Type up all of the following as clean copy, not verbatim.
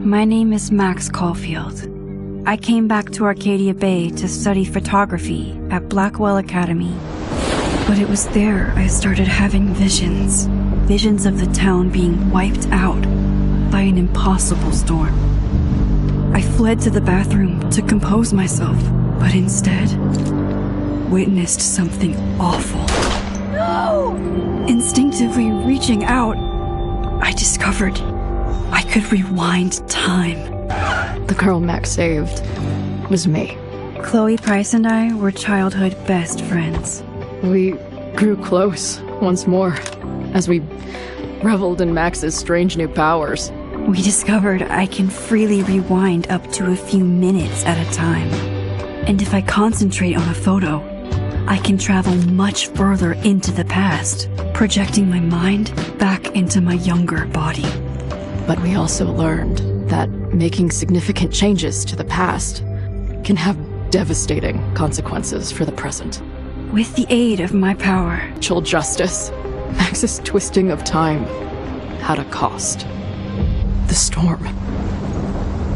My name is Max Caulfield. I came back to Arcadia Bay to study photography at Blackwell Academy. But it was there I started having visions. Visions of the town being wiped out by an impossible storm. I fled to the bathroom to compose myself, but instead witnessed something awful. No! Instinctively reaching out, I discovered I could rewind time. The girl Max saved was me. Chloe Price and I were childhood best friends. We grew close once more as we reveled in Max's strange new powers. We discovered I can freely rewind up to a few minutes at a time. And if I concentrate on a photo, I can travel much further into the past, projecting my mind back into my younger body. But we also learned that making significant changes to the past can have devastating consequences for the present. With the aid of my power, Social justice, Max's twisting of time had a cost. The storm.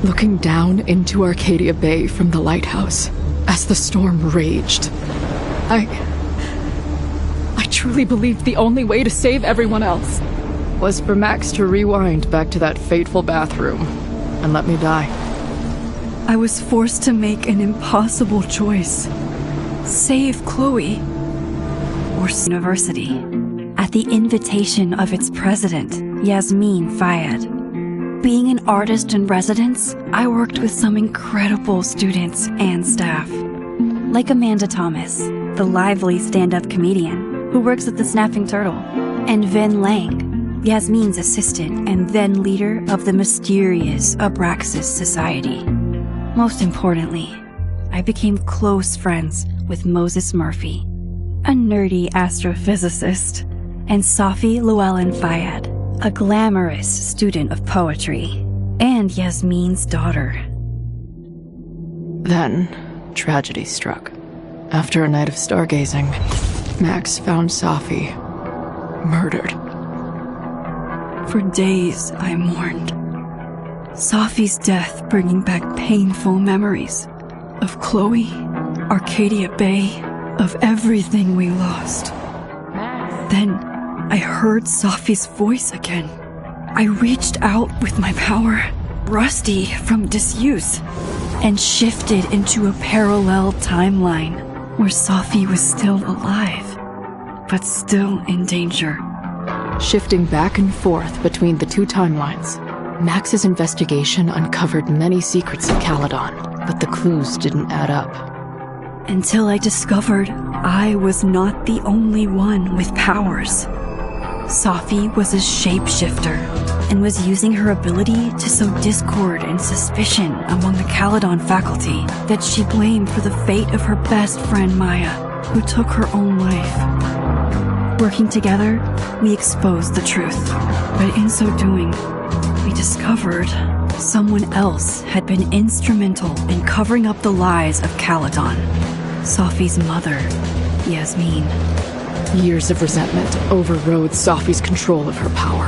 Looking down into Arcadia Bay from the lighthouse as the storm raged, I truly believed the only way to save everyone else was for Max to rewind back to that fateful bathroom and let me die. I was forced to make an impossible choice. Save Chloe or university. At the invitation of its president, Yasmin Fayyad. Being an artist in residence, I worked with some incredible students and staff. Like Amanda Thomas, the lively stand-up comedian who works at the Snapping Turtle, and Ven Lang, Yasmin's assistant and then leader of the mysterious Abraxas Society. Most importantly, I became close friends with Moses Murphy, a nerdy astrophysicist, and Safi Llewellyn Fayyad, a glamorous student of poetry, and Yasmin's daughter. Then, tragedy struck. After a night of stargazing, Max found Safi murdered. For days, I mourned. Safi's death bringing back painful memories of Chloe, Arcadia Bay, of everything we lost. Then, I heard Safi's voice again. I reached out with my power, rusty from disuse, and shifted into a parallel timeline where Safi was still alive, but still in danger. Shifting back and forth between the two timelines, Max's investigation uncovered many secrets of Caledon, but the clues didn't add up. Until I discovered I was not the only one with powers. Safi was a shapeshifter and was using her ability to sow discord and suspicion among the Caledon faculty that she blamed for the fate of her best friend Maya, who took her own life. Working together, we exposed the truth, but in so doing, we discovered someone else had been instrumental in covering up the lies of Caledon. Safi's mother, Yasmin. Years of resentment overrode Safi's control of her power,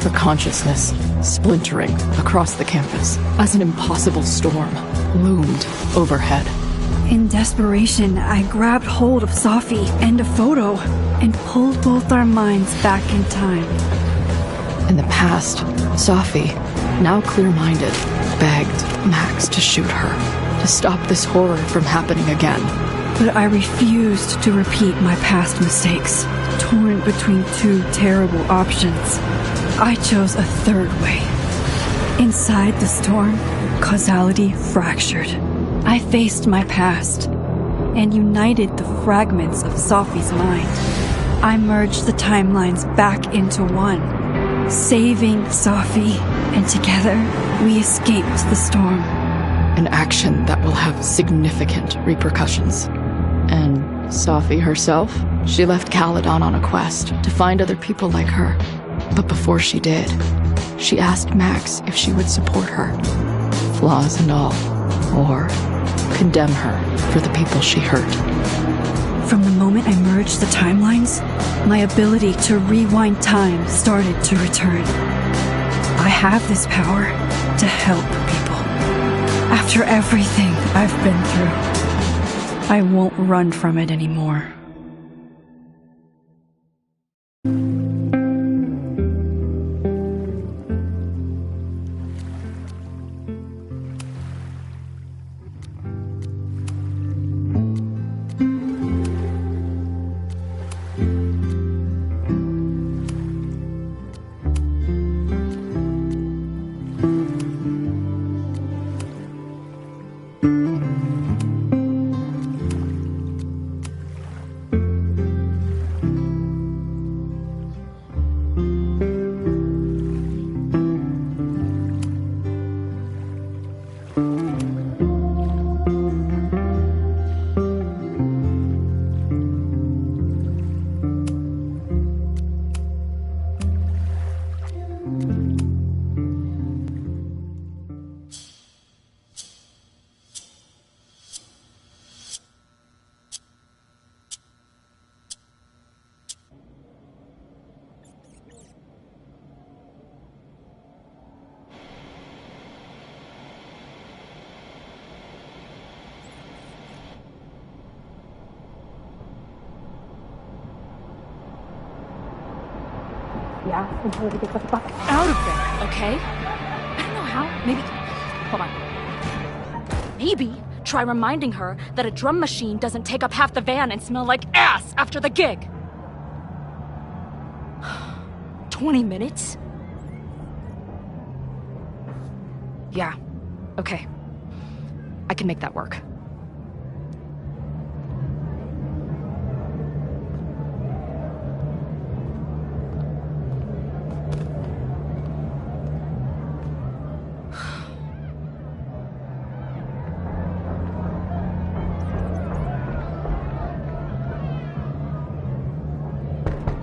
her consciousness splintering across the campus as an impossible storm loomed overhead. In desperation, I grabbed hold of Safi and a photo and pulled both our minds back in time. In the past, Safi, now clear-minded, begged Max to shoot her, to stop this horror from happening again. But I refused to repeat my past mistakes, torn between two terrible options. I chose a third way. Inside the storm, causality fractured. I faced my past and united the fragments of Safi's mind. I merged the timelines back into one, saving Safi, and together we escaped the storm. An action that will have significant repercussions. And Safi herself, she left Caledon on a quest to find other people like her. But before she did, she asked Max if she would support her, flaws and all, or condemn her for the people she hurt. From the moment I merged the timelines, my ability to rewind time started to return. I have this power, to help people. After everything I've been through, I won't run from it anymore. Yeah, and tell her to get the fuck out of there, okay? I don't know how. Maybe... Hold on. Maybe try reminding her that a drum machine doesn't take up half the van and smell like ass after the gig. 20 minutes? Yeah. Okay. I can make that work.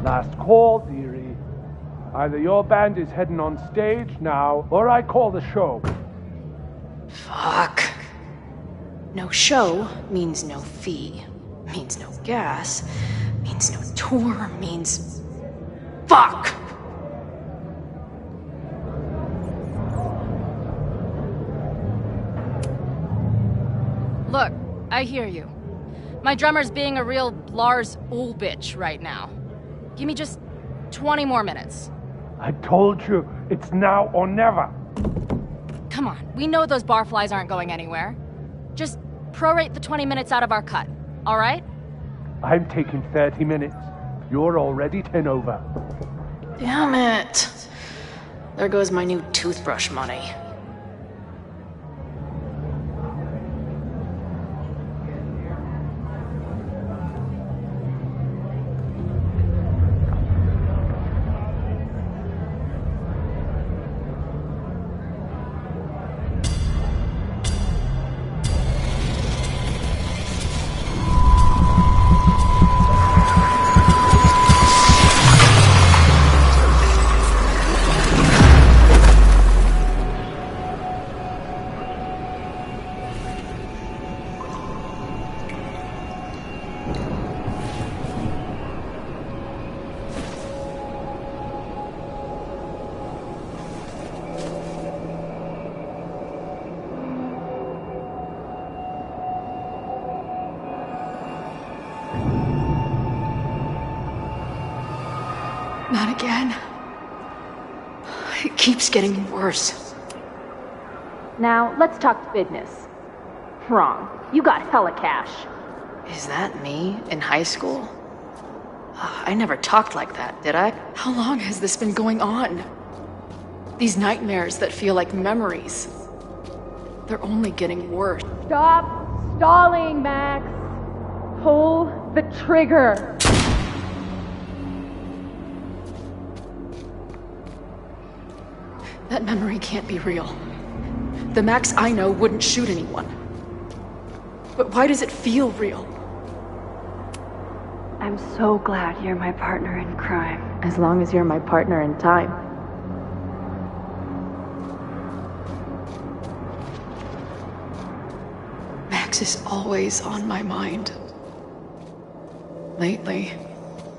Last call, dearie. Either your band is heading on stage now, or I call the show. Fuck. No show means no fee. Means no gas. Means no tour. Means... Fuck! Look, I hear you. My drummer's being a real Lars Ulrich right now. Give me just 20 more minutes. I told you, it's now or never. Come on, we know those barflies aren't going anywhere. Just prorate the 20 minutes out of our cut, all right? I'm taking 30 minutes. You're already 10 over. Damn it. There goes my new toothbrush money. Not again. It keeps getting worse. Now, let's talk business. Wrong. You got hella cash. Is that me in high school? I never talked like that, did I? How long has this been going on? These nightmares that feel like memories. They're only getting worse. Stop stalling, Max. Pull the trigger. That memory can't be real. The Max I know wouldn't shoot anyone. But why does it feel real? I'm so glad you're my partner in crime. As long as you're my partner in time. Max is always on my mind. Lately,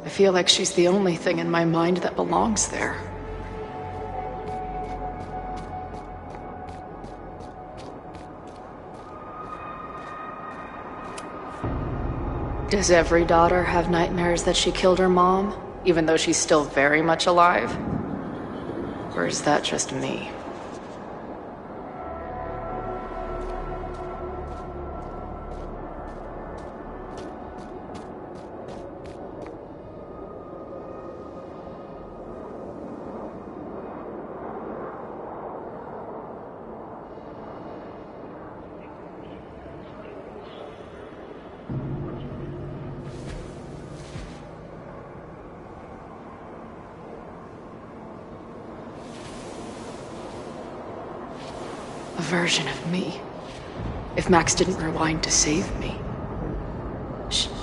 I feel like she's the only thing in my mind that belongs there. Does every daughter have nightmares that she killed her mom, even though she's still very much alive? Or is that just me? A version of me. If Max didn't rewind to save me.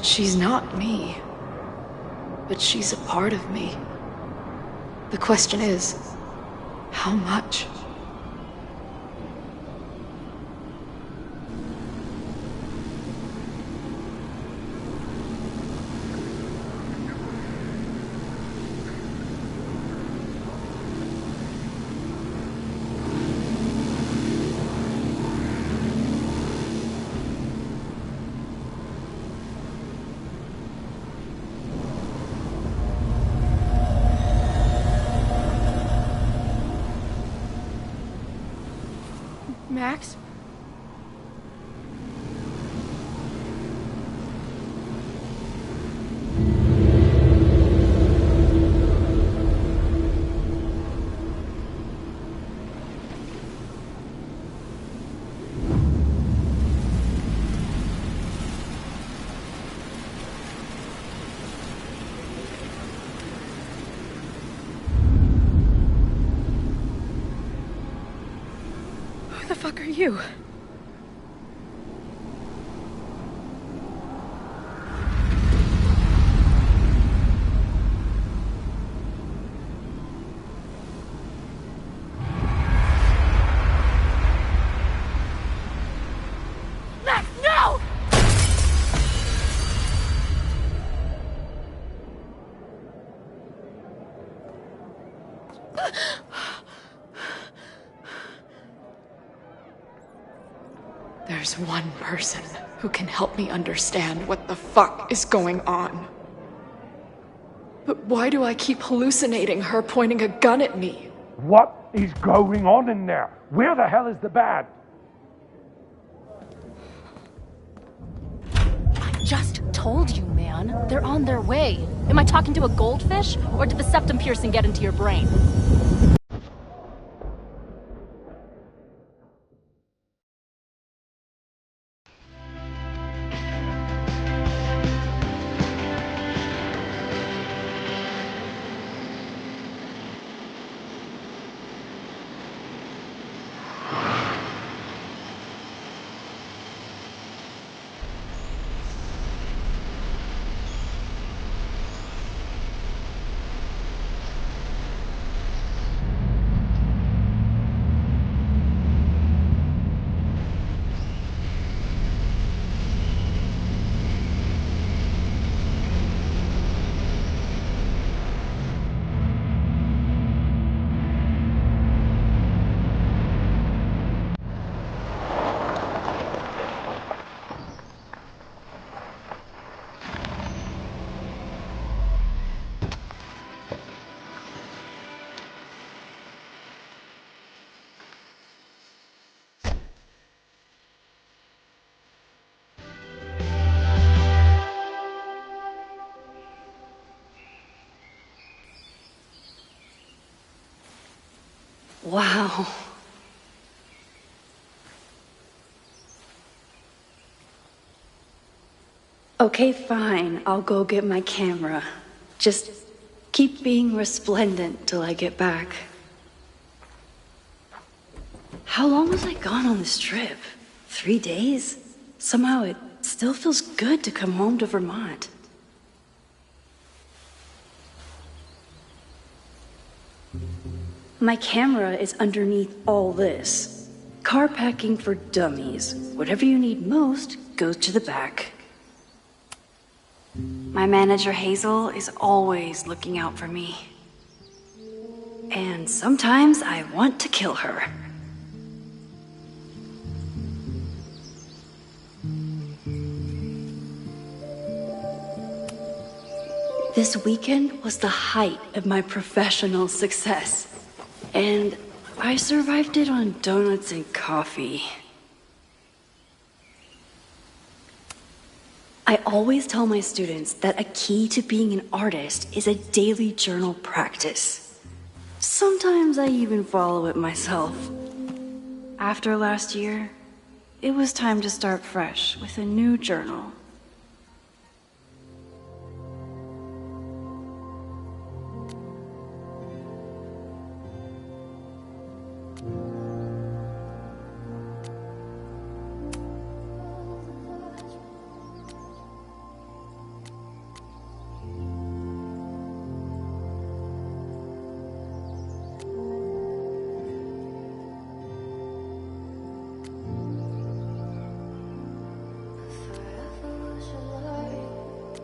She's not me. But she's a part of me. The question is, how much? Max? Who the fuck are you? Max, no! There's one person who can help me understand what the fuck is going on. But why do I keep hallucinating her pointing a gun at me? What is going on in there? Where the hell is the band? I just told you, man. They're on their way. Am I talking to a goldfish, or did the septum piercing get into your brain? Wow. Okay, fine. I'll go get my camera. Just keep being resplendent till I get back. How long was I gone on this trip? 3 days? Somehow it still feels good to come home to Vermont. My camera is underneath all this. Car packing for dummies. Whatever you need most goes to the back. My manager Hazel is always looking out for me. And sometimes I want to kill her. This weekend was the height of my professional success, and I survived it on donuts and coffee. I always tell my students that a key to being an artist is a daily journal practice. Sometimes I even follow it myself. After last year, it was time to start fresh with a new journal.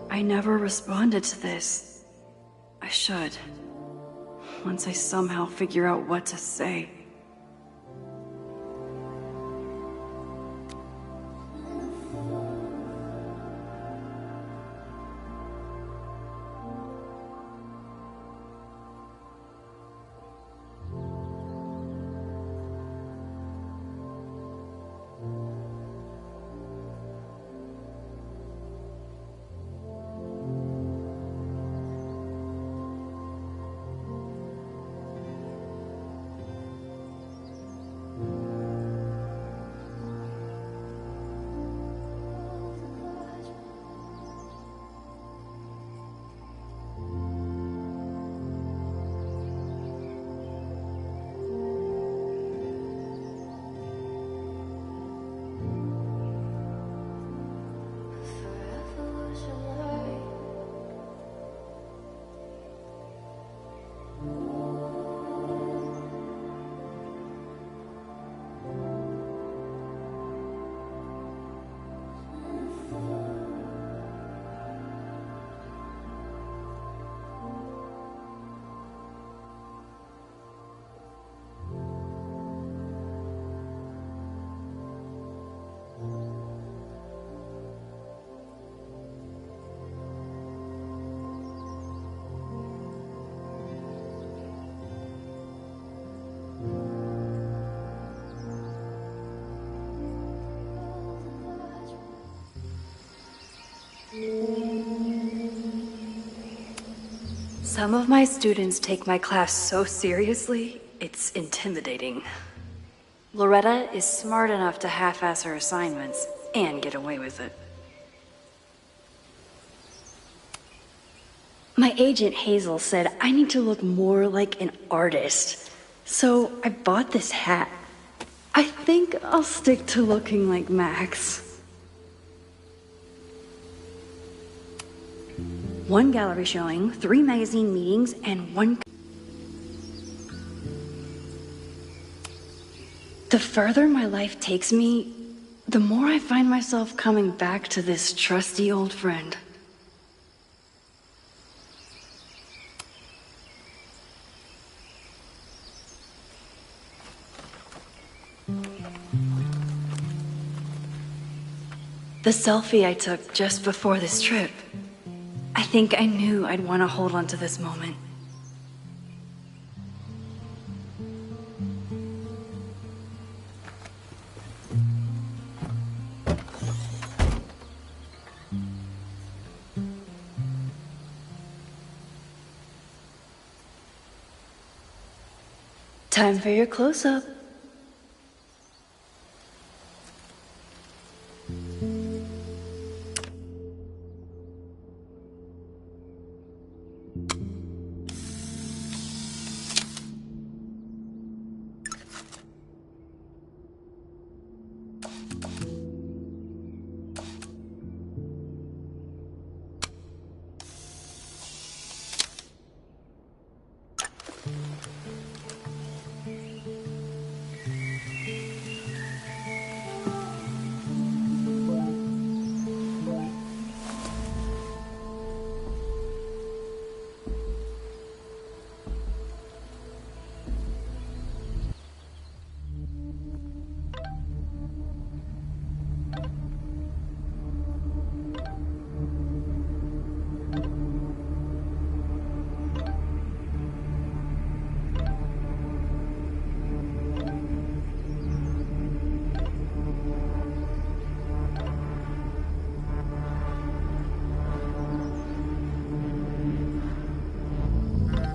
I never responded to this. I should. Once I somehow figure out what to say. Some of my students take my class so seriously, it's intimidating. Loretta is smart enough to half-ass her assignments and get away with it. My agent Hazel said I need to look more like an artist, so I bought this hat. I think I'll stick to looking like Max. One gallery showing, 3 magazine meetings, and 1... The further my life takes me, the more I find myself coming back to this trusty old friend. The selfie I took just before this trip. I think I knew I'd want to hold on to this moment. Time for your close-up.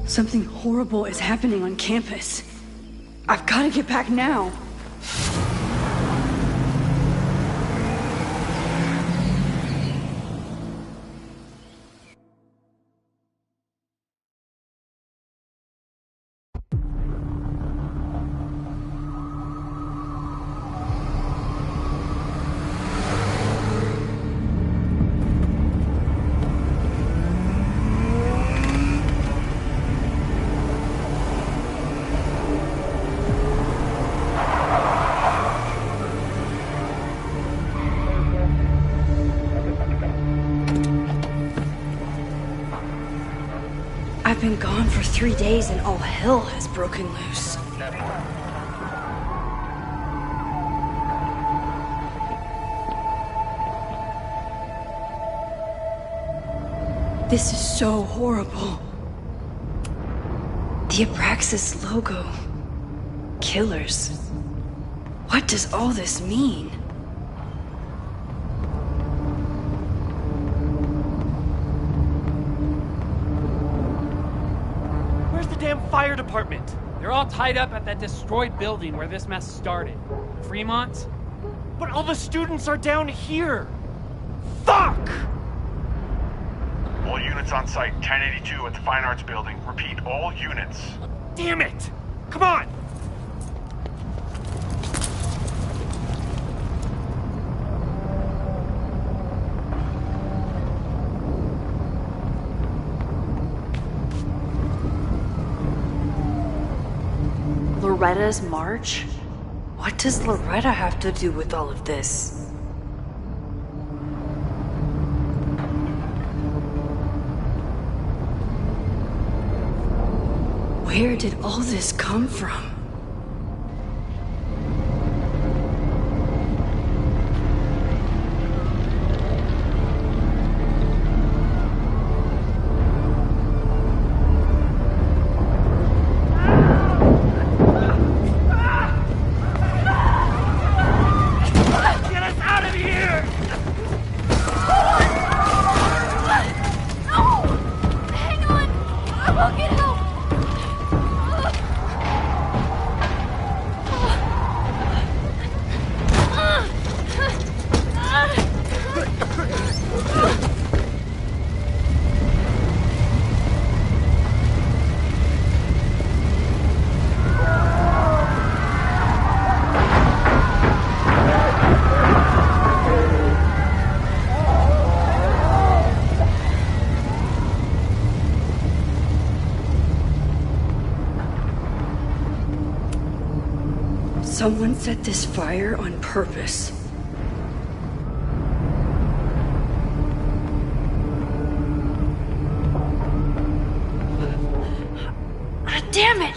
Something horrible is happening on campus. I've got to get back now. I've been gone for 3 days and all hell has broken loose. This is so horrible. The Abraxas logo. Killers. What does all this mean? Fire department. They're all tied up at that destroyed building where this mess started. Fremont? But all the students are down here. Fuck! All units on site, 1082 at the Fine Arts Building. Repeat, all units. Damn it! Come on! Loretta's march? What does Loretta have to do with all of this? Where did all this come from? Someone set this fire on purpose. Damn it!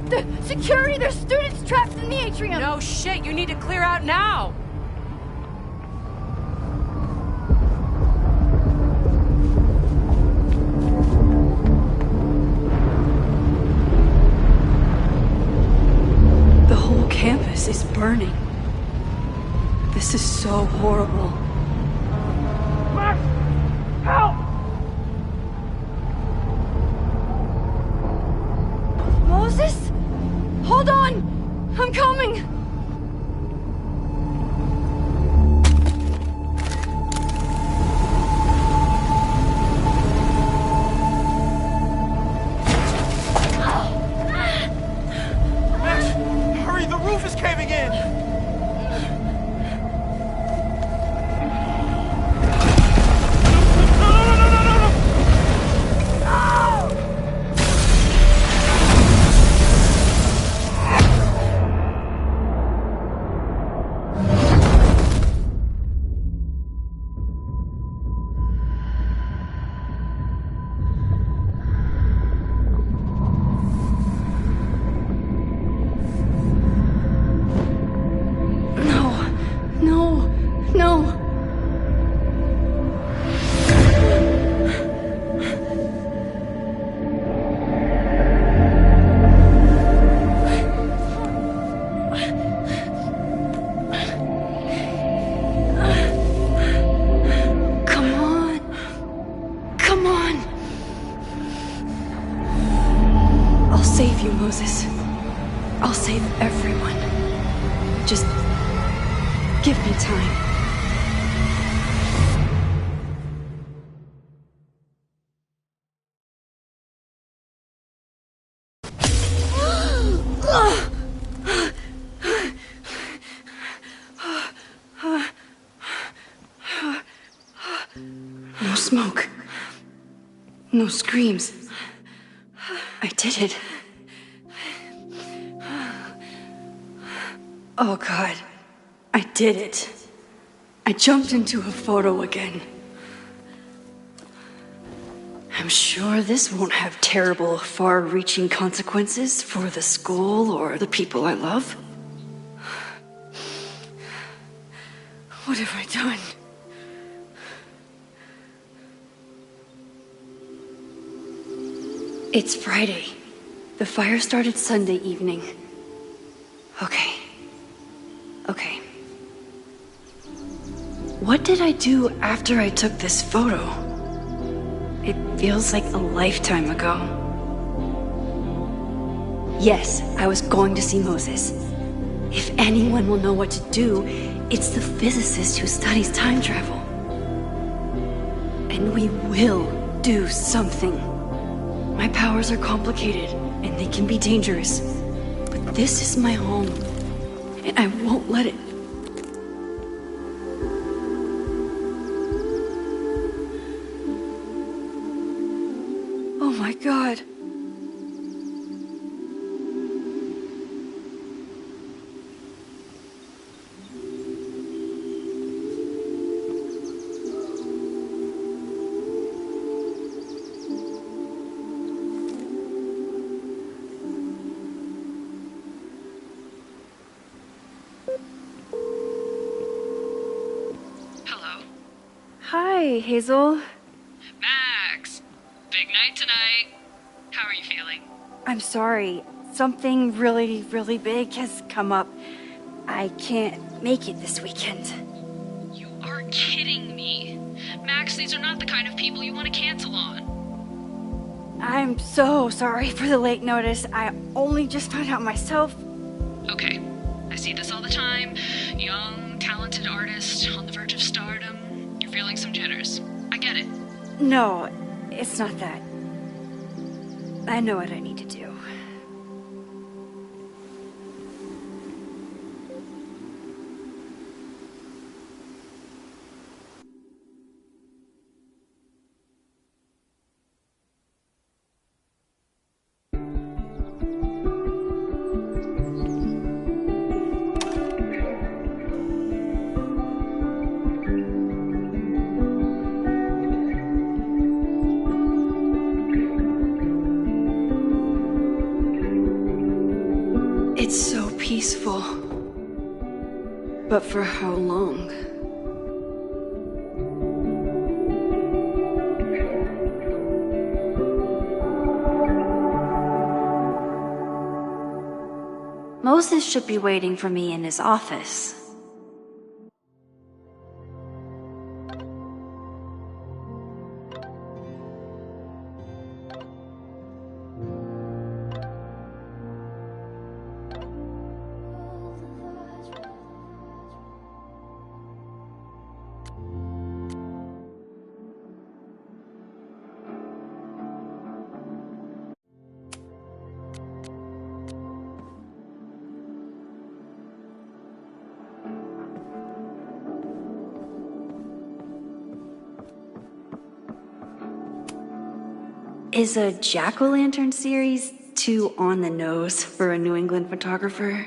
The security! There's students trapped in the atrium! No shit, you need to clear out now! The whole campus is burning. This is so horrible. Max! Help! Moses? Hold on! I'm coming! Max, hurry, the roof is caving in! Moses. I'll save everyone. Just give me time. No smoke. No screams. I did it. Oh God, I did it. I jumped into a photo again. I'm sure this won't have terrible, far-reaching consequences for the school or the people I love. What have I done? It's Friday. The fire started Sunday evening. Okay. What did I do after I took this photo? It feels like a lifetime ago. Yes, I was going to see Moses. If anyone will know what to do, it's the physicist who studies time travel. And we will do something. My powers are complicated, and they can be dangerous. But this is my home, and I won't let it. Oh my God. Hi, Hazel. Max! Big night tonight. How are you feeling? I'm sorry. Something really, really big has come up. I can't make it this weekend. You are kidding me. Max, these are not the kind of people you want to cancel on. I'm so sorry for the late notice. I only just found out myself. Okay, I see this all the time. Young, talented artist on the verge of stardom. You're feeling some jitters. I get it. No, it's not that. I know what I need to do. It's so peaceful. But for how long? Moses should be waiting for me in his office. Is a jack-o'-lantern series too on the nose for a New England photographer?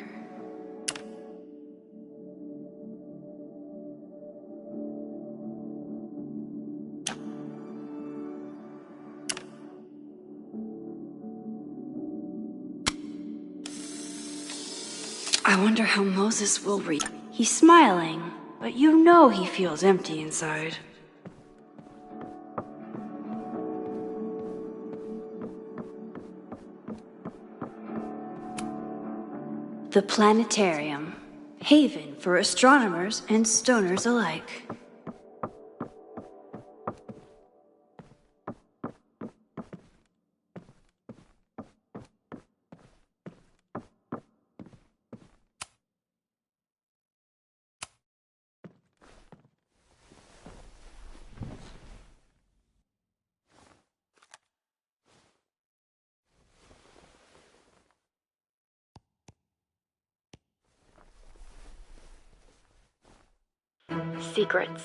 I wonder how Moses will read. He's smiling, but you know he feels empty inside. The planetarium, haven for astronomers and stoners alike. secrets.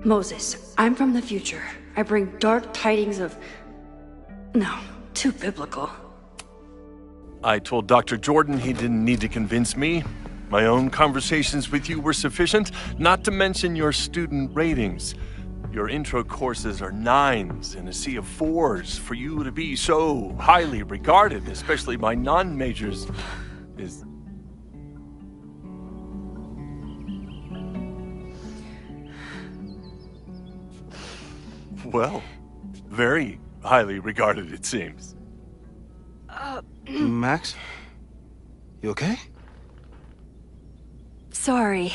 Moses, I'm from the future. I bring dark tidings of... No, too biblical. I told Dr. Jordan he didn't need to convince me. My own conversations with you were sufficient, not to mention your student ratings. Your intro courses are 9s in a sea of 4s. For you to be so highly regarded, especially by non-majors, is... Well, very highly regarded, it seems. Max? You okay? Sorry.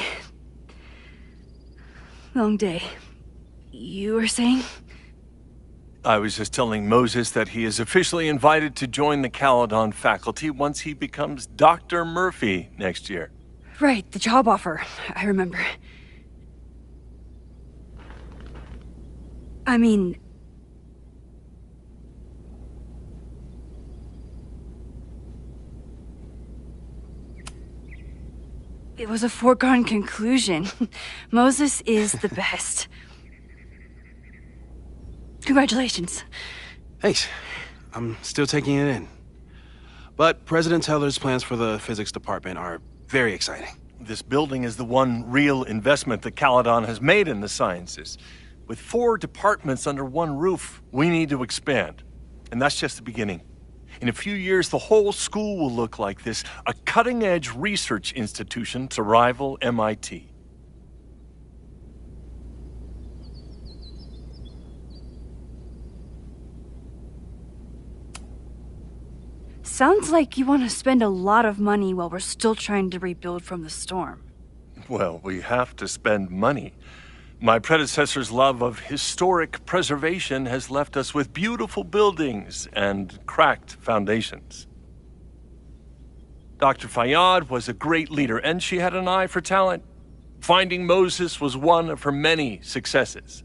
Long day. You were saying? I was just telling Moses that he is officially invited to join the Caledon faculty once he becomes Dr. Murphy next year. Right, the job offer. I remember. I mean... It was a foregone conclusion. Moses is the best. Congratulations. Thanks. I'm still taking it in. But President Teller's plans for the physics department are very exciting. This building is the one real investment that Caledon has made in the sciences. With 4 departments under one roof, we need to expand. And that's just the beginning. In a few years, the whole school will look like this, a cutting-edge research institution to rival MIT. Sounds like you want to spend a lot of money while we're still trying to rebuild from the storm. Well, we have to spend money. My predecessor's love of historic preservation has left us with beautiful buildings and cracked foundations. Dr. Fayyad was a great leader, and she had an eye for talent. Finding Moses was one of her many successes.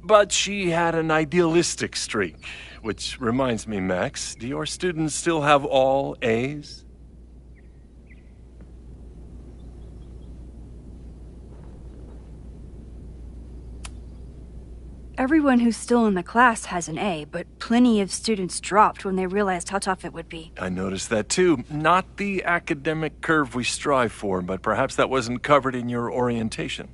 But she had an idealistic streak, which reminds me, Max, do your students still have all A's? Everyone who's still in the class has an A, but plenty of students dropped when they realized how tough it would be. I noticed that too. Not the academic curve we strive for, but perhaps that wasn't covered in your orientation.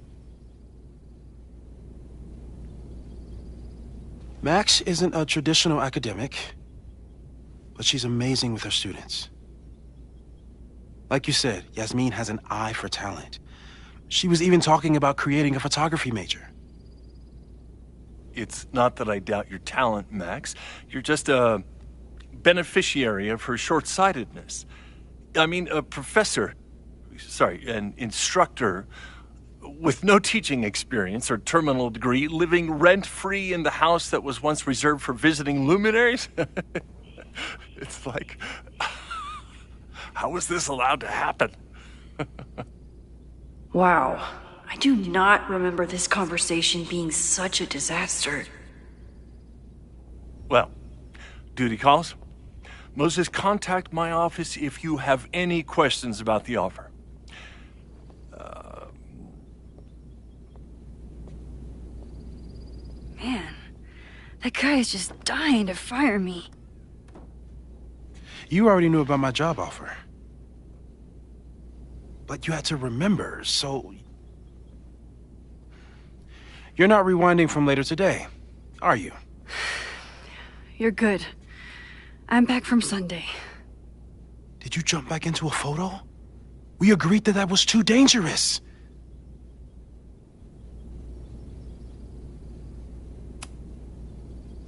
Max isn't a traditional academic, but she's amazing with her students. Like you said, Yasmin has an eye for talent. She was even talking about creating a photography major. It's not that I doubt your talent, Max. You're just a beneficiary of her short-sightedness. I mean, an instructor with no teaching experience or terminal degree, living rent-free in the house that was once reserved for visiting luminaries? It's like, how was this allowed to happen? Wow. I do not remember this conversation being such a disaster. Well, duty calls. Moses, contact my office if you have any questions about the offer. Man, that guy is just dying to fire me. You already knew about my job offer. But you had to remember, so... You're not rewinding from later today, are you? You're good. I'm back from Sunday. Did you jump back into a photo? We agreed that that was too dangerous.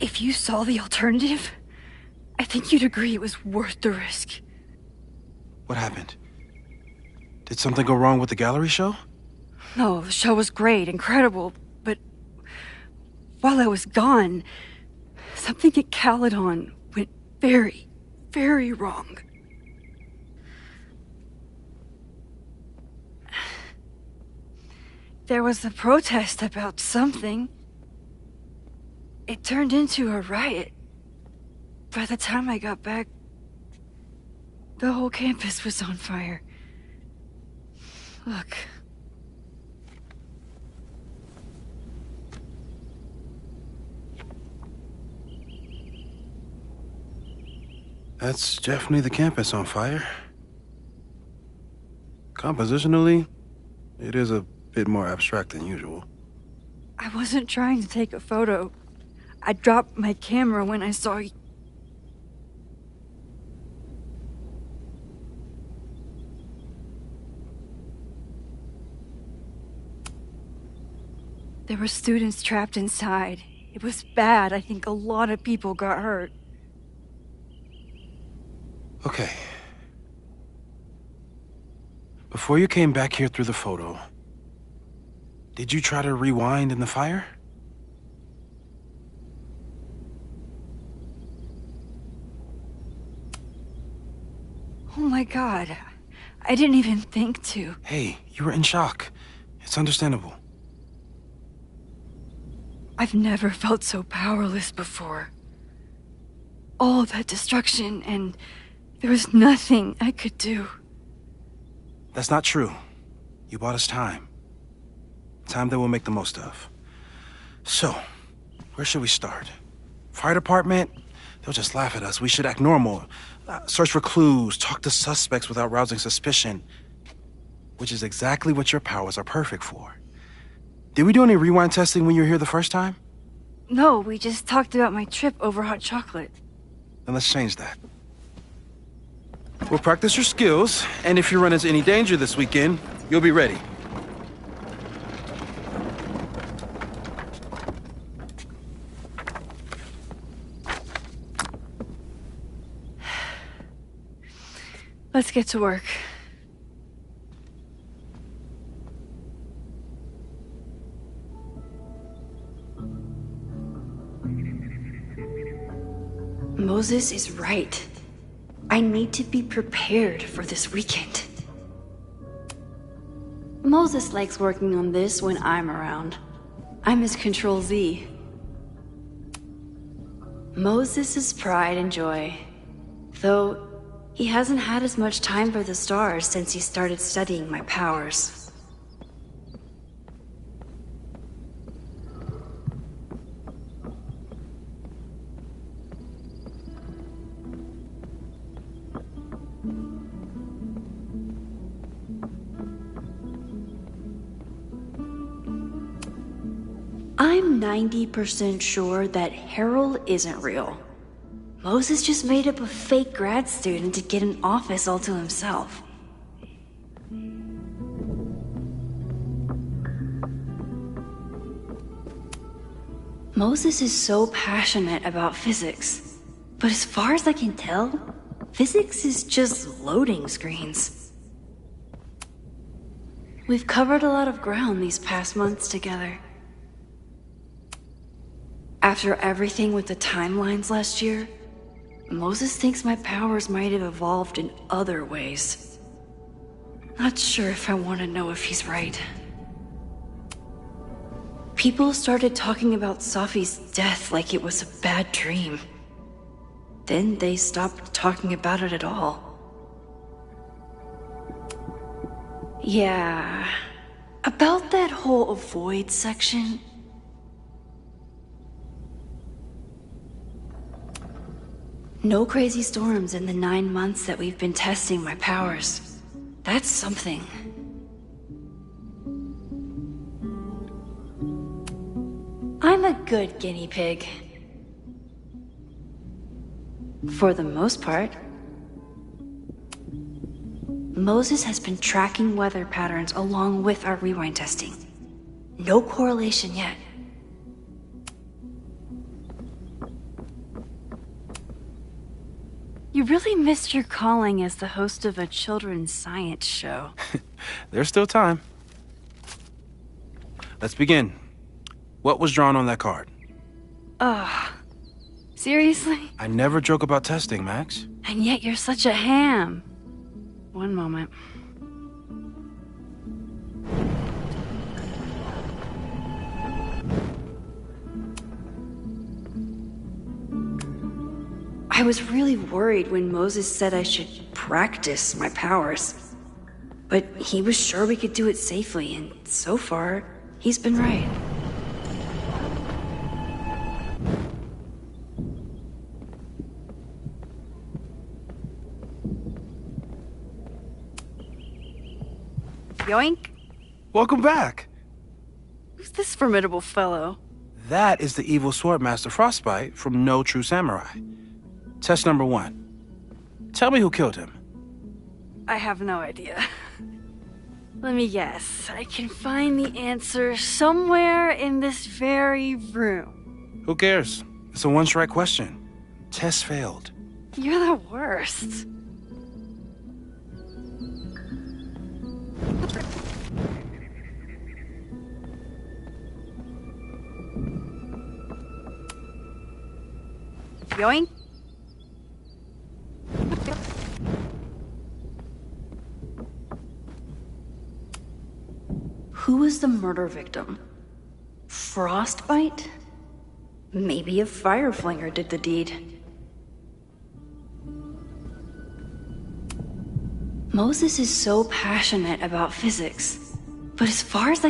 If you saw the alternative, I think you'd agree it was worth the risk. What happened? Did something go wrong with the gallery show? No, the show was great, incredible, but while I was gone, something at Caledon went very, very wrong. There was a protest about something. It turned into a riot. By the time I got back, the whole campus was on fire. Look. That's definitely the campus on fire. Compositionally, it is a bit more abstract than usual. I wasn't trying to take a photo. I dropped my camera when I saw you. There were students trapped inside. It was bad. I think a lot of people got hurt. Okay. Before you came back here through the photo, did you try to rewind in the fire? Oh my god. I didn't even think to. Hey, you were in shock. It's understandable. I've never felt so powerless before. All that destruction, and there was nothing I could do. That's not true. You bought us time. Time that we'll make the most of. So, where should we start? Fire department? They'll just laugh at us. We should act normal. Search for clues, talk to suspects without rousing suspicion. Which is exactly what your powers are perfect for. Did we do any rewind testing when you were here the first time? No, we just talked about my trip over hot chocolate. Then let's change that. We'll practice your skills, and if you run into any danger this weekend, you'll be ready. Let's get to work. Moses is right. I need to be prepared for this weekend. Moses likes working on this when I'm around. I'm his Control Z. Moses' pride and joy. Though, he hasn't had as much time for the stars since he started studying my powers. I'm 90% sure that Harold isn't real. Moses just made up a fake grad student to get an office all to himself. Moses is so passionate about physics, but as far as I can tell, physics is just loading screens. We've covered a lot of ground these past months together. After everything with the timelines last year, Moses thinks my powers might have evolved in other ways. Not sure if I want to know if he's right. People started talking about Safi's death like it was a bad dream. Then they stopped talking about it at all. Yeah, about that whole avoid section. No crazy storms in the 9 months that we've been testing my powers. That's something. I'm a good guinea pig. For the most part. Moses has been tracking weather patterns along with our rewind testing. No correlation yet. You really missed your calling as the host of a children's science show. There's still time. Let's begin. What was drawn on that card? Seriously? I never joke about testing, Max. And yet you're such a ham. One moment. I was really worried when Moses said I should practice my powers. But he was sure we could do it safely, and so far, he's been right. Yoink! Welcome back. Who's this formidable fellow? That is the evil sword master Frostbite from No True Samurai. Test number 1. Tell me who killed him. I have no idea. Let me guess. I can find the answer somewhere in this very room. Who cares? It's a one-strike question. Test failed. You're the worst. Yoink. Who was the murder victim? Frostbite? Maybe a Fireflinger did the deed. Moses is so passionate about physics, but as far as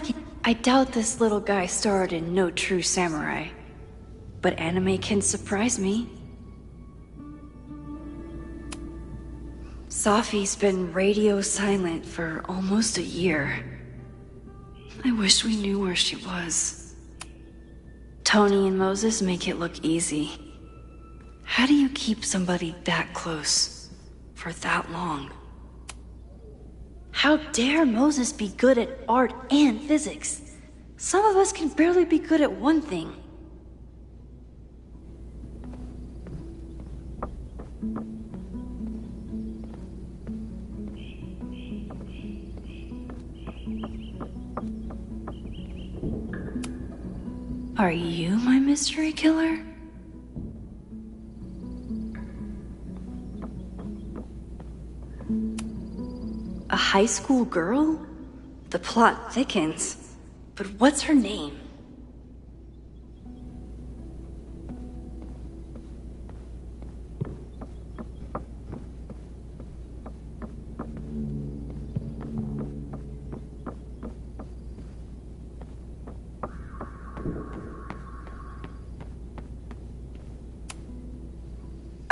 I doubt this little guy starred in No True Samurai. But anime can surprise me. Safi's been radio silent for almost a year. I wish we knew where she was. Tony and Moses make it look easy. How do you keep somebody that close for that long? How dare Moses be good at art and physics? Some of us can barely be good at one thing. Are you my mystery killer? A high school girl? The plot thickens. But what's her name?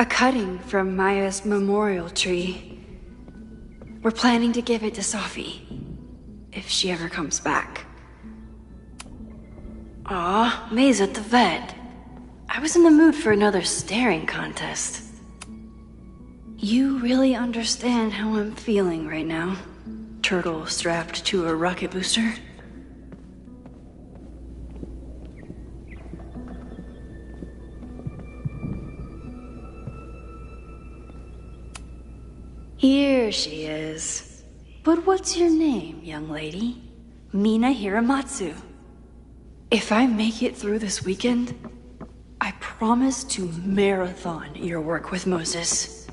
A cutting from Maya's memorial tree. We're planning to give it to Safi, if she ever comes back. Aw, May's at the vet. I was in the mood for another staring contest. You really understand how I'm feeling right now, turtle strapped to a rocket booster? Here she is. But what's your name, young lady? Mina Hiramatsu. If I make it through this weekend, I promise to marathon your work with Moses.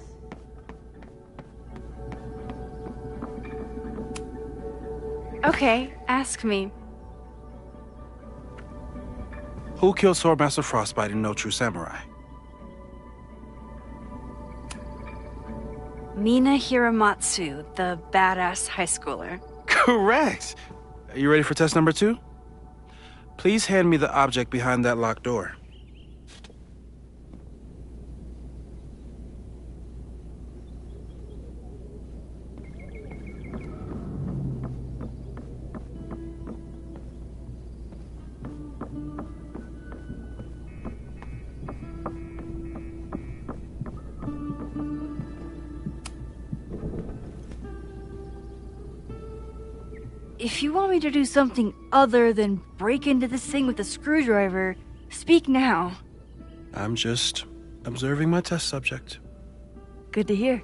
Okay, ask me. Who killed Swordmaster Frostbite in No True Samurai? Mina Hiramatsu, the badass high schooler. Correct! Are you ready for test number 2? Please hand me the object behind that locked door. If you want me to do something other than break into this thing with a screwdriver, speak now. I'm just observing my test subject. Good to hear.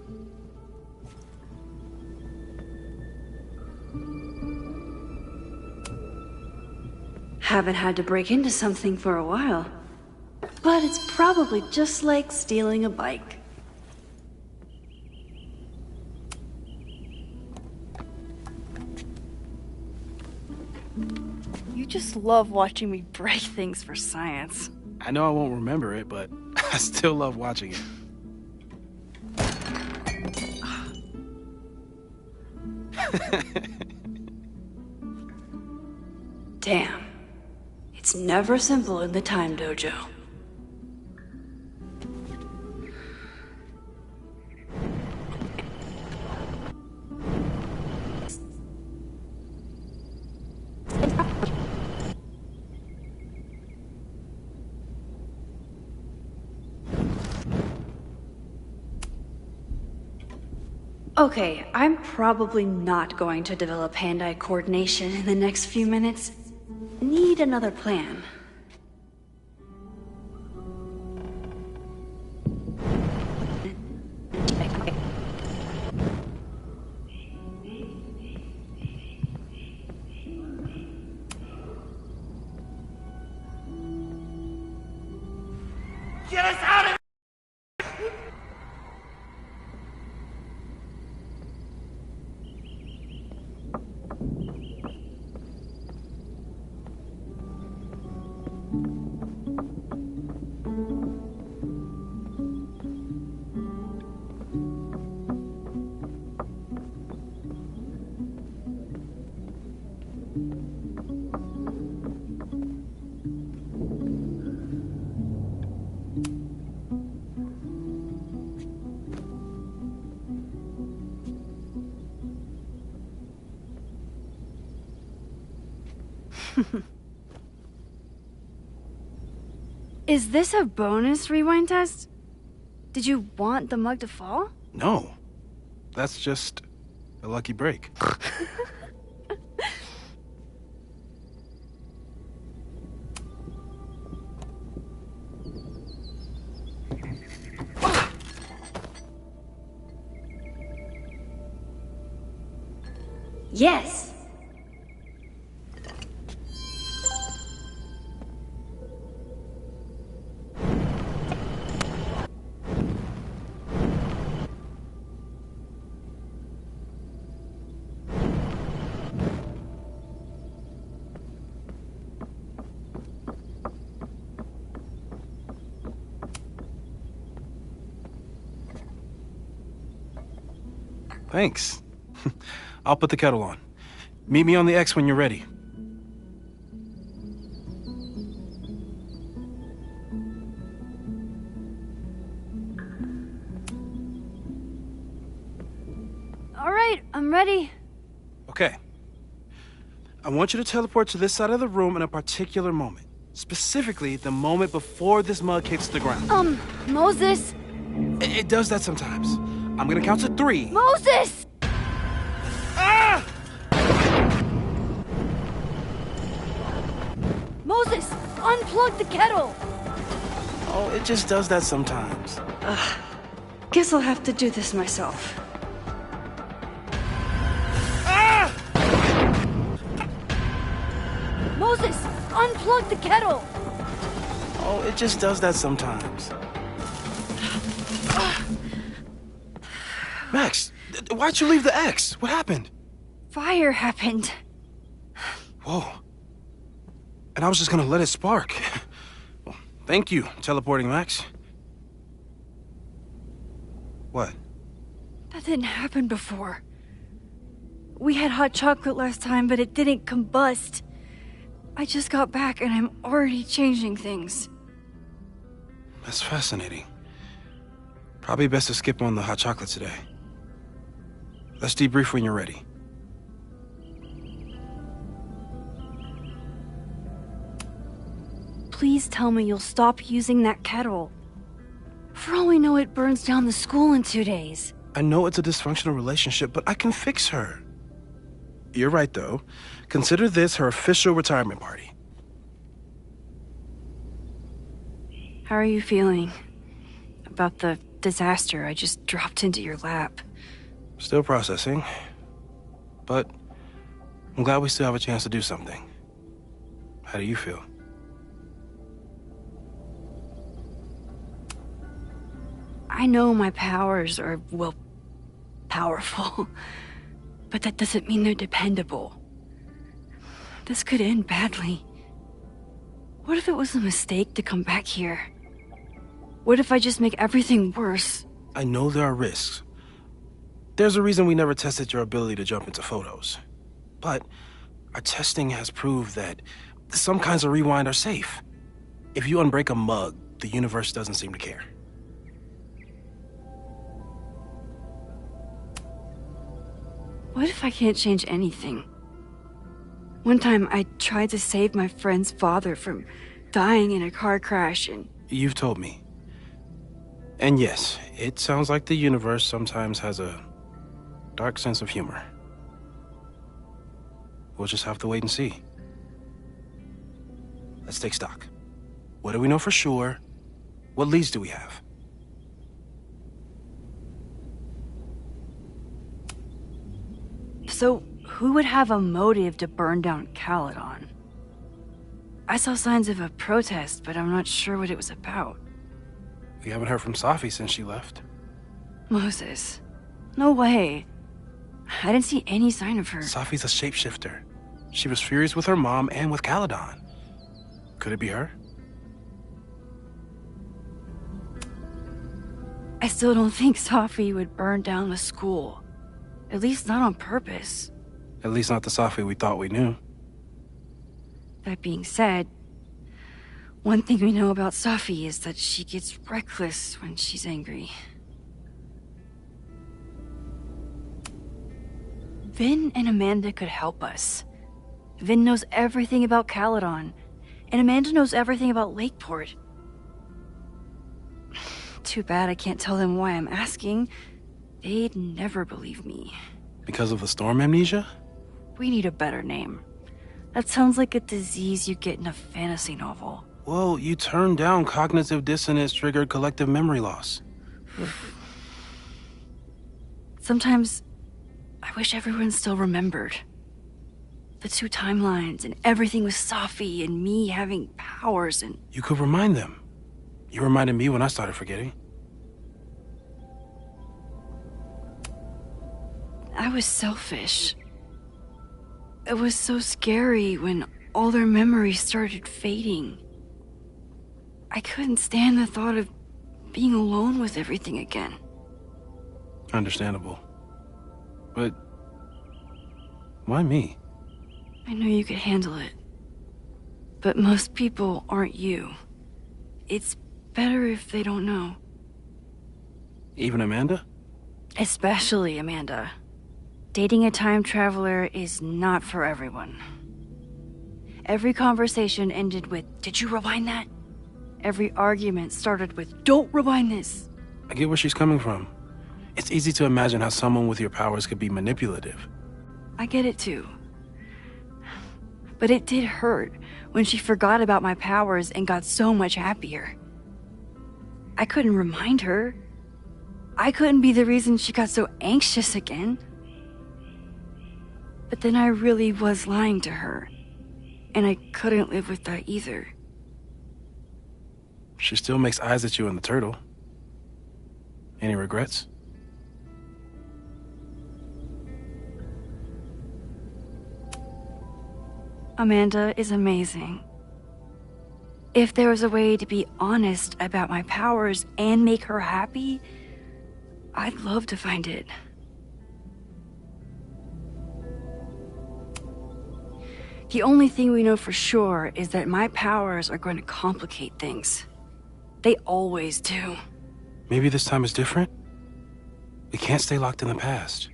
Haven't had to break into something for a while. But it's probably just like stealing a bike. You just love watching me break things for science. I know I won't remember it, but I still love watching it. Damn. It's never simple in the Time Dojo. Okay, I'm probably not going to develop hand-eye coordination in the next few minutes. Need another plan. Get us out of Is this a bonus rewind test? Did you want the mug to fall? No. That's just a lucky break. Yes! Thanks. I'll put the kettle on. Meet me on the X when you're ready. All right, I'm ready. Okay. I want you to teleport to this side of the room in a particular moment. Specifically, the moment before this mug hits the ground. Moses! It does that sometimes. I'm gonna count to 3. Moses! Ah! Moses, unplug the kettle! Oh, it just does that sometimes. Guess I'll have to do this myself. Ah! Moses, unplug the kettle! Oh, it just does that sometimes. Max, why'd you leave the X? What happened? Fire happened. Whoa. And I was just gonna let it spark. Well, thank you, teleporting Max. What? That didn't happen before. We had hot chocolate last time, but it didn't combust. I just got back and I'm already changing things. That's fascinating. Probably best to skip on the hot chocolate today. Let's debrief when you're ready. Please tell me you'll stop using that kettle. For all we know, it burns down the school in 2 days. I know it's a dysfunctional relationship, but I can fix her. You're right, though. Consider this her official retirement party. How are you feeling about the disaster I just dropped into your lap? Still processing. But I'm glad we still have a chance to do something. How do you feel? I know my powers are, well, powerful. But that doesn't mean they're dependable. This could end badly. What if it was a mistake to come back here? What if I just make everything worse? I know there are risks. There's a reason we never tested your ability to jump into photos. But our testing has proved that some kinds of rewind are safe. If you unbreak a mug, the universe doesn't seem to care. What if I can't change anything? One time I tried to save my friend's father from dying in a car crash and... You've told me. And yes, it sounds like the universe sometimes has a dark sense of humor. We'll just have to wait and see. Let's take stock. What do we know for sure? What leads do we have? So, who would have a motive to burn down Caledon? I saw signs of a protest, but I'm not sure what it was about. We haven't heard from Safi since she left. Moses. No way. I didn't see any sign of her. Safi's a shapeshifter. She was furious with her mom and with Caledon. Could it be her? I still don't think Safi would burn down the school. At least not on purpose. At least not the Safi we thought we knew. That being said, one thing we know about Safi is that she gets reckless when she's angry. Vin and Amanda could help us. Vin knows everything about Caledon, and Amanda knows everything about Lakeport. Too bad I can't tell them why I'm asking. They'd never believe me. Because of the storm amnesia? We need a better name. That sounds like a disease you get in a fantasy novel. Well, you turned down cognitive dissonance triggered collective memory loss. Sometimes, I wish everyone still remembered. The two timelines and everything with Safi and me having powers and... You could remind them. You reminded me when I started forgetting. I was selfish. It was so scary when all their memories started fading. I couldn't stand the thought of being alone with everything again. Understandable. But why me? I know you could handle it. But most people aren't you. It's better if they don't know. Even Amanda? Especially Amanda. Dating a time traveler is not for everyone. Every conversation ended with, "Did you rewind that?" Every argument started with, "Don't rewind this." I get where she's coming from. It's easy to imagine how someone with your powers could be manipulative. I get it too. But it did hurt when she forgot about my powers and got so much happier. I couldn't remind her. I couldn't be the reason she got so anxious again. But then I really was lying to her, and I couldn't live with that either. She still makes eyes at you and the turtle. Any regrets? Amanda is amazing. If there was a way to be honest about my powers and make her happy, I'd love to find it. The only thing we know for sure is that my powers are going to complicate things. They always do. Maybe this time is different? We can't stay locked in the past.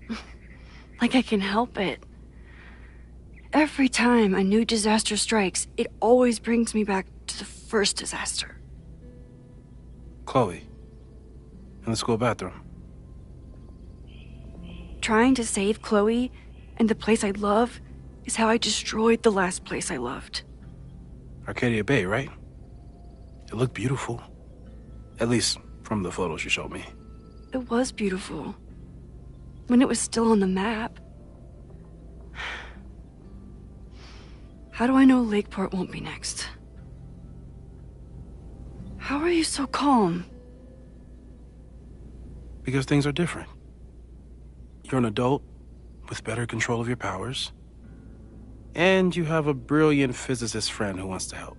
Like I can help it. Every time a new disaster strikes, it always brings me back to the first disaster. Chloe, in the school bathroom. Trying to save Chloe and the place I love is how I destroyed the last place I loved. Arcadia Bay, right? It looked beautiful. At least from the photos you showed me. It was beautiful. When it was still on the map. How do I know Lakeport won't be next? How are you so calm? Because things are different. You're an adult with better control of your powers, and you have a brilliant physicist friend who wants to help.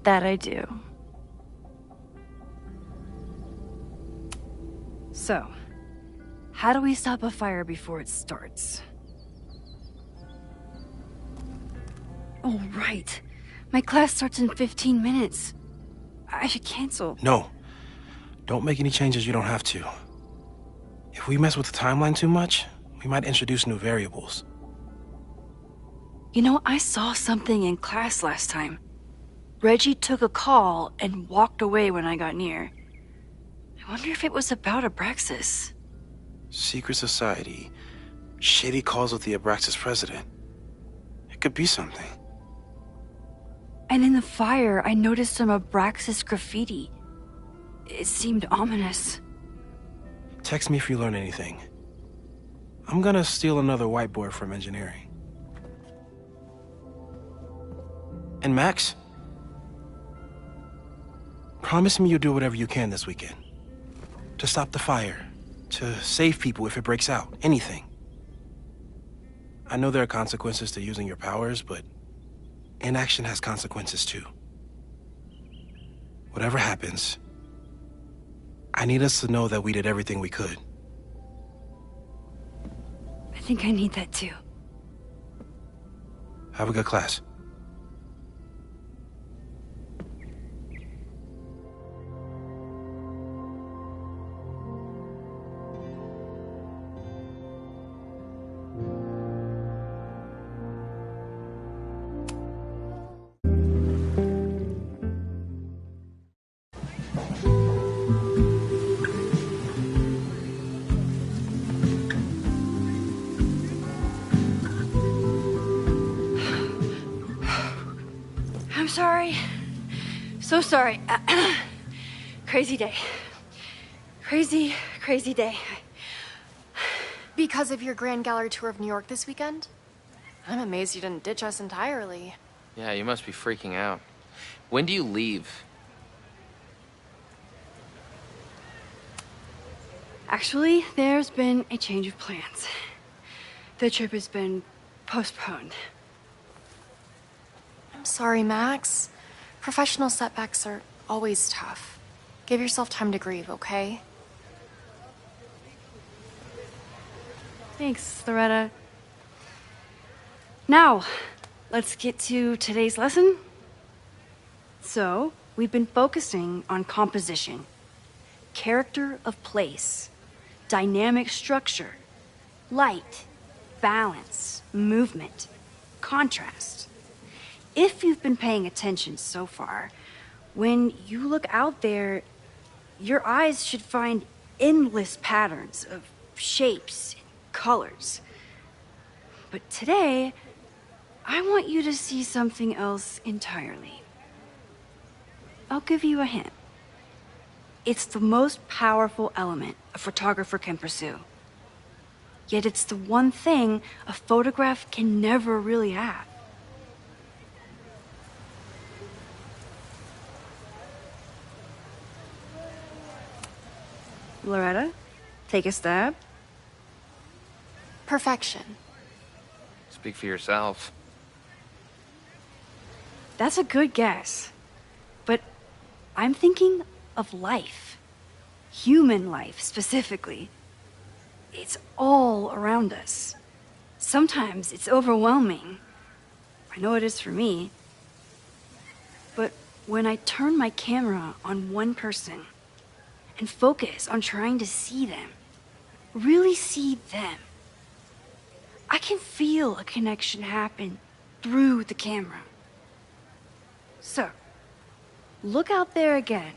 That I do. So, how do we stop a fire before it starts? Oh, right. My class starts in 15 minutes. I should cancel. No. Don't make any changes you don't have to. If we mess with the timeline too much, we might introduce new variables. You know, I saw something in class last time. Reggie took a call and walked away when I got near. I wonder if it was about Abraxas. Secret society. Shady calls with the Abraxas president. It could be something. And in the fire, I noticed some Abraxas graffiti. It seemed ominous. Text me if you learn anything. I'm gonna steal another whiteboard from engineering. And Max? Promise me you'll do whatever you can this weekend. To stop the fire. To save people if it breaks out. Anything. I know there are consequences to using your powers, but inaction has consequences too. Whatever happens, I need us to know that we did everything we could. I think I need that too. Have a good class. I'm sorry. So sorry. Crazy day. Crazy, crazy day. Because of your Grand Gallery tour of New York this weekend? I'm amazed you didn't ditch us entirely. Yeah, you must be freaking out. When do you leave? Actually, there's been a change of plans. The trip has been postponed. I'm sorry, Max. Professional setbacks are always tough. Give yourself time to grieve, okay? Thanks, Loretta. Now, let's get to today's lesson. So, we've been focusing on composition, character of place, dynamic structure, light, balance, movement, contrast. If you've been paying attention so far, when you look out there, your eyes should find endless patterns of shapes and colors. But today, I want you to see something else entirely. I'll give you a hint. It's the most powerful element a photographer can pursue. Yet it's the one thing a photograph can never really have. Loretta, take a stab. Perfection. Speak for yourself. That's a good guess. But I'm thinking of life. Human life, specifically. It's all around us. Sometimes it's overwhelming. I know it is for me. But when I turn my camera on one person and focus on trying to see them, really see them, I can feel a connection happen through the camera. So, look out there again.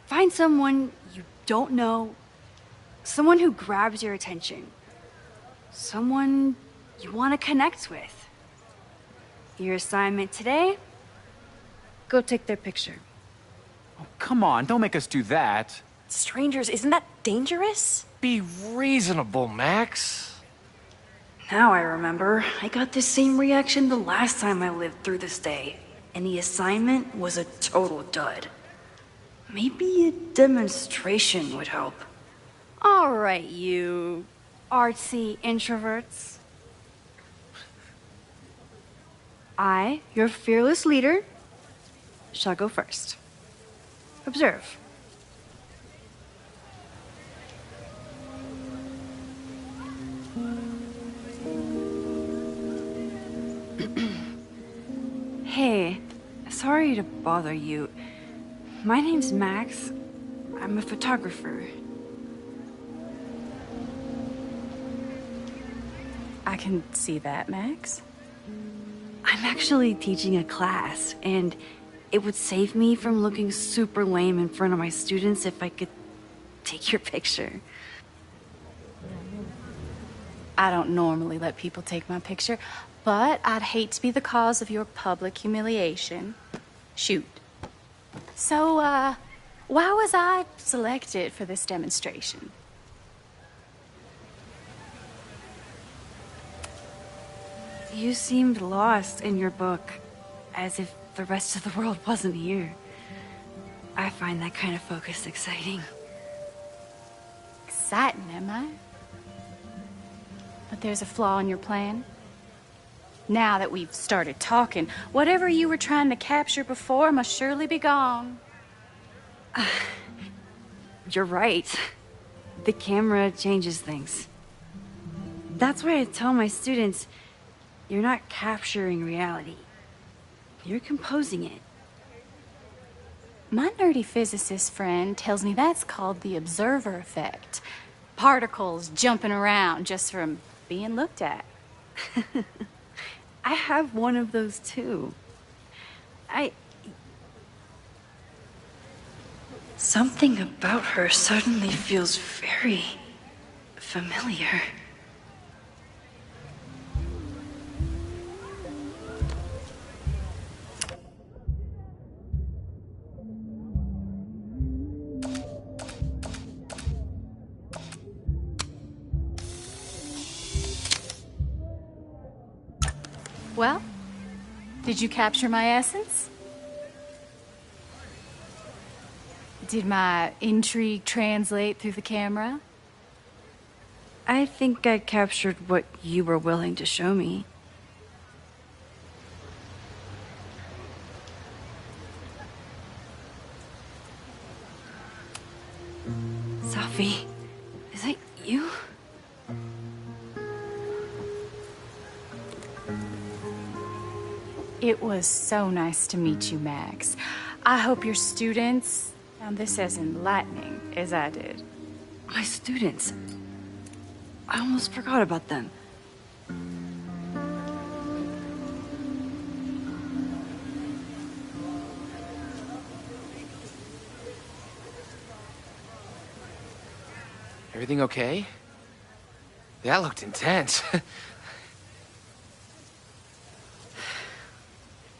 Find someone you don't know, someone who grabs your attention, someone you want to connect with. Your assignment today? Go take their picture. Oh, come on, don't make us do that. Strangers, isn't that dangerous? Be reasonable, Max. Now I remember. I got the same reaction the last time I lived through this day, and the assignment was a total dud. Maybe a demonstration would help. All right, you artsy introverts. I, your fearless leader, shall go first. Observe. Hey, sorry to bother you. My name's Max. I'm a photographer. I can see that, Max. I'm actually teaching a class, and it would save me from looking super lame in front of my students if I could take your picture. I don't normally let people take my picture, but I'd hate to be the cause of your public humiliation. Shoot. So, why was I selected for this demonstration? You seemed lost in your book, as if the rest of the world wasn't here. I find that kind of focus exciting. Exciting, am I? But there's a flaw in your plan. Now that we've started talking, whatever you were trying to capture before must surely be gone. You're right. The camera changes things. That's why I tell my students, you're not capturing reality. You're composing it. My nerdy physicist friend tells me that's called the observer effect. Particles jumping around just from being looked at. I have one of those too. Something about her suddenly feels very familiar. Well, did you capture my essence? Did my intrigue translate through the camera? I think I captured what you were willing to show me. Sophie, is that you? It was so nice to meet you, Max. I hope your students found this as enlightening as I did. My students? I almost forgot about them. Everything okay? That looked intense.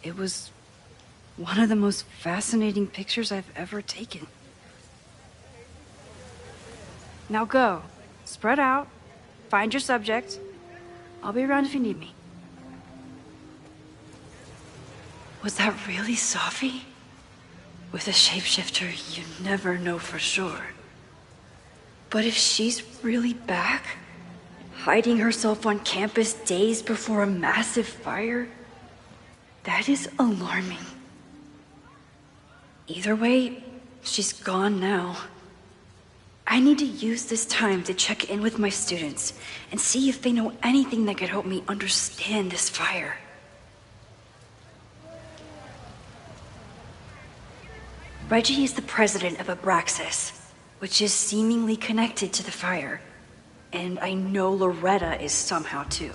It was one of the most fascinating pictures I've ever taken. Now go. Spread out. Find your subject. I'll be around if you need me. Was that really Sophie? With a shapeshifter, you never know for sure. But if she's really back, hiding herself on campus days before a massive fire, that is alarming. Either way, she's gone now. I need to use this time to check in with my students and see if they know anything that could help me understand this fire. Reggie is the president of Abraxas, which is seemingly connected to the fire. And I know Loretta is somehow too.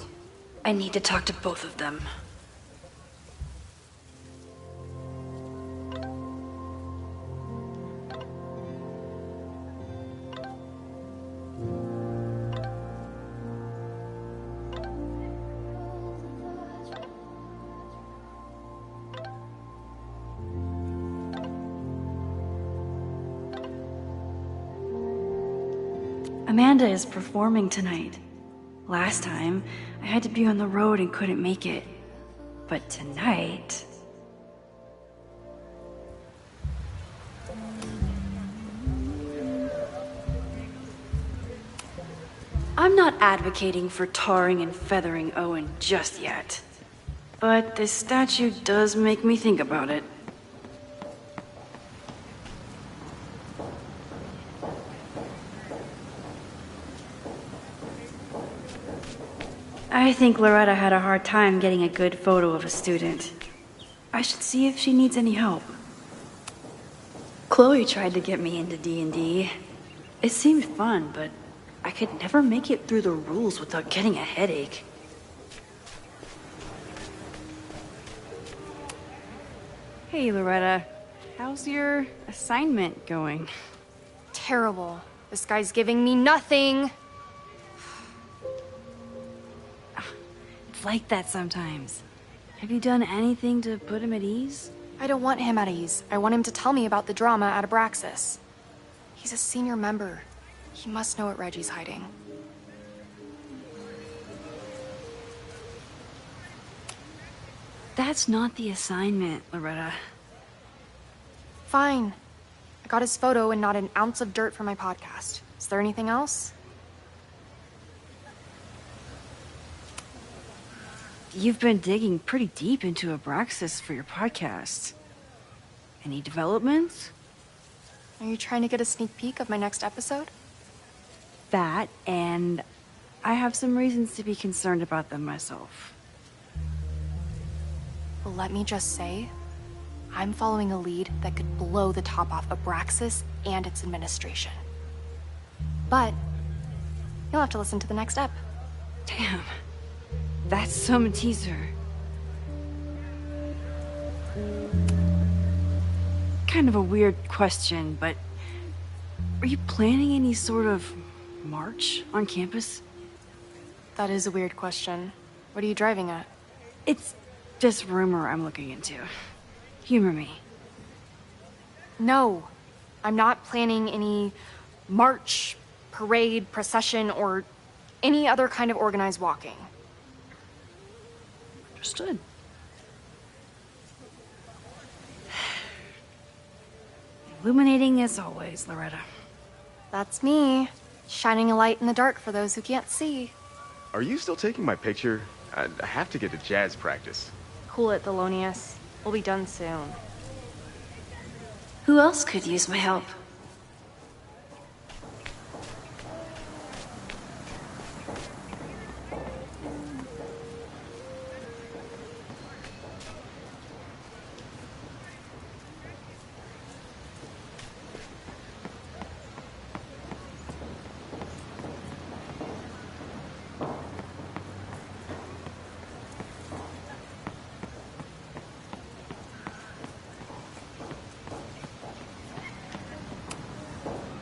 I need to talk to both of them. Amanda is performing tonight. Last time, I had to be on the road and couldn't make it. But tonight... I'm not advocating for tarring and feathering Owen just yet. But this statue does make me think about it. I think Loretta had a hard time getting a good photo of a student. I should see if she needs any help. Chloe tried to get me into D&D. It seemed fun, but I could never make it through the rules without getting a headache. Hey, Loretta. How's your assignment going? Terrible. This guy's giving me nothing. It's like that sometimes. Have you done anything to put him at ease? I don't want him at ease. I want him to tell me about the drama at Abraxas. He's a senior member. He must know what Reggie's hiding. That's not the assignment, Loretta. Fine. I got his photo and not an ounce of dirt for my podcast. Is there anything else? You've been digging pretty deep into Abraxas for your podcast. Any developments? Are you trying to get a sneak peek of my next episode? That, and I have some reasons to be concerned about them myself. Well, let me just say, I'm following a lead that could blow the top off Abraxas and its administration. But you'll have to listen to the next ep. Damn. That's some teaser. Kind of a weird question, but are you planning any sort of march on campus? That is a weird question. What are you driving at? It's just rumor I'm looking into. Humor me. No, I'm not planning any march, parade, procession, or any other kind of organized walking. Understood. Illuminating as always, Loretta. That's me, shining a light in the dark for those who can't see. Are you still taking my picture? I have to get to jazz practice. Cool it, Thelonious. We'll be done soon. Who else could use my help?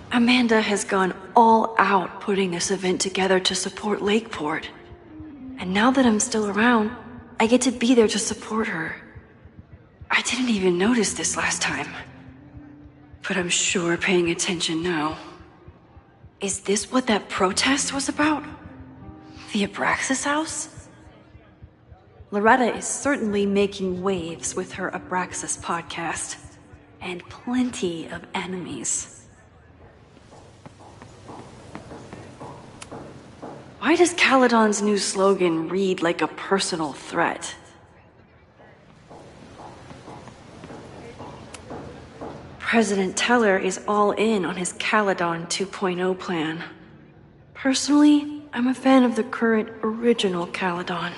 Amanda has gone all out putting this event together to support Lakeport. And now that I'm still around, I get to be there to support her. I didn't even notice this last time. But I'm sure paying attention now. Is this what that protest was about? The Abraxas house? Loretta is certainly making waves with her Abraxas podcast. And plenty of enemies. Why does Caledon's new slogan read like a personal threat? President Teller is all in on his Caledon 2.0 plan. Personally, I'm a fan of the current original Caledon.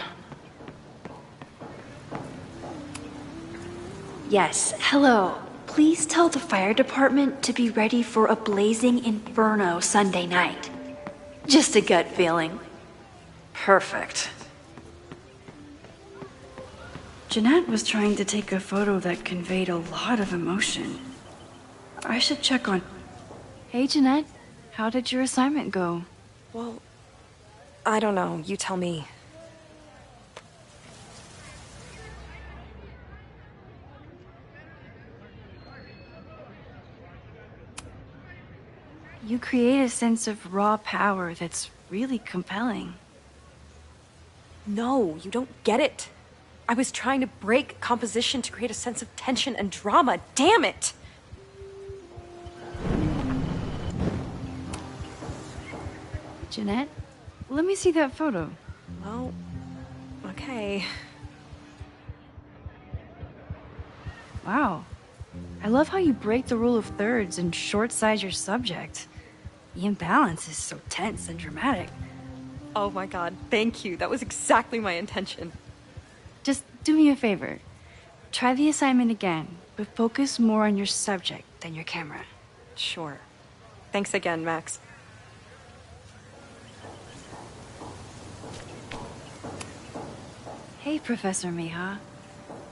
Yes, hello. Please tell the fire department to be ready for a blazing inferno Sunday night. Just a gut feeling. Perfect. Jeanette was trying to take a photo that conveyed a lot of emotion. I should check on... Hey, Jeanette. How did your assignment go? Well, I don't know. You tell me. You create a sense of raw power that's really compelling. No, you don't get it. I was trying to break composition to create a sense of tension and drama. Damn it! Jeanette, let me see that photo. Well, okay. Wow. I love how you break the rule of thirds and short-size your subject. The imbalance is so tense and dramatic. Oh my god, thank you. That was exactly my intention. Just do me a favor. Try the assignment again, but focus more on your subject than your camera. Sure. Thanks again, Max. Hey, Professor Miha.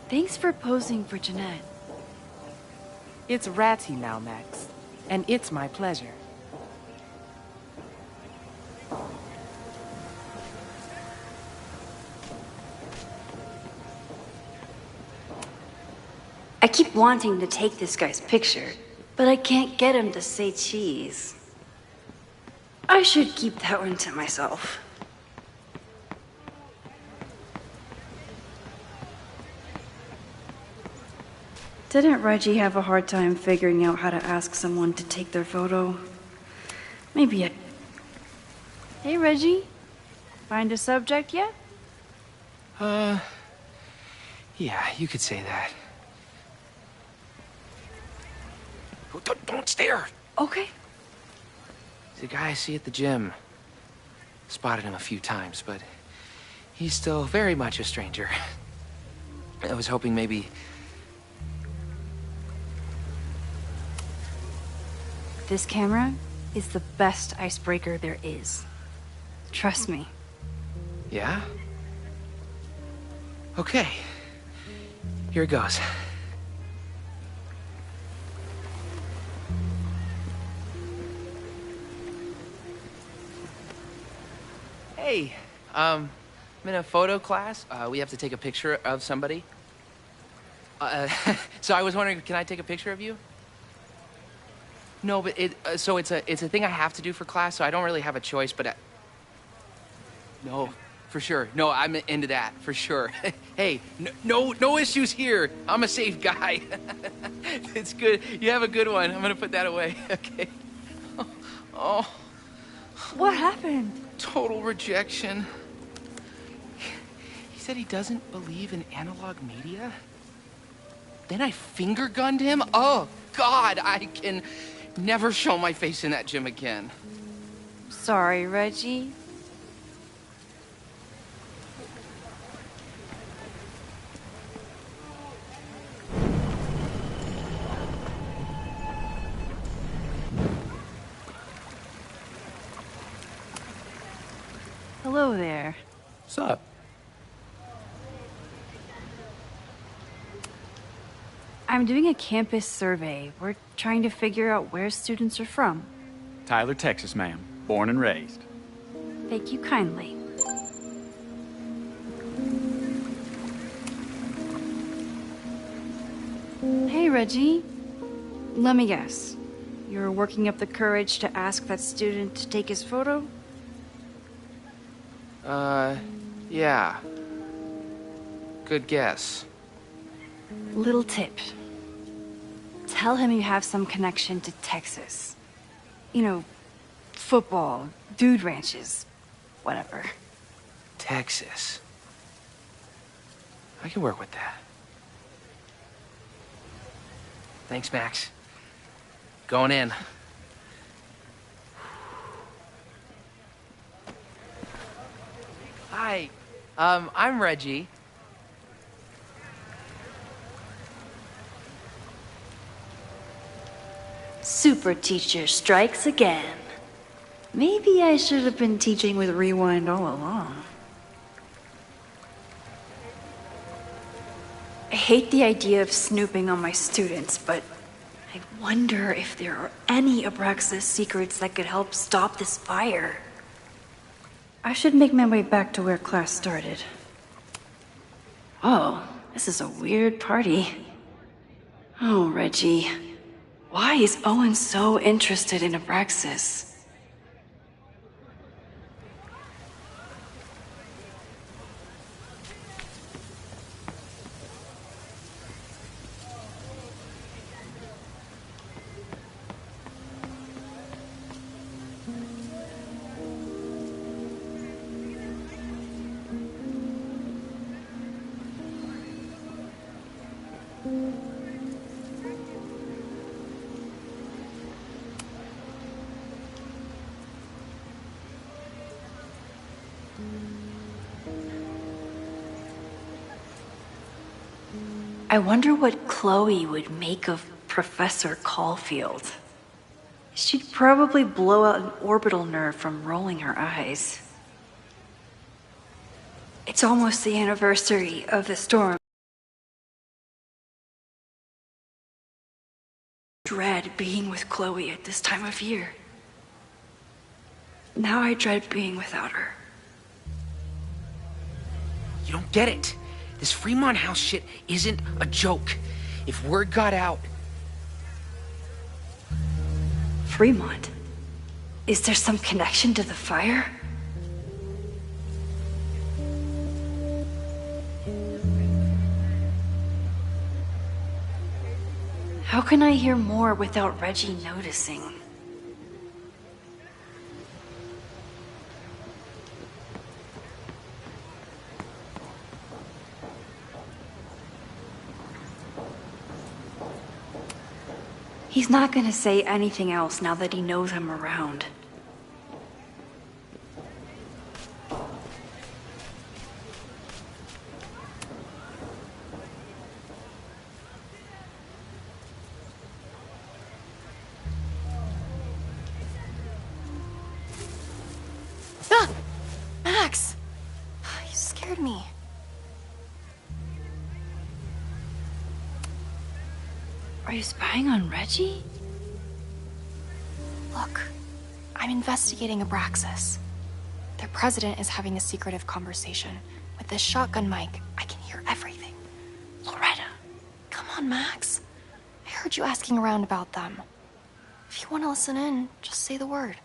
Thanks for posing for Jeanette. It's Ratty now, Max. And it's my pleasure. I keep wanting to take this guy's picture, but I can't get him to say cheese. I should keep that one to myself. Didn't Reggie have a hard time figuring out how to ask someone to take their photo? Maybe I... Hey, Reggie. Find a subject yet? Yeah, you could say that. Oh, don't stare! Okay. He's a guy I see at the gym. Spotted him a few times, but he's still very much a stranger. I was hoping maybe... This camera is the best icebreaker there is. Trust me. Yeah? Okay. Here it goes. Hey, I'm in a photo class. We have to take a picture of somebody. So I was wondering, can I take a picture of you? No, but it's a thing I have to do for class, so I don't really have a choice, but no, for sure. No, I'm into that, for sure. Hey, no issues here. I'm a safe guy. It's good. You have a good one. I'm gonna put that away. Okay. Oh. What happened? Total rejection. He said he doesn't believe in analog media. Then I finger gunned him? Oh, God, I can never show my face in that gym again. Sorry, Reggie. Hello there. What's up? I'm doing a campus survey. We're trying to figure out where students are from. Tyler, Texas, ma'am. Born and raised. Thank you kindly. Hey, Reggie. Let me guess. You're working up the courage to ask that student to take his photo? Yeah. Good guess. Little tip. Tell him you have some connection to Texas. You know, football, dude ranches, whatever. Texas. I can work with that. Thanks, Max. Going in. Hi. I'm Reggie. Super teacher strikes again. Maybe I should have been teaching with Rewind all along. I hate the idea of snooping on my students, but I wonder if there are any Abraxas secrets that could help stop this fire. I should make my way back to where class started. Oh, this is a weird party. Oh, Reggie. Why is Owen so interested in Abraxas? I wonder what Chloe would make of Professor Caulfield. She'd probably blow out an orbital nerve from rolling her eyes. It's almost the anniversary of the storm. Dread being with Chloe at this time of year. Now I dread being without her. You don't get it. This Fremont House shit isn't a joke. If word got out... Fremont? Is there some connection to the fire? How can I hear more without Reggie noticing? He's not gonna say anything else now that he knows I'm around. Ah! Max! You scared me. Are you spying on Reggie? Look, I'm investigating Abraxas. Their president is having a secretive conversation. With this shotgun mic, I can hear everything. Loretta, come on, Max. I heard you asking around about them. If you want to listen in, just say the word.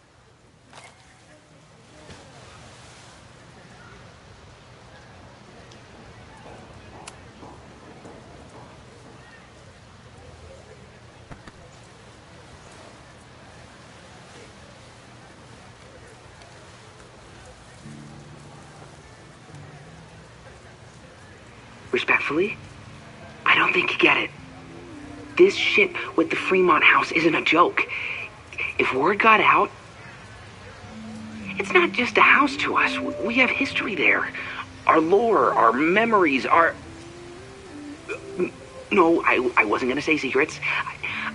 Respectfully, I don't think you get it. This shit with the Fremont House isn't a joke. If word got out, it's not just a house to us. We have history there. Our lore, our memories, our... No, I wasn't gonna say secrets.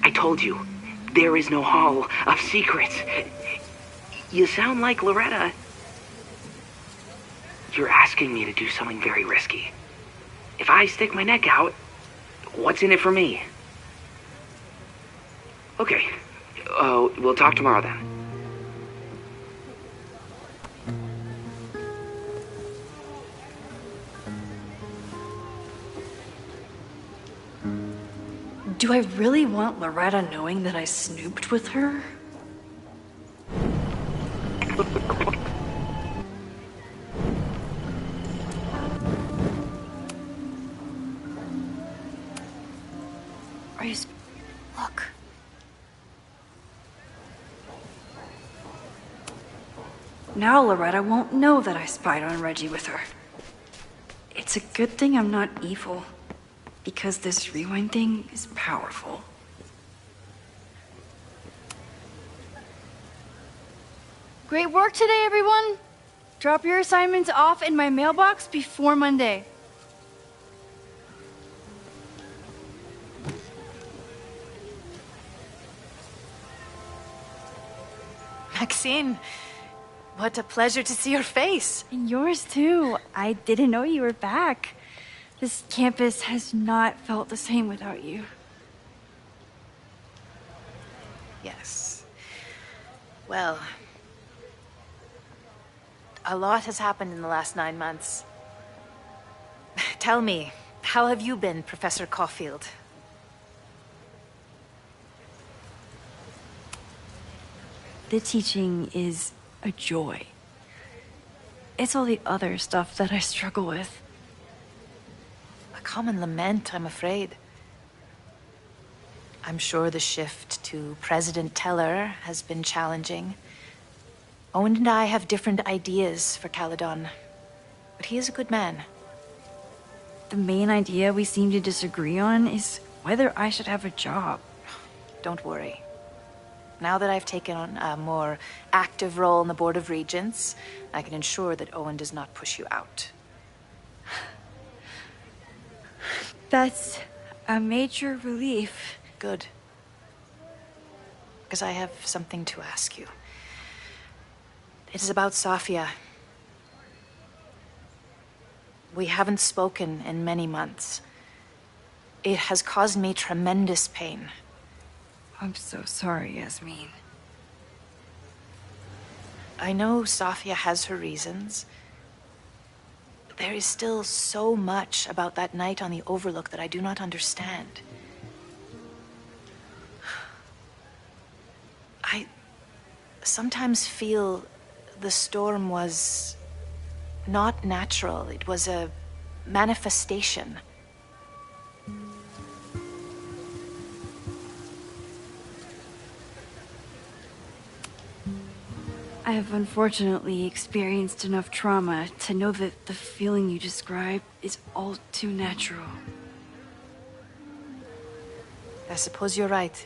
I told you, there is no hall of secrets. You sound like Loretta. You're asking me to do something very risky. If I stick my neck out, what's in it for me? Okay. We'll talk tomorrow then. Do I really want Loretta knowing that I snooped with her? Are you... Look. Now Loretta won't know that I spied on Reggie with her. It's a good thing I'm not evil, because this rewind thing is powerful. Great work today, everyone! Drop your assignments off in my mailbox before Monday. Maxine, what a pleasure to see your face. And yours too. I didn't know you were back. This campus has not felt the same without you. Yes. Well, a lot has happened in the last 9 months. Tell me, how have you been, Professor Caulfield? The teaching is a joy. It's all the other stuff that I struggle with. A common lament, I'm afraid. I'm sure the shift to President Teller has been challenging. Owen and I have different ideas for Caledon, but he is a good man. The main idea we seem to disagree on is whether I should have a job. Don't worry. Now that I've taken on a more active role in the Board of Regents, I can ensure that Owen does not push you out. That's a major relief. Good. Because I have something to ask you. It is about Safia. We haven't spoken in many months. It has caused me tremendous pain. I'm so sorry, Yasmin. I know Safia has her reasons. But there is still so much about that night on the Overlook that I do not understand. I sometimes feel the storm was not natural. It was a manifestation. I have unfortunately experienced enough trauma to know that the feeling you describe is all too natural. I suppose you're right.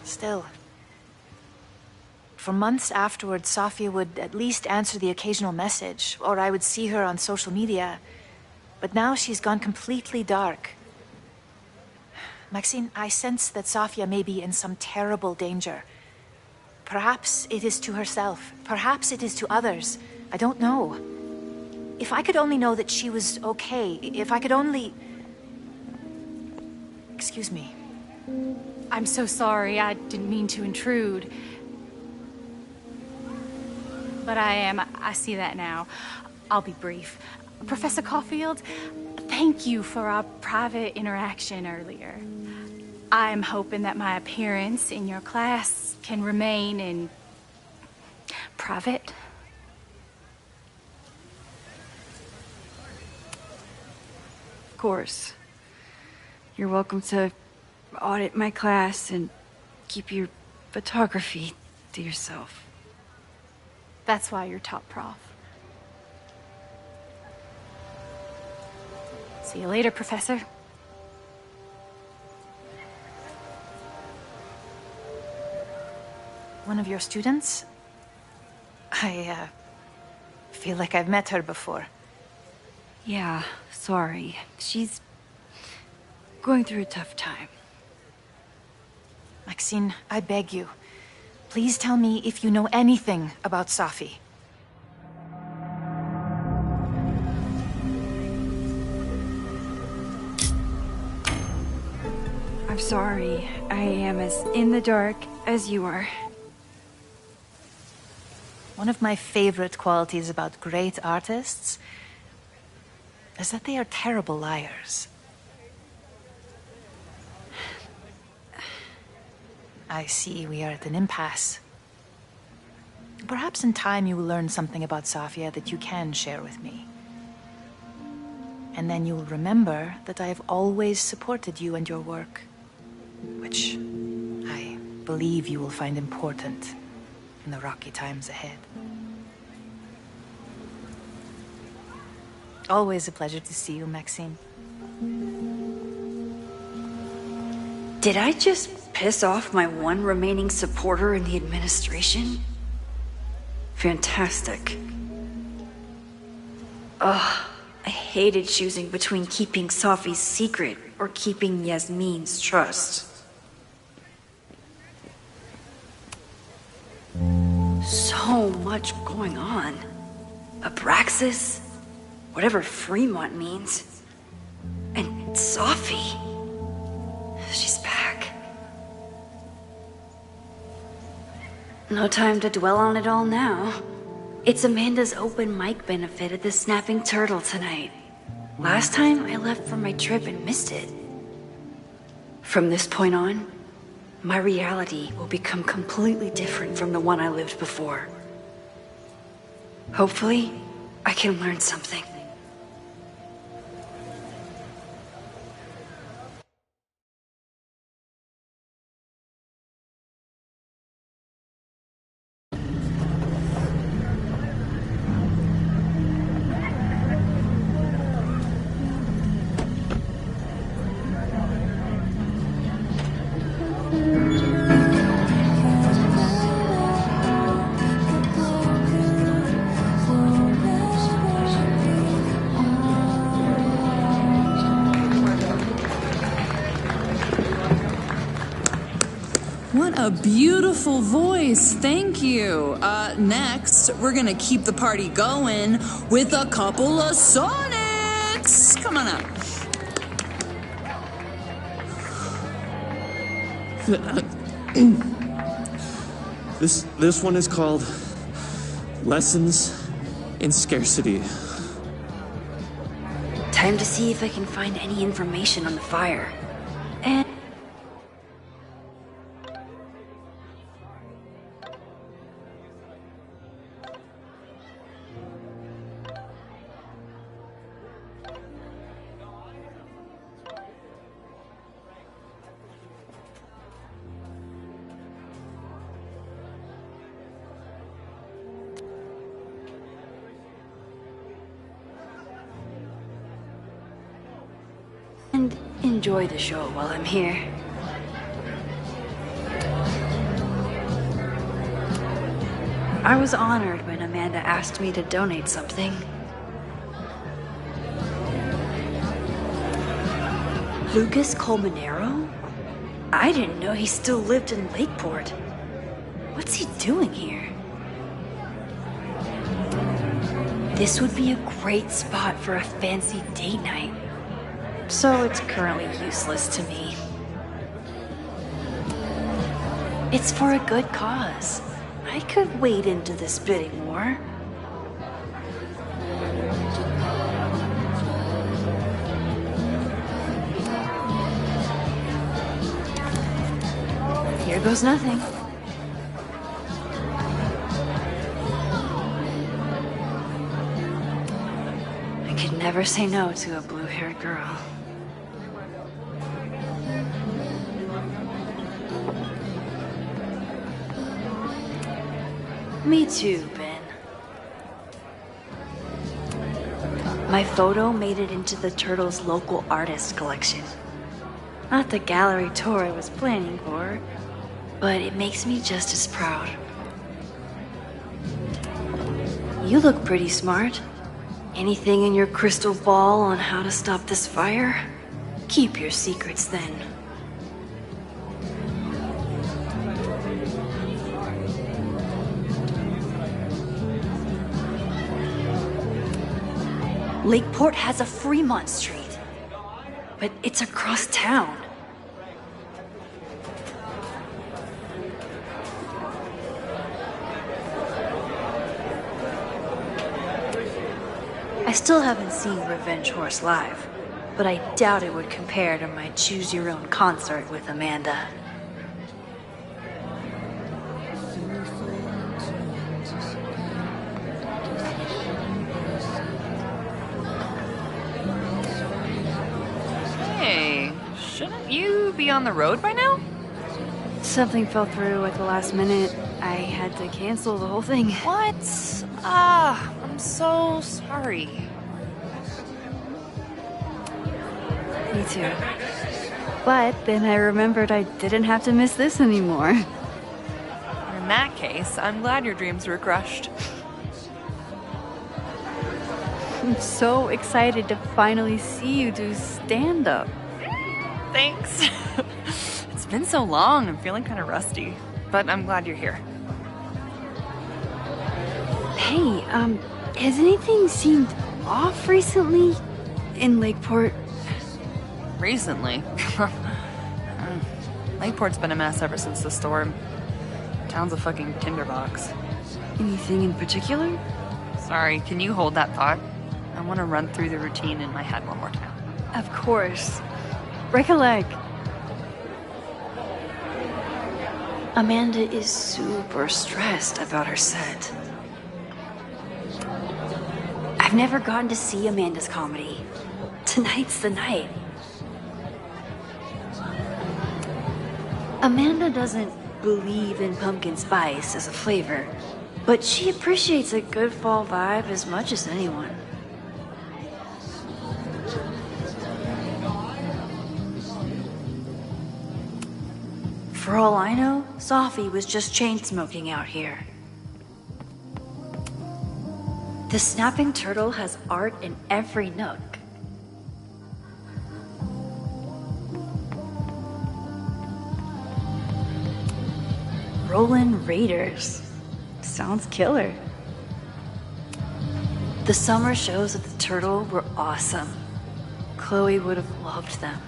Still, for months afterwards, Safia would at least answer the occasional message, or I would see her on social media. But now she's gone completely dark. Maxine, I sense that Safia may be in some terrible danger. Perhaps it is to herself. Perhaps it is to others. I don't know. If I could only know that she was okay, if I could only... Excuse me. I'm so sorry. I didn't mean to intrude. But I see that now. I'll be brief. Professor Caulfield, thank you for our private interaction earlier. I'm hoping that my appearance in your class can remain in private. Of course. You're welcome to audit my class and keep your photography to yourself. That's why you're top prof. See you later, Professor. One of your students? I feel like I've met her before. Yeah, sorry. She's going through a tough time. Maxine, I beg you. Please tell me if you know anything about Safi. I'm sorry. I am as in the dark as you are. One of my favorite qualities about great artists is that they are terrible liars. I see we are at an impasse. Perhaps in time you will learn something about Safia that you can share with me. And then you will remember that I have always supported you and your work, which I believe you will find important in the rocky times ahead. Always a pleasure to see you, Maxine. Did I just piss off my one remaining supporter in the administration? Fantastic. Ugh, I hated choosing between keeping Safi's secret or keeping Yasmin's trust. So much going on. Abraxas, whatever Fremont means, and Safi. She's back. No time to dwell on it all now. It's Amanda's open mic benefit at the Snapping Turtle tonight. Last time I left for my trip and missed it. From this point on, my reality will become completely different from the one I lived before. Hopefully, I can learn something. A beautiful voice, thank you. Next, we're gonna keep the party going with a couple of sonnets. Come on up. This one is called Lessons in Scarcity. Time to see if I can find any information on the fire. And enjoy the show while I'm here. I was honored when Amanda asked me to donate something. Lucas Colmenero? I didn't know he still lived in Lakeport. What's he doing here? This would be a great spot for a fancy date night. So it's currently useless to me. It's for a good cause. I could wade into this bidding war. Here goes nothing. I could never say no to a blue-haired girl. Me too, Ben. My photo made it into the Turtles' local artist collection. Not the gallery tour I was planning for, but it makes me just as proud. You look pretty smart. Anything in your crystal ball on how to stop this fire? Keep your secrets then. Lakeport has a Fremont Street, but it's across town. I still haven't seen Revenge Horse live, but I doubt it would compare to my Choose Your Own concert with Amanda. Hey, shouldn't you be on the road by now? Something fell through at the last minute. I had to cancel the whole thing. What? I'm so sorry. Me too. But then I remembered I didn't have to miss this anymore. In that case, I'm glad your dreams were crushed. I'm so excited to finally see you do stand-up. Thanks. It's been so long, I'm feeling kind of rusty. But I'm glad you're here. Hey, has anything seemed off recently in Lakeport? Recently? Lakeport's been a mess ever since the storm. Town's a fucking tinderbox. Anything in particular? Sorry, can you hold that thought? I want to run through the routine in my head one more time. Of course. Recollect. Amanda is super stressed about her set. I've never gotten to see Amanda's comedy. Tonight's the night. Amanda doesn't believe in pumpkin spice as a flavor, but she appreciates a good fall vibe as much as anyone. For all I know, Sophie was just chain-smoking out here. The Snapping Turtle has art in every nook. Rollin' Raiders. Sounds killer. The summer shows at the Turtle were awesome. Chloe would have loved them.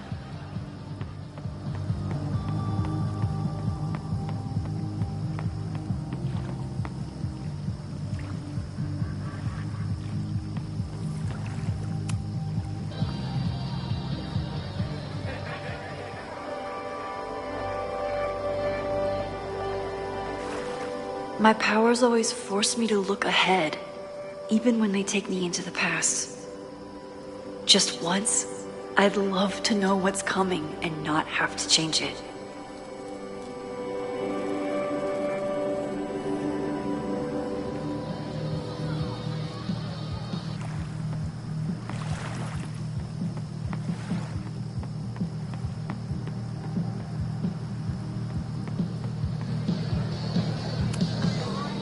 My powers always force me to look ahead, even when they take me into the past. Just once, I'd love to know what's coming and not have to change it.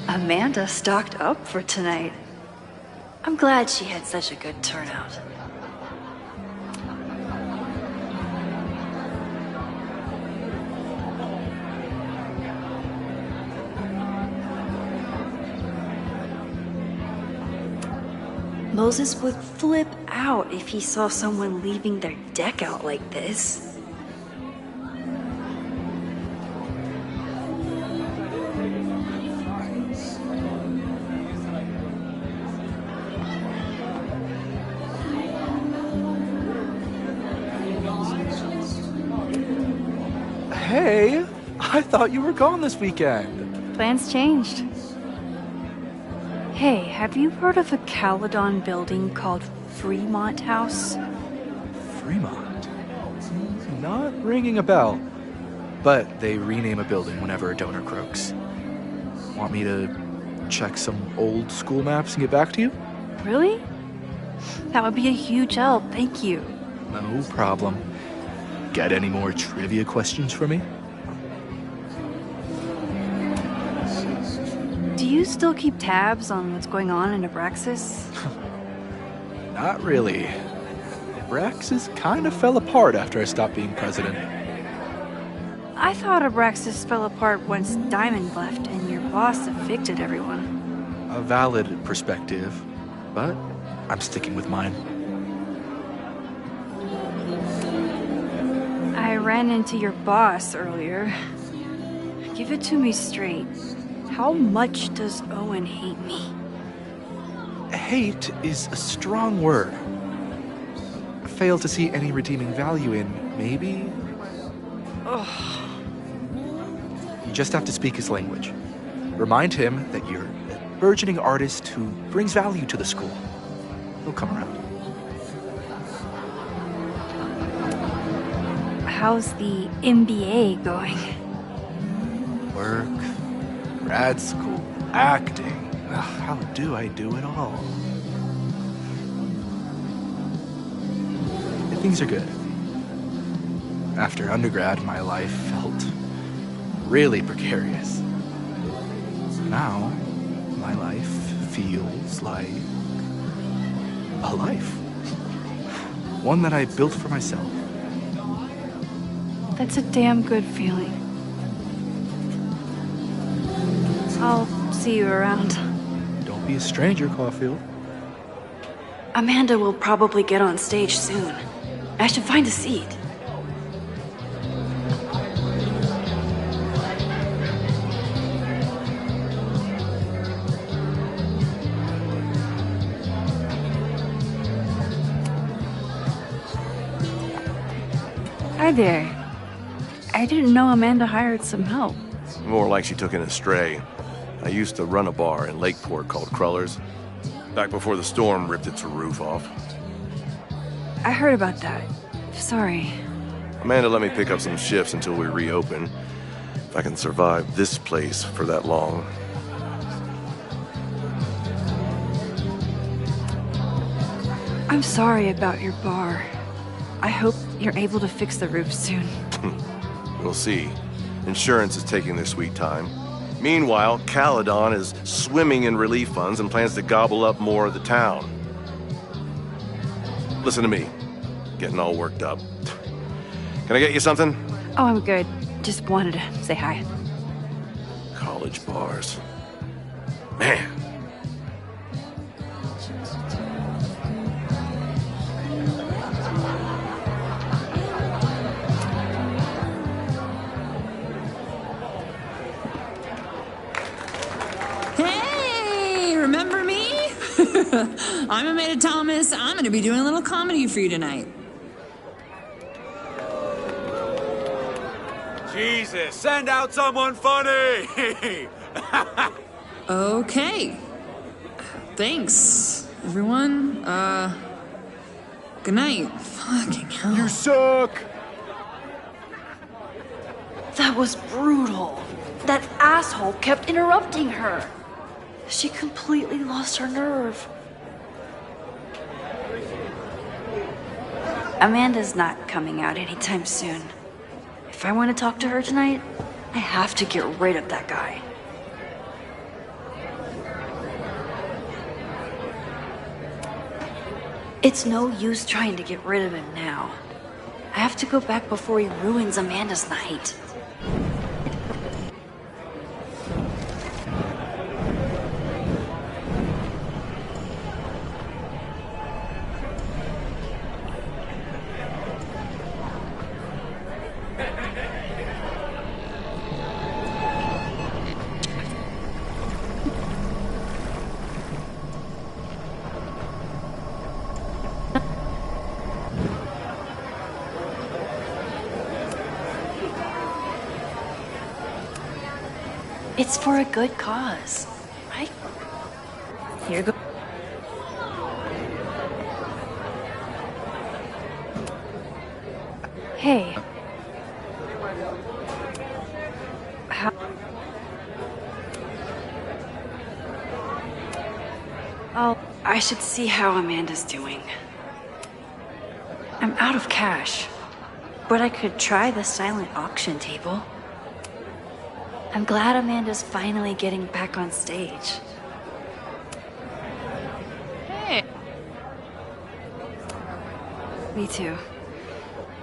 Amanda stocked up for tonight. I'm glad she had such a good turnout. Moses would flip out if he saw someone leaving their deck out like this. Hey, I thought you were gone this weekend. Plans changed. Hey, have you heard of a Caledon building called Fremont House? Fremont? Not ringing a bell. But they rename a building whenever a donor croaks. Want me to check some old school maps and get back to you? Really? That would be a huge help, thank you. No problem. Got any more trivia questions for me? Do you still keep tabs on what's going on in Abraxas? Not really. Abraxas kind of fell apart after I stopped being president. I thought Abraxas fell apart once Diamond left and your boss evicted everyone. A valid perspective, but I'm sticking with mine. I ran into your boss earlier. Give it to me straight. How much does Owen hate me? Hate is a strong word. Fail to see any redeeming value in, maybe? Ugh. You just have to speak his language. Remind him that you're a burgeoning artist who brings value to the school. He'll come around. How's the MBA going? Work, grad school, acting. Ugh, how do I do it all? Things are good. After undergrad, my life felt really precarious. Now, my life feels like a life. One that I built for myself. That's a damn good feeling. I'll see you around. Don't be a stranger, Caulfield. Amanda will probably get on stage soon. I should find a seat. Hi there. I didn't know Amanda hired some help. More like she took in a stray. I used to run a bar in Lakeport called Crullers. Back before the storm ripped its roof off. I heard about that. Sorry. Amanda let me pick up some shifts until we reopen. If I can survive this place for that long. I'm sorry about your bar. I hope you're able to fix the roof soon. We'll see. Insurance is taking their sweet time. Meanwhile, Caledon is swimming in relief funds and plans to gobble up more of the town. Listen to me. Getting all worked up. Can I get you something? Oh, I'm good. Just wanted to say hi. college bars. Man. Hey, remember me? I'm Amanda Thomas. I'm going to be doing a little comedy for you tonight. Jesus, send out someone funny! Okay. Thanks, everyone. Good night. Fucking hell. You suck! That was brutal. That asshole kept interrupting her. She completely lost her nerve. Amanda's not coming out anytime soon. If I want to talk to her tonight, I have to get rid of that guy. It's no use trying to get rid of him now. I have to go back before he ruins Amanda's night. It's for a good cause, right? Here you go. Hey. Oh, I should see how Amanda's doing. I'm out of cash, but I could try the silent auction table. I'm glad Amanda's finally getting back on stage. Hey. Me too.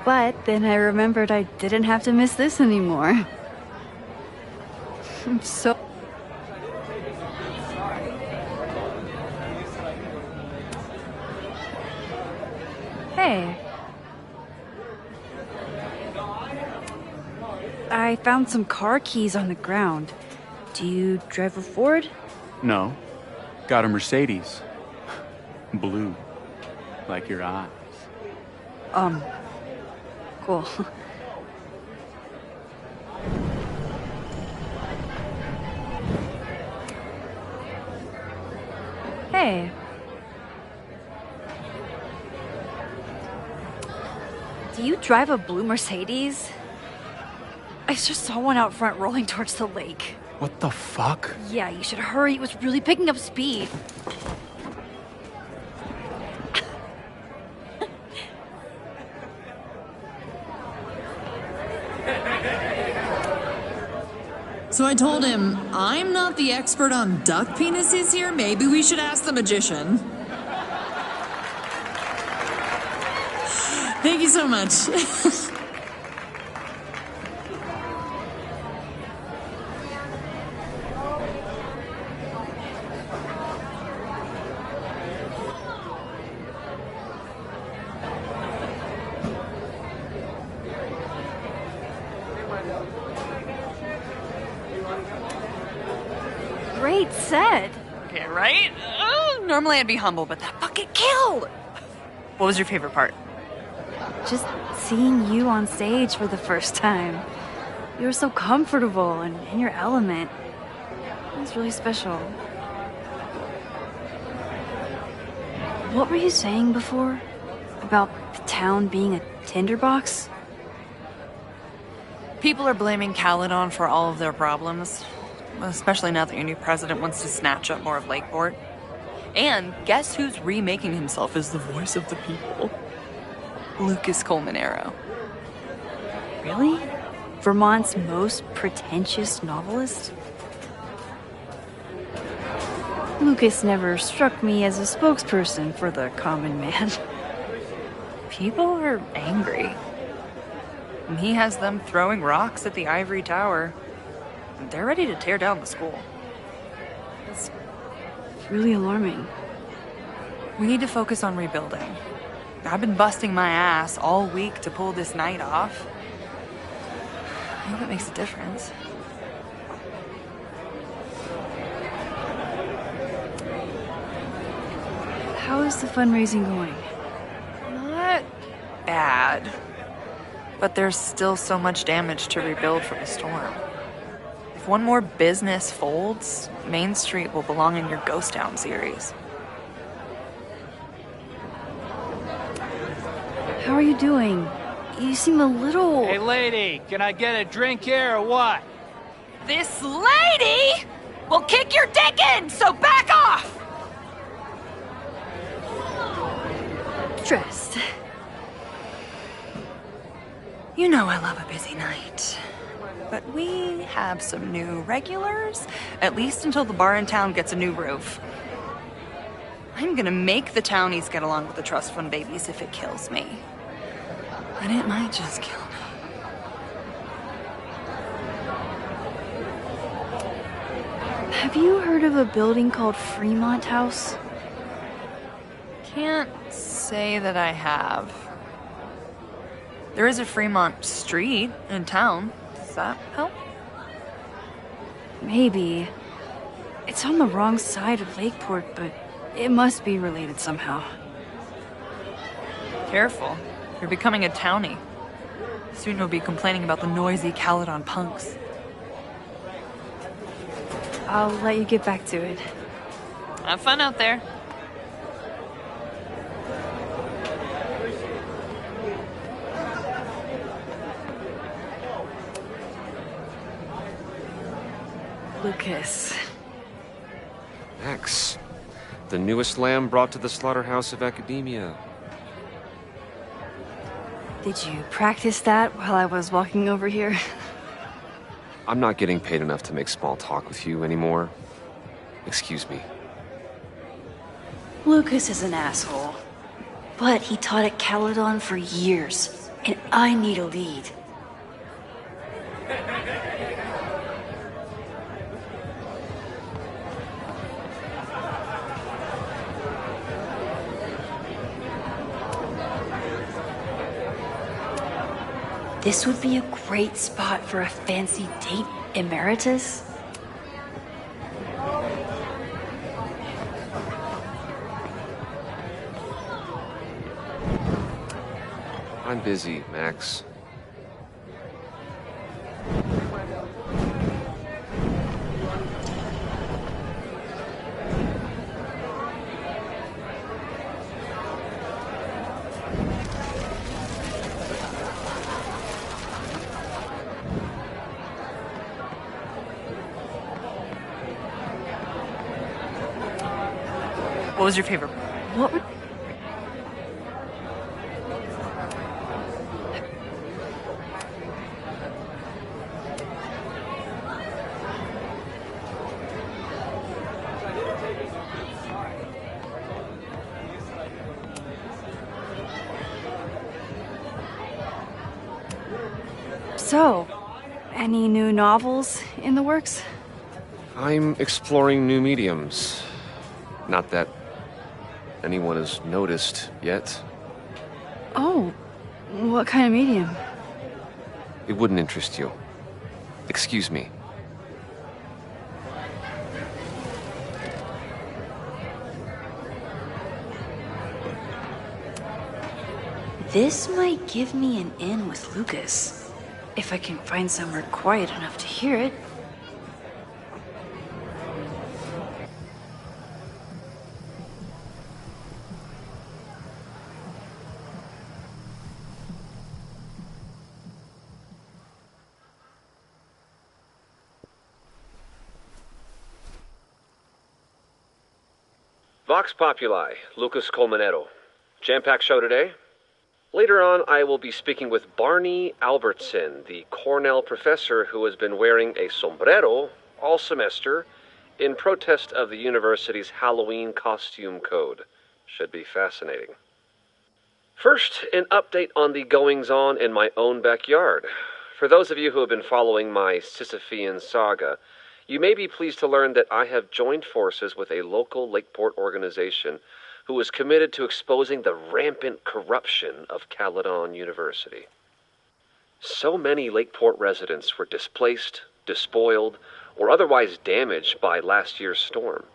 But then I remembered I didn't have to miss this anymore. I'm so... Hey. I found some car keys on the ground. Do you drive a Ford? No. Got a Mercedes. Blue. Like your eyes. Cool. Hey. Do you drive a blue Mercedes? I just saw one out front rolling towards the lake. What the fuck? Yeah, you should hurry. It was really picking up speed. So I told him, I'm not the expert on duck penises here. Maybe we should ask the magician. Thank you so much. Great set. Okay, right? Normally I'd be humble, but that fucking killed! What was your favorite part? Just seeing you on stage for the first time. You were so comfortable and in your element. It was really special. What were you saying before? About the town being a tinderbox? People are blaming Caledon for all of their problems. Especially now that your new president wants to snatch up more of Lakeport. And guess who's remaking himself as the voice of the people? Lucas Colmenero. Really? Vermont's most pretentious novelist? Lucas never struck me as a spokesperson for the common man. People are angry. And he has them throwing rocks at the Ivory Tower. They're ready to tear down the school. It's really alarming. We need to focus on rebuilding. I've been busting my ass all week to pull this night off. I hope it makes a difference. How is the fundraising going? Not bad. But there's still so much damage to rebuild from the storm. If one more business folds, Main Street will belong in your Ghost Town series. How are you doing? You seem a little... Hey, lady, can I get a drink here or what? This lady will kick your dick in, so back off! Stressed. You know I love a busy night. But we have some new regulars, at least until the bar in town gets a new roof. I'm gonna make the townies get along with the trust fund babies if it kills me. And it might just kill me. Have you heard of a building called Fremont House? Can't say that I have. There is a Fremont Street in town. Does that help? Maybe. It's on the wrong side of Lakeport, but it must be related somehow. Careful. You're becoming a townie. Soon you'll be complaining about the noisy Caledon punks. I'll let you get back to it. Have fun out there. Lucas. Max, the newest lamb brought to the slaughterhouse of academia. Did you practice that while I was walking over here? I'm not getting paid enough to make small talk with you anymore. Excuse me. Lucas is an asshole. But he taught at Caledon for years, and I need a lead. This would be a great spot for a fancy date, Emeritus. I'm busy, Max. What was your favorite? What were... So, any new novels in the works? I'm exploring new mediums. Not that anyone has noticed yet. Oh, what kind of medium? It wouldn't interest you. Excuse me. This might give me an in with Lucas, if I can find somewhere quiet enough to hear it. Vox Populi, Lucas Colmenero. Jam-packed show today. Later on, I will be speaking with Barney Albertson, the Cornell professor who has been wearing a sombrero all semester in protest of the university's Halloween costume code. Should be fascinating. First, an update on the goings-on in my own backyard. For those of you who have been following my Sisyphean saga, you may be pleased to learn that I have joined forces with a local Lakeport organization who is committed to exposing the rampant corruption of Caledon University. So many Lakeport residents were displaced, despoiled, or otherwise damaged by last year's storm,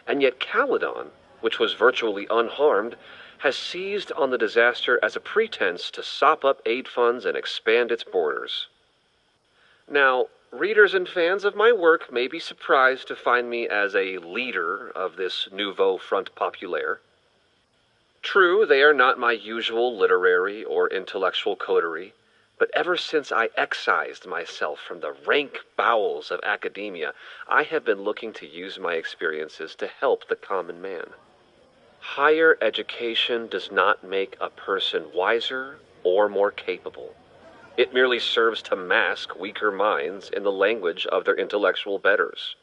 and yet Caledon, which was virtually unharmed, has seized on the disaster as a pretense to sop up aid funds and expand its borders. Now, readers and fans of my work may be surprised to find me as a leader of this nouveau front populaire. True, they are not my usual literary or intellectual coterie, but ever since I excised myself from the rank bowels of academia, I have been looking to use my experiences to help the common man. Higher education does not make a person wiser or more capable. It merely serves to mask weaker minds in the language of their intellectual betters.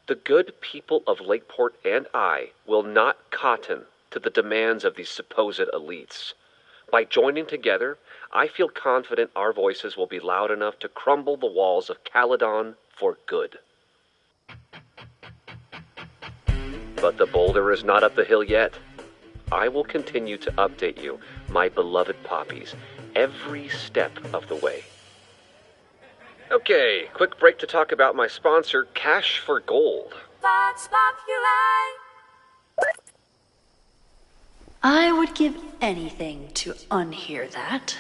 The good people of Lakeport and I will not cotton to the demands of these supposed elites. By joining together, I feel confident our voices will be loud enough to crumble the walls of Caledon for good. But the boulder is not up the hill yet. I will continue to update you, my beloved poppies, every step of the way. Okay, quick break to talk about my sponsor, Cash for Gold. Vox Populi. I would give anything to unhear that.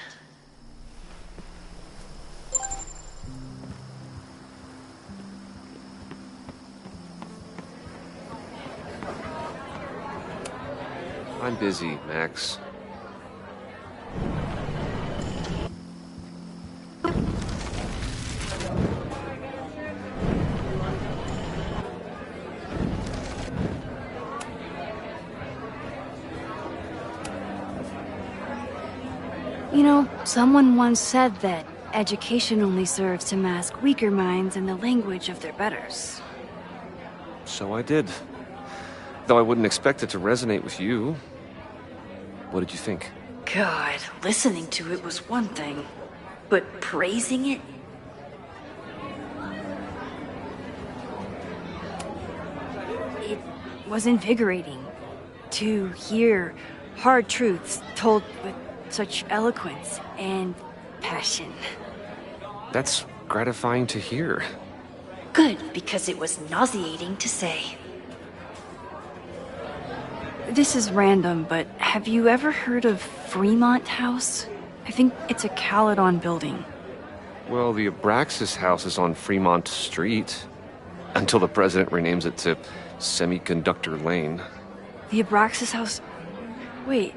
I'm busy, Max. You know, someone once said that education only serves to mask weaker minds in the language of their betters. So I did. Though I wouldn't expect it to resonate with you. What did you think? God, listening to it was one thing, but praising it? It was invigorating to hear hard truths told with such eloquence and passion. That's gratifying to hear. Good, because it was nauseating to say. This is random, but have you ever heard of Fremont House? I think it's a Caledon building. Well, the Abraxas house is on Fremont Street. Until the president renames it to Semiconductor Lane. The Abraxas House? Wait,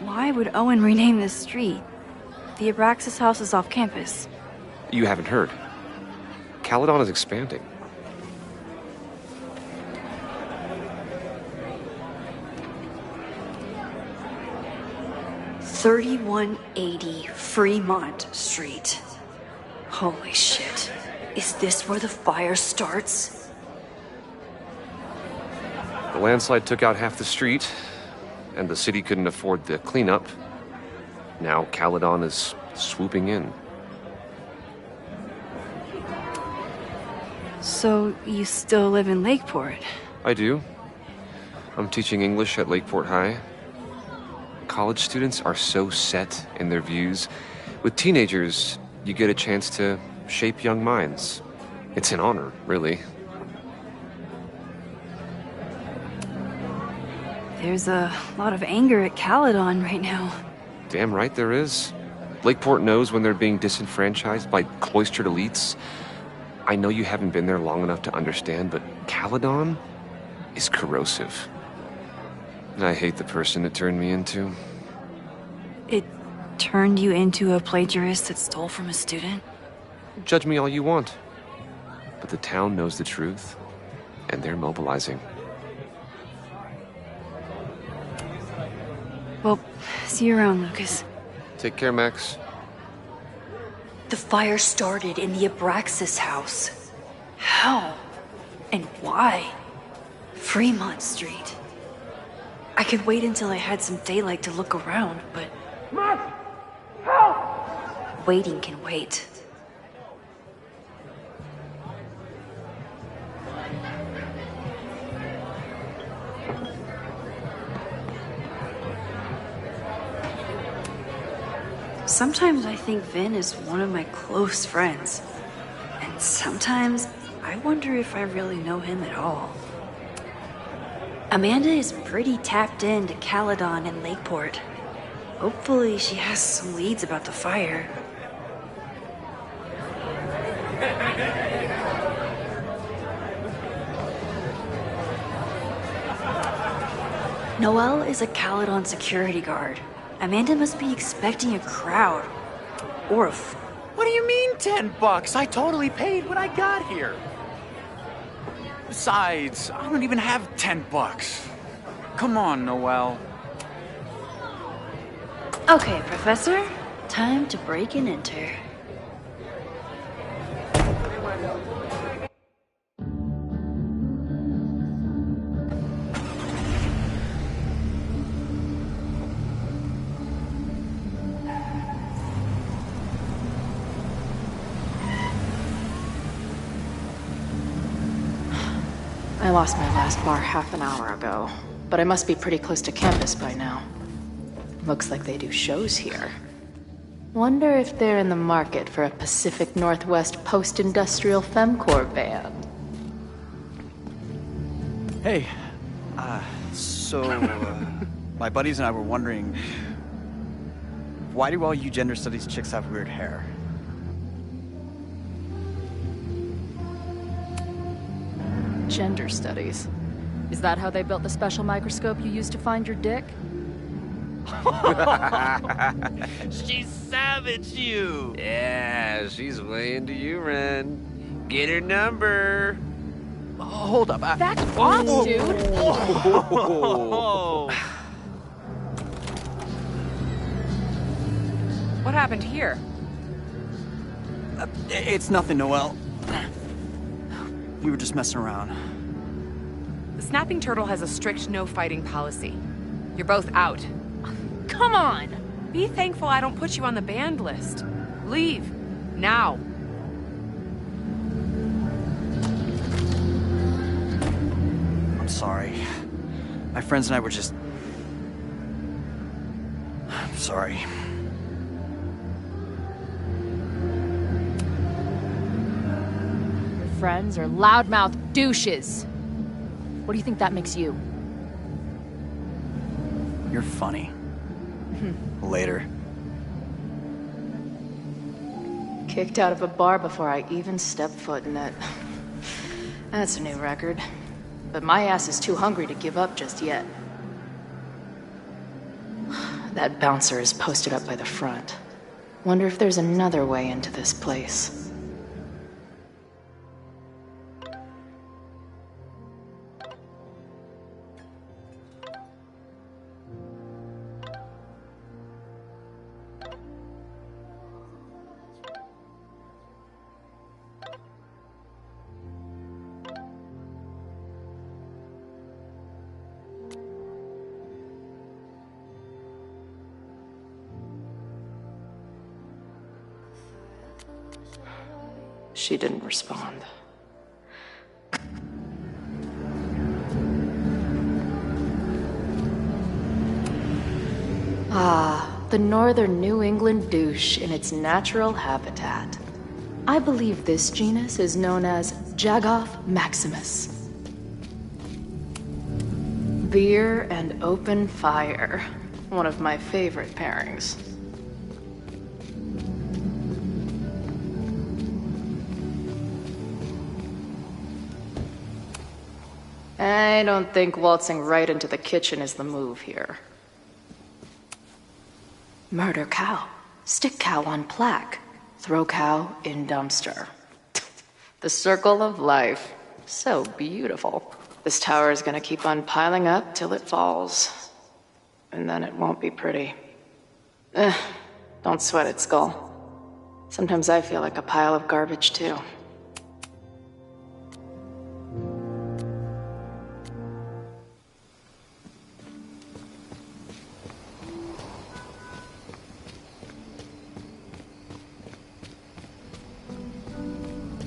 why would Owen rename this street? The Abraxas House is off campus. You haven't heard. Caledon is expanding. $3180 Fremont Street. Holy shit. Is this where the fire starts? The landslide took out half the street, and the city couldn't afford the cleanup. Now Caledon is swooping in. So, you still live in Lakeport? I do. I'm teaching English at Lakeport High. College students are so set in their views. With teenagers, you get a chance to shape young minds. It's an honor, really. There's a lot of anger at Caledon right now. Damn right there is. Lakeport knows when they're being disenfranchised by cloistered elites. I know you haven't been there long enough to understand, but Caledon is corrosive. And I hate the person it turned me into. It turned you into a plagiarist that stole from a student? Judge me all you want. But the town knows the truth, and they're mobilizing. Well, see you around, Lucas. Take care, Max. The fire started in the Abraxas house. How? And why? Fremont Street. I could wait until I had some daylight to look around, but... Max! Help! waiting can wait. Sometimes I think Vin is one of my close friends. And sometimes I wonder if I really know him at all. Amanda is pretty tapped into Caledon and Lakeport. Hopefully she has some leads about the fire. Noelle is a Caledon security guard. Amanda must be expecting a crowd. Or a What do you mean $10? I totally paid when I got here. Besides, I don't even have $10. Come on, Noelle. Okay, Professor. Time to break and enter. I lost my last bar half an hour ago, but I must be pretty close to campus by now. Looks like they do shows here. Wonder if they're in the market for a Pacific Northwest post-industrial femcore band. Hey, my buddies and I were wondering, why do all you gender studies chicks have weird hair? Gender studies. Is that how they built the special microscope you used to find your dick? She savaged you! Yeah, she's way into you, Ren. Get her number. Hold up. Back off, dude! What happened here? It's nothing, Noelle. We were just messing around. The Snapping Turtle has a strict no-fighting policy. You're both out. Come on! Be thankful I don't put you on the banned list. Leave. Now. I'm sorry. My friends and I were just... I'm sorry. Your friends are loudmouth douches. What do you think that makes you? You're funny. Later. Kicked out of a bar before I even stepped foot in it. That's a new record. But my ass is too hungry to give up just yet. That bouncer is posted up by the front. Wonder if there's another way into this place. She didn't respond. Ah, the northern New England douche in its natural habitat. I believe this genus is known as Jagoff maximus. Beer and open fire. One of my favorite pairings. I don't think waltzing right into the kitchen is the move here. Murder cow. Stick cow on plaque. Throw cow in dumpster. The circle of life. So beautiful. This tower is gonna keep on piling up till it falls. And then it won't be pretty. Don't sweat it, Skull. Sometimes I feel like a pile of garbage, too.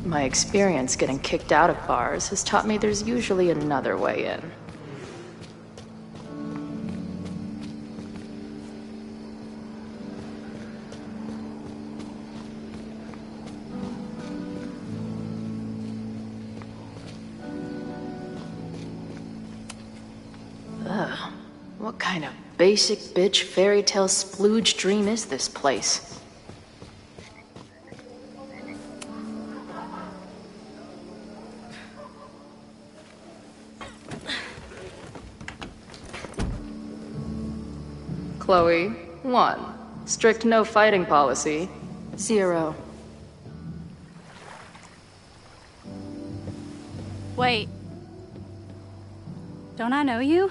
My experience getting kicked out of bars has taught me there's usually another way in. Ugh. What kind of basic bitch fairy tale splooge dream is this place? Chloe, 1. Strict no fighting policy. 0. Wait. Don't I know you?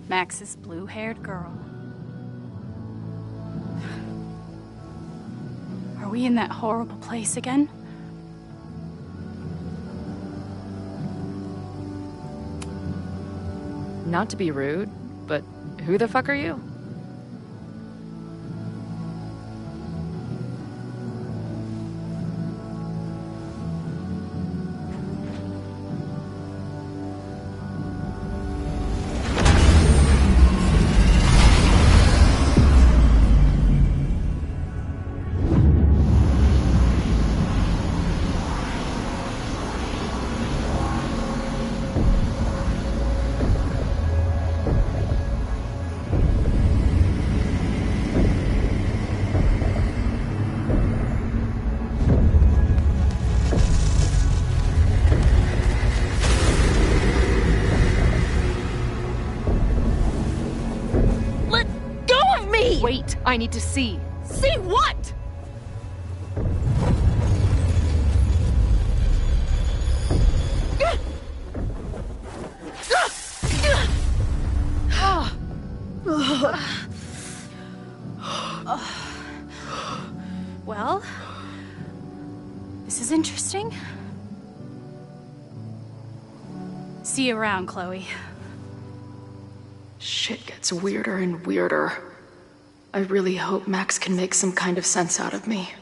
Max's blue-haired girl. Are we in that horrible place again? Not to be rude, but who the fuck are you? Wait, I need to see. See what? Well, this is interesting. See you around, Chloe. Shit gets weirder and weirder. I really hope Max can make some kind of sense out of me.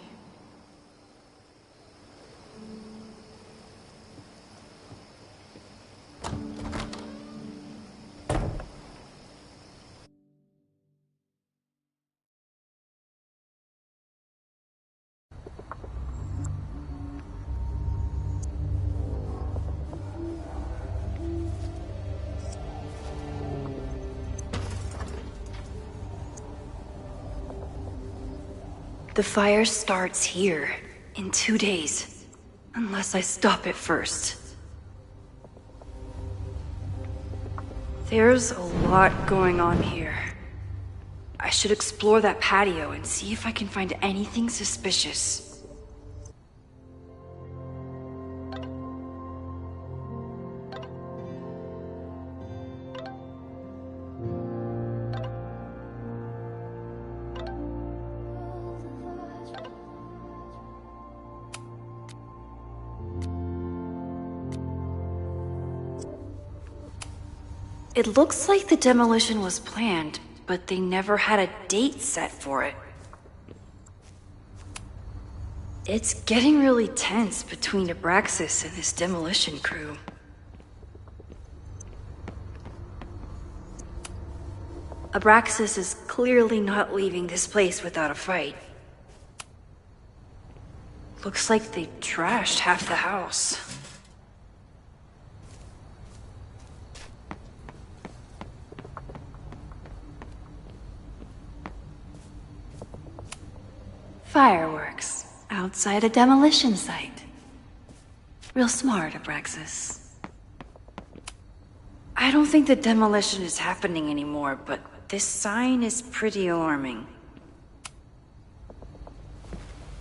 The fire starts here, in 2 days. Unless I stop it first. There's a lot going on here. I should explore that patio and see if I can find anything suspicious. It looks like the demolition was planned, but they never had a date set for it. It's getting really tense between Abraxas and this demolition crew. Abraxas is clearly not leaving this place without a fight. Looks like they trashed half the house. Fireworks outside a demolition site. Real smart, Abraxas. I don't think the demolition is happening anymore, but this sign is pretty alarming.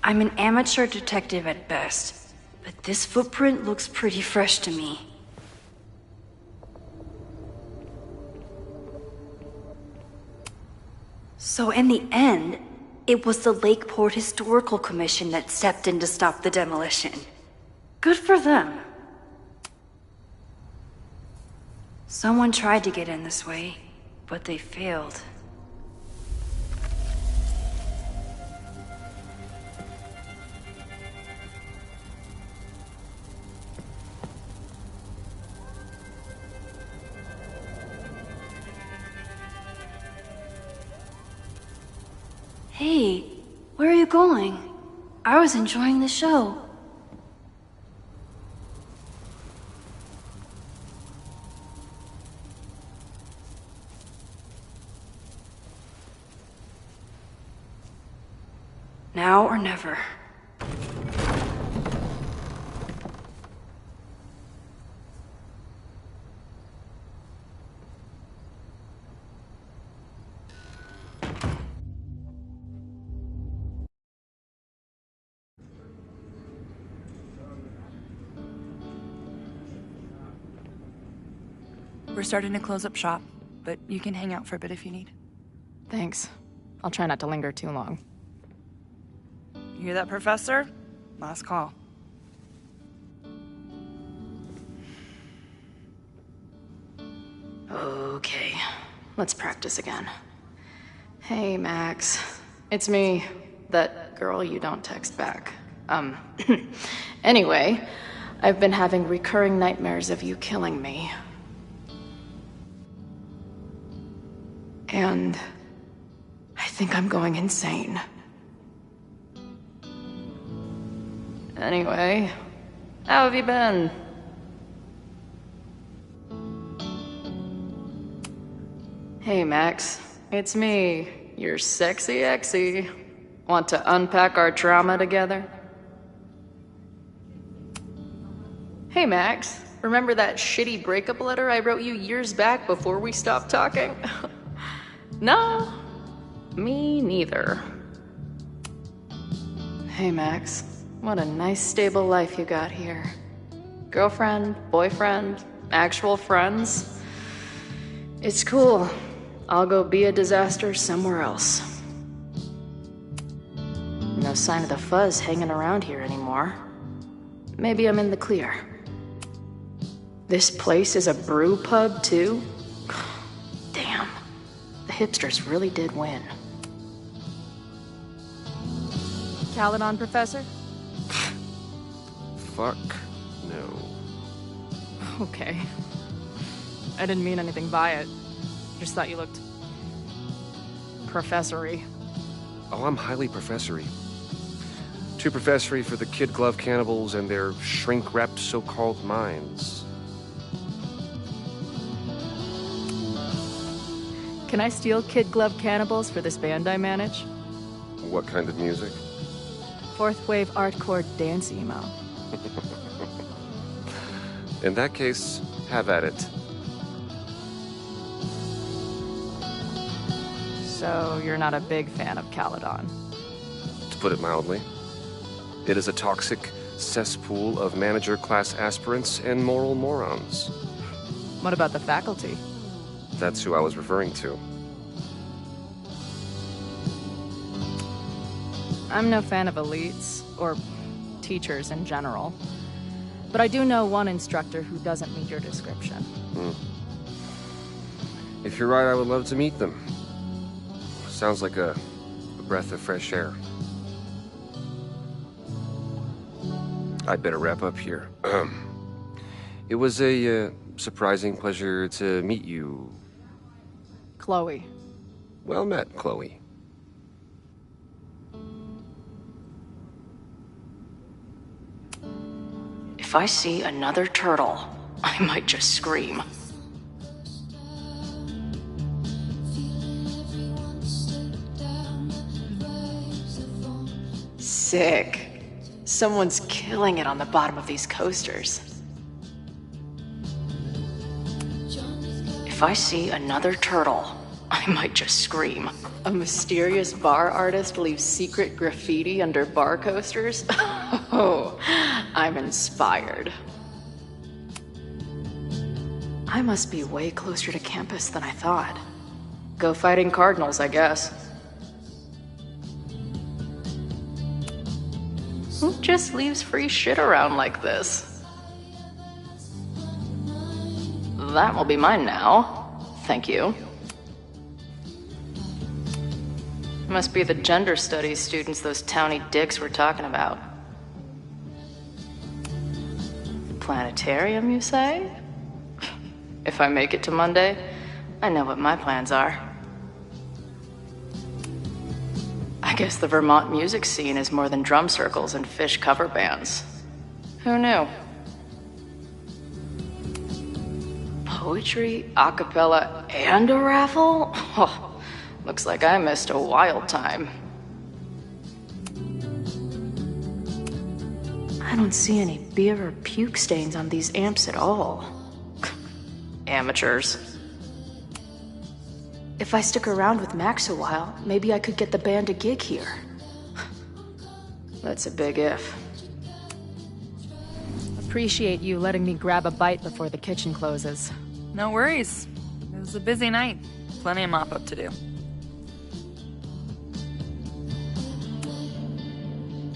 I'm an amateur detective at best, but this footprint looks pretty fresh to me. So in the end, it was the Lakeport Historical Commission that stepped in to stop the demolition. Good for them. Someone tried to get in this way, but they failed. Hey, where are you going? I was enjoying the show. Now or never. We're starting to close up shop, but you can hang out for a bit if you need. Thanks. I'll try not to linger too long. You hear that, Professor? Last call. Okay, let's practice again. Hey, Max. It's me, that girl you don't text back. Anyway, I've been having recurring nightmares of you killing me. And I think I'm going insane. Anyway, how have you been? Hey, Max. It's me, your sexy exy. Want to unpack our trauma together? Hey, Max. Remember that shitty breakup letter I wrote you years back before we stopped talking? No, me neither. Hey, Max. What a nice, stable life you got here. Girlfriend, boyfriend, actual friends. It's cool. I'll go be a disaster somewhere else. No sign of the fuzz hanging around here anymore. Maybe I'm in the clear. This place is a brew pub, too? Damn. The hipsters really did win. Caledon, Professor? Fuck no. Okay. I didn't mean anything by it. Just thought you looked... professory. Oh, I'm highly professory. Too professory for the kid glove cannibals and their shrink-wrapped so-called minds. Can I steal Kid Glove Cannibals for this band I manage? What kind of music? Fourth wave artcore dance emo. In that case, have at it. So, you're not a big fan of Caledon? To put it mildly. It is a toxic cesspool of manager-class aspirants and moral morons. What about the faculty? That's who I was referring to. I'm no fan of elites, or teachers in general. But I do know one instructor who doesn't meet your description. If you're right, I would love to meet them. Sounds like a breath of fresh air. I'd better wrap up here. It was a surprising pleasure to meet you. Chloe. Well met, Chloe. If I see another turtle, I might just scream. Sick. Someone's killing it on the bottom of these coasters. If I see another turtle, I might just scream. A mysterious bar artist leaves secret graffiti under bar coasters? Oh, I'm inspired. I must be way closer to campus than I thought. Go fighting cardinals, I guess. Who just leaves free shit around like this? That will be mine now. Thank you. Must be the gender studies students those towny dicks were talking about. Planetarium, you say? If I make it to Monday, I know what my plans are. I guess the Vermont music scene is more than drum circles and fish cover bands. Who knew? Poetry, a cappella, and a raffle? Oh, looks like I missed a wild time. I don't see any beer or puke stains on these amps at all. Amateurs. If I stick around with Max a while, maybe I could get the band a gig here. That's a big if. Appreciate you letting me grab a bite before the kitchen closes. No worries. It was a busy night. Plenty of mop-up to do.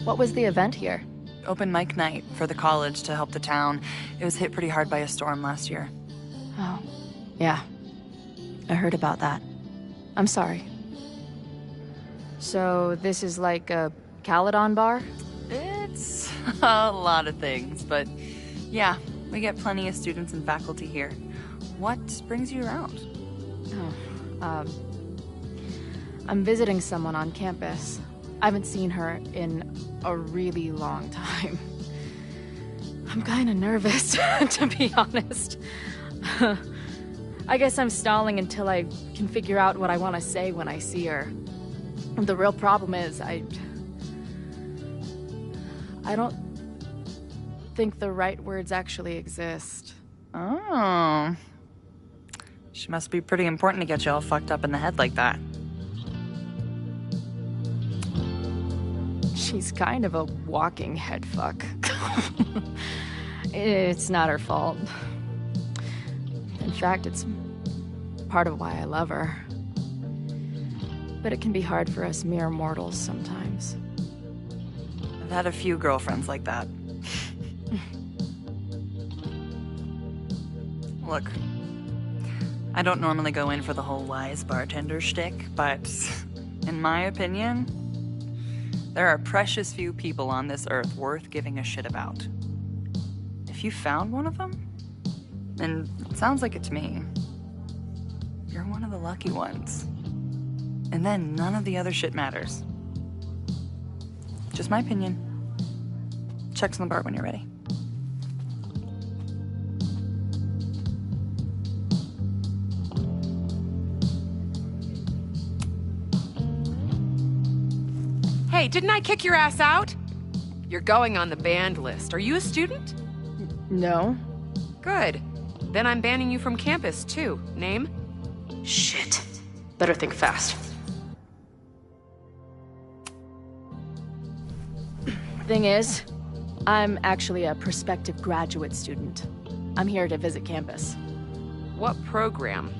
What was the event here? Open mic night for the college to help the town. It was hit pretty hard by a storm last year. Oh, yeah. I heard about that. I'm sorry. So this is like a Caledon bar? It's a lot of things, but yeah, we get plenty of students and faculty here. What brings you around? Oh, I'm visiting someone on campus. I haven't seen her in a really long time. I'm kinda nervous, to be honest. I guess I'm stalling until I can figure out what I want to say when I see her. The real problem is, I don't think the right words actually exist. Oh. She must be pretty important to get you all fucked up in the head like that. She's kind of a walking head fuck. It's not her fault. In fact, it's part of why I love her. But it can be hard for us mere mortals sometimes. I've had a few girlfriends like that. Look, I don't normally go in for the whole wise bartender shtick, but in my opinion, there are precious few people on this earth worth giving a shit about. If you found one of them, and it sounds like it to me, you're one of the lucky ones. And then none of the other shit matters. Just my opinion. Check's on the bar when you're ready. Hey, didn't I kick your ass out? You're going on the banned list. Are you a student? No. Good. Then I'm banning you from campus, too. Name? Shit. Better think fast. Thing is, I'm actually a prospective graduate student. I'm here to visit campus. What program?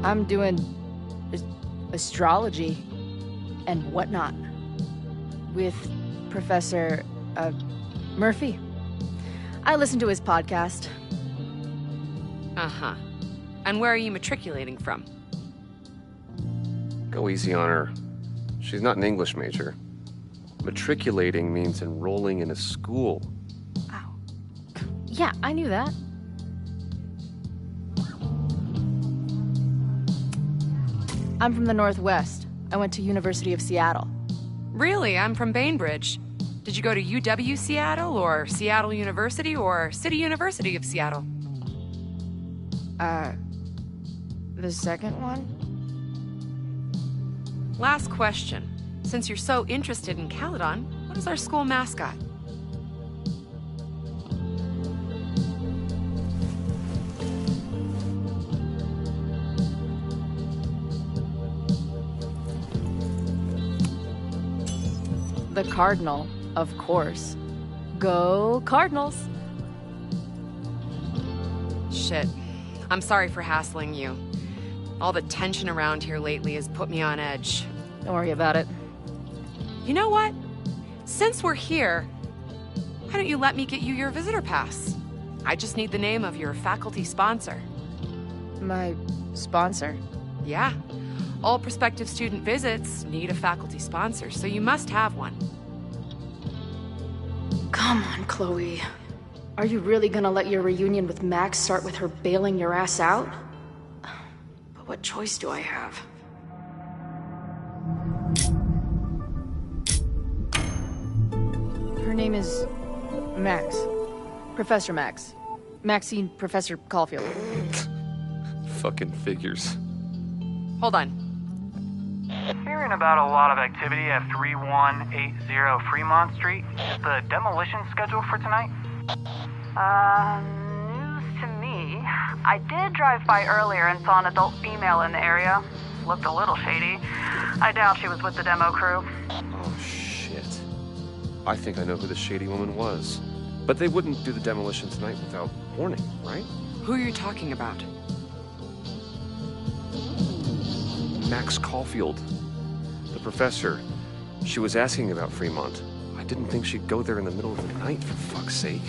I'm doing astrology and whatnot with Professor Murphy. I listen to his podcast. Uh-huh. And where are you matriculating from? Go easy on her. She's not an English major. Matriculating means enrolling in a school. Yeah, I knew that. I'm from the Northwest. I went to University of Seattle. Really? I'm from Bainbridge. Did you go to UW Seattle, or Seattle University, or City University of Seattle? The second one? Last question. Since you're so interested in Caledon, what is our school mascot? The Cardinal, of course. Go Cardinals! Shit. I'm sorry for hassling you. All the tension around here lately has put me on edge. Don't worry about it. You know what? Since we're here, why don't you let me get you your visitor pass? I just need the name of your faculty sponsor. My sponsor? Yeah. All prospective student visits need a faculty sponsor, so you must have one. Come on, Chloe. Are you really gonna let your reunion with Max start with her bailing your ass out? But what choice do I have? Her name is Max. Professor Max. Maxine Professor Caulfield. Fucking figures. Hold on. Hearing about a lot of activity at 3180 Fremont Street. Is the demolition scheduled for tonight? News to me. I did drive by earlier and saw an adult female in the area. Looked a little shady. I doubt she was with the demo crew. Oh, shit. I think I know who the shady woman was. But they wouldn't do the demolition tonight without warning, right? Who are you talking about? Max Caulfield. The professor. She was asking about Fremont. I didn't think she'd go there in the middle of the night, for fuck's sake.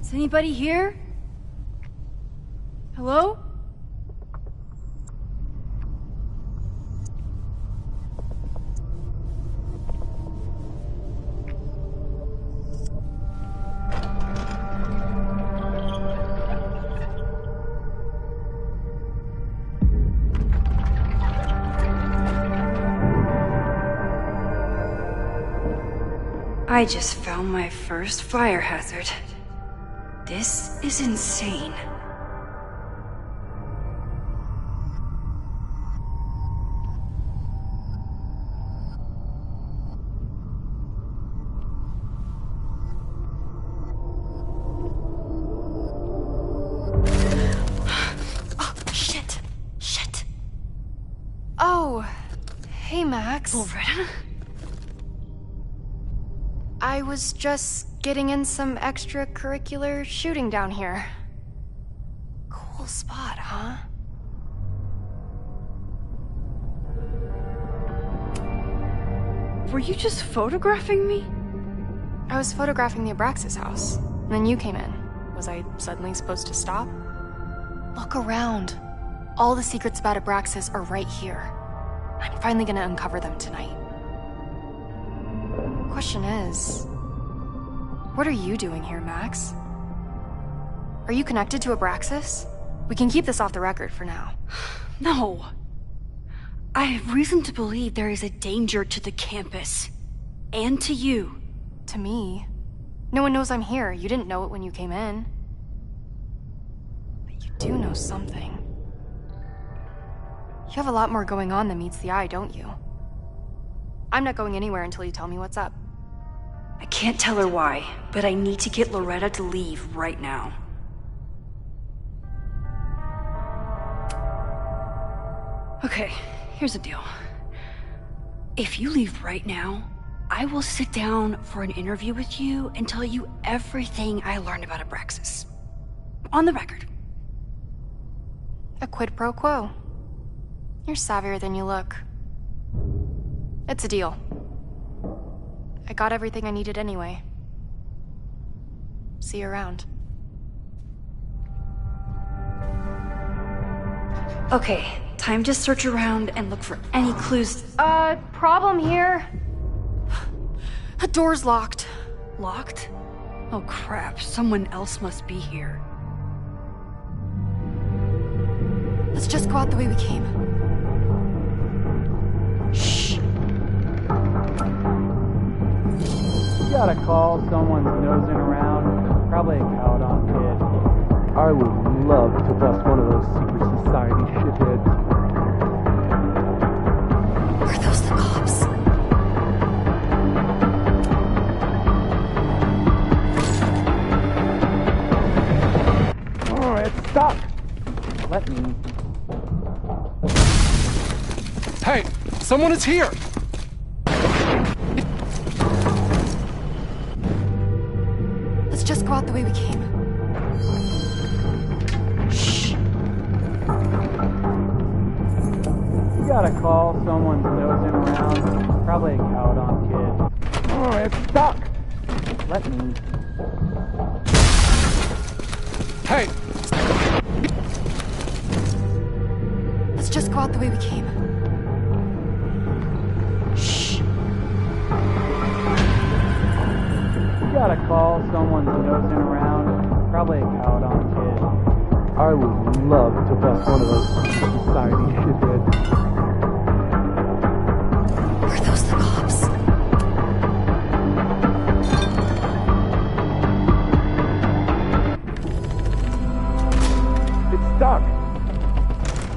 Is anybody here? Hello? I just found my first fire hazard. This is insane. Oh, shit. Shit. Oh, hey, Max. Loretta? I was just getting in some extracurricular shooting down here. Cool spot, huh? Were you just photographing me? I was photographing the Abraxas house, and then you came in. Was I suddenly supposed to stop? Look around. All the secrets about Abraxas are right here. I'm finally gonna uncover them tonight. Question is, what are you doing here, Max? Are you connected to Abraxas? We can keep this off the record for now. No. I have reason to believe there is a danger to the campus. And to you. To me? No one knows I'm here. You didn't know it when you came in. But you do know something. You have a lot more going on than meets the eye, don't you? I'm not going anywhere until you tell me what's up. I can't tell her why, but I need to get Loretta to leave right now. Okay, here's the deal. If you leave right now, I will sit down for an interview with you and tell you everything I learned about Abraxas. On the record. A quid pro quo. You're savvier than you look. It's a deal. I got everything I needed anyway. See you around. Okay, time to search around and look for any clues. Problem here. The door's locked. Locked? Oh crap, someone else must be here. Let's just go out the way we came. Shh. Gotta call someone nosing around. Probably a Caledon kid. I would love to bust one of those secret society shitheads. Are those the cops? Oh, it's stuck. Let me. Hey, someone is here! just go out the way we came. Shh. You gotta call someone nosing around. Probably a Caledon kid. Oh, it's stuck! Let me. Hey! Let's just go out the way we came. Shh. You gotta call someone nosing around. Probably a Caledon kid. I would love to bust one of those society shitheads. Are those the cops? It's stuck.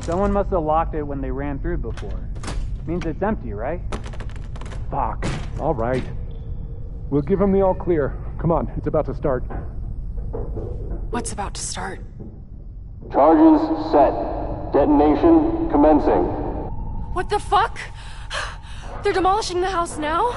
Someone must have locked it when they ran through before. Means it's empty, right? Fuck. All right. We'll give him the all clear. Come on, it's about to start. What's about to start? Charges set. Detonation commencing. What the fuck? They're demolishing the house now?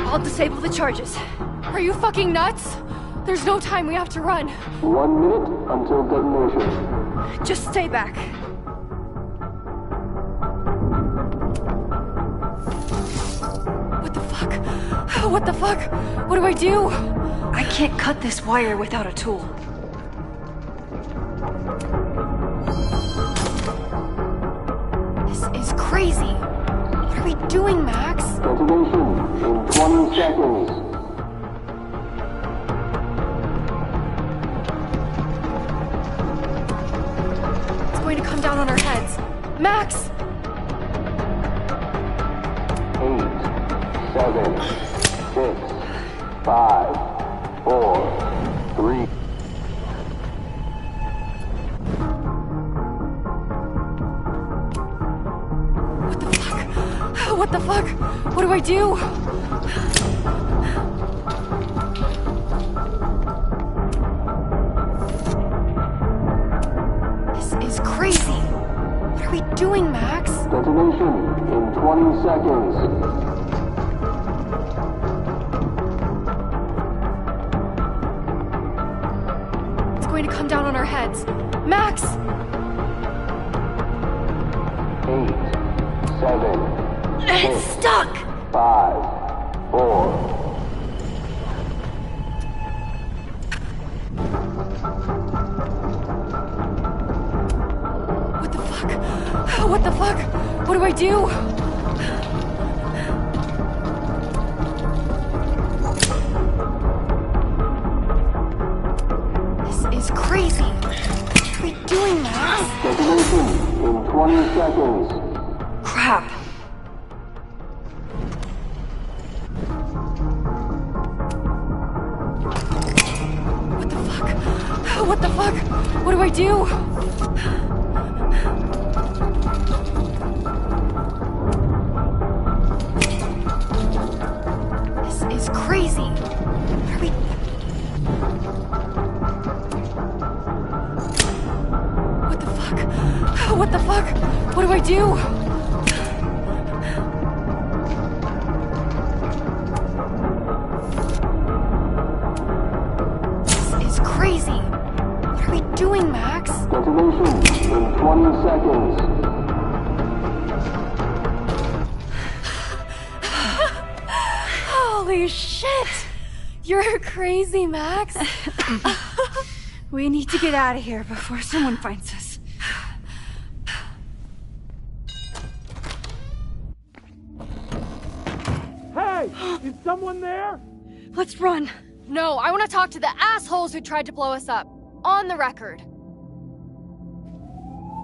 I'll disable the charges. Are you fucking nuts? There's no time, we have to run. 1 minute until detonation. Just stay back. What the fuck? What the fuck? What do I do? I can't cut this wire without a tool. This is crazy. What are we doing, Max? Detonation in 20 seconds. It's going to come down on our heads. Max! 8, 7, 6, 5, 4, 3. What the fuck? What do I do? This is crazy. What are we doing, Max? Detonation in 20 seconds. It's going to come down on our heads. Max! 8, 7, It's stuck! 5, 4. What the fuck? What the fuck? What do I do? This is crazy. What are we doing, Max? Detonation in 20 seconds. Crap. What the fuck? What do I do? This is crazy. What are we... What the fuck? What the fuck? What do I do? This is crazy. What are we doing, Max? Detonation in 20 seconds. Holy shit! You're crazy, Max. We need to get out of here before someone finds us. Hey! Is someone there? Let's run. No, I want to talk to the assholes who tried to blow us up. On the record.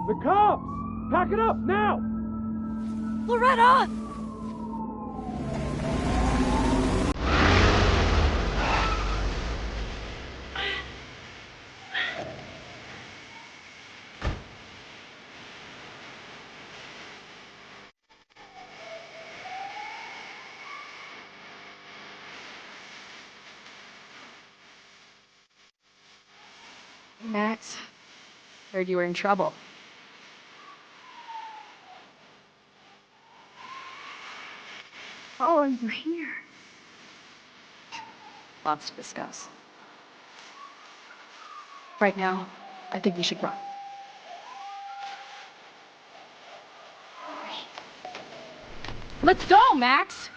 The cops! Pack it up, now! Loretta! Max, heard you were in trouble. are you here? Lots to discuss. Right now, I think we should run. Let's go, Max!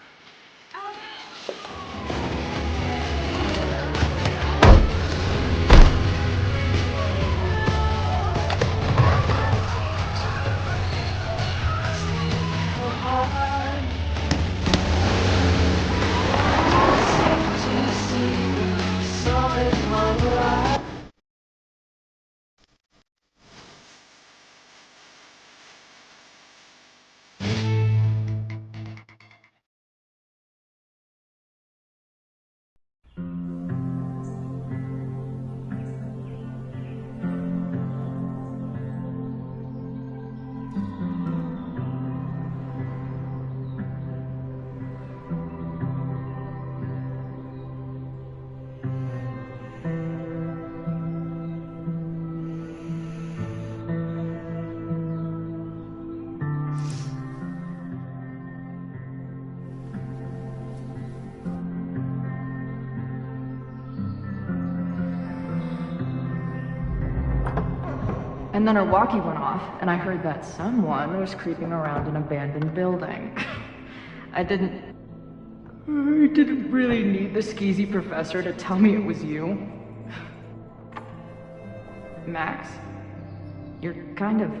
And then her walkie went off, and I heard that someone was creeping around an abandoned building. I didn't really need the skeezy professor to tell me it was you. Max, you're kind of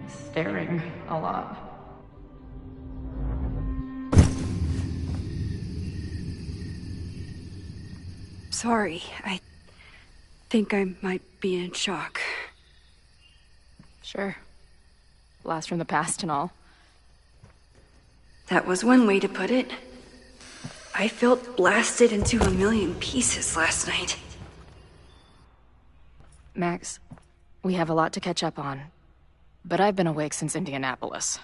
staring a lot. Sorry, I think I might be in shock. Sure. Blast from the past and all. That was one way to put it. I felt blasted into a million pieces last night. Max, we have a lot to catch up on, but I've been awake since Indianapolis.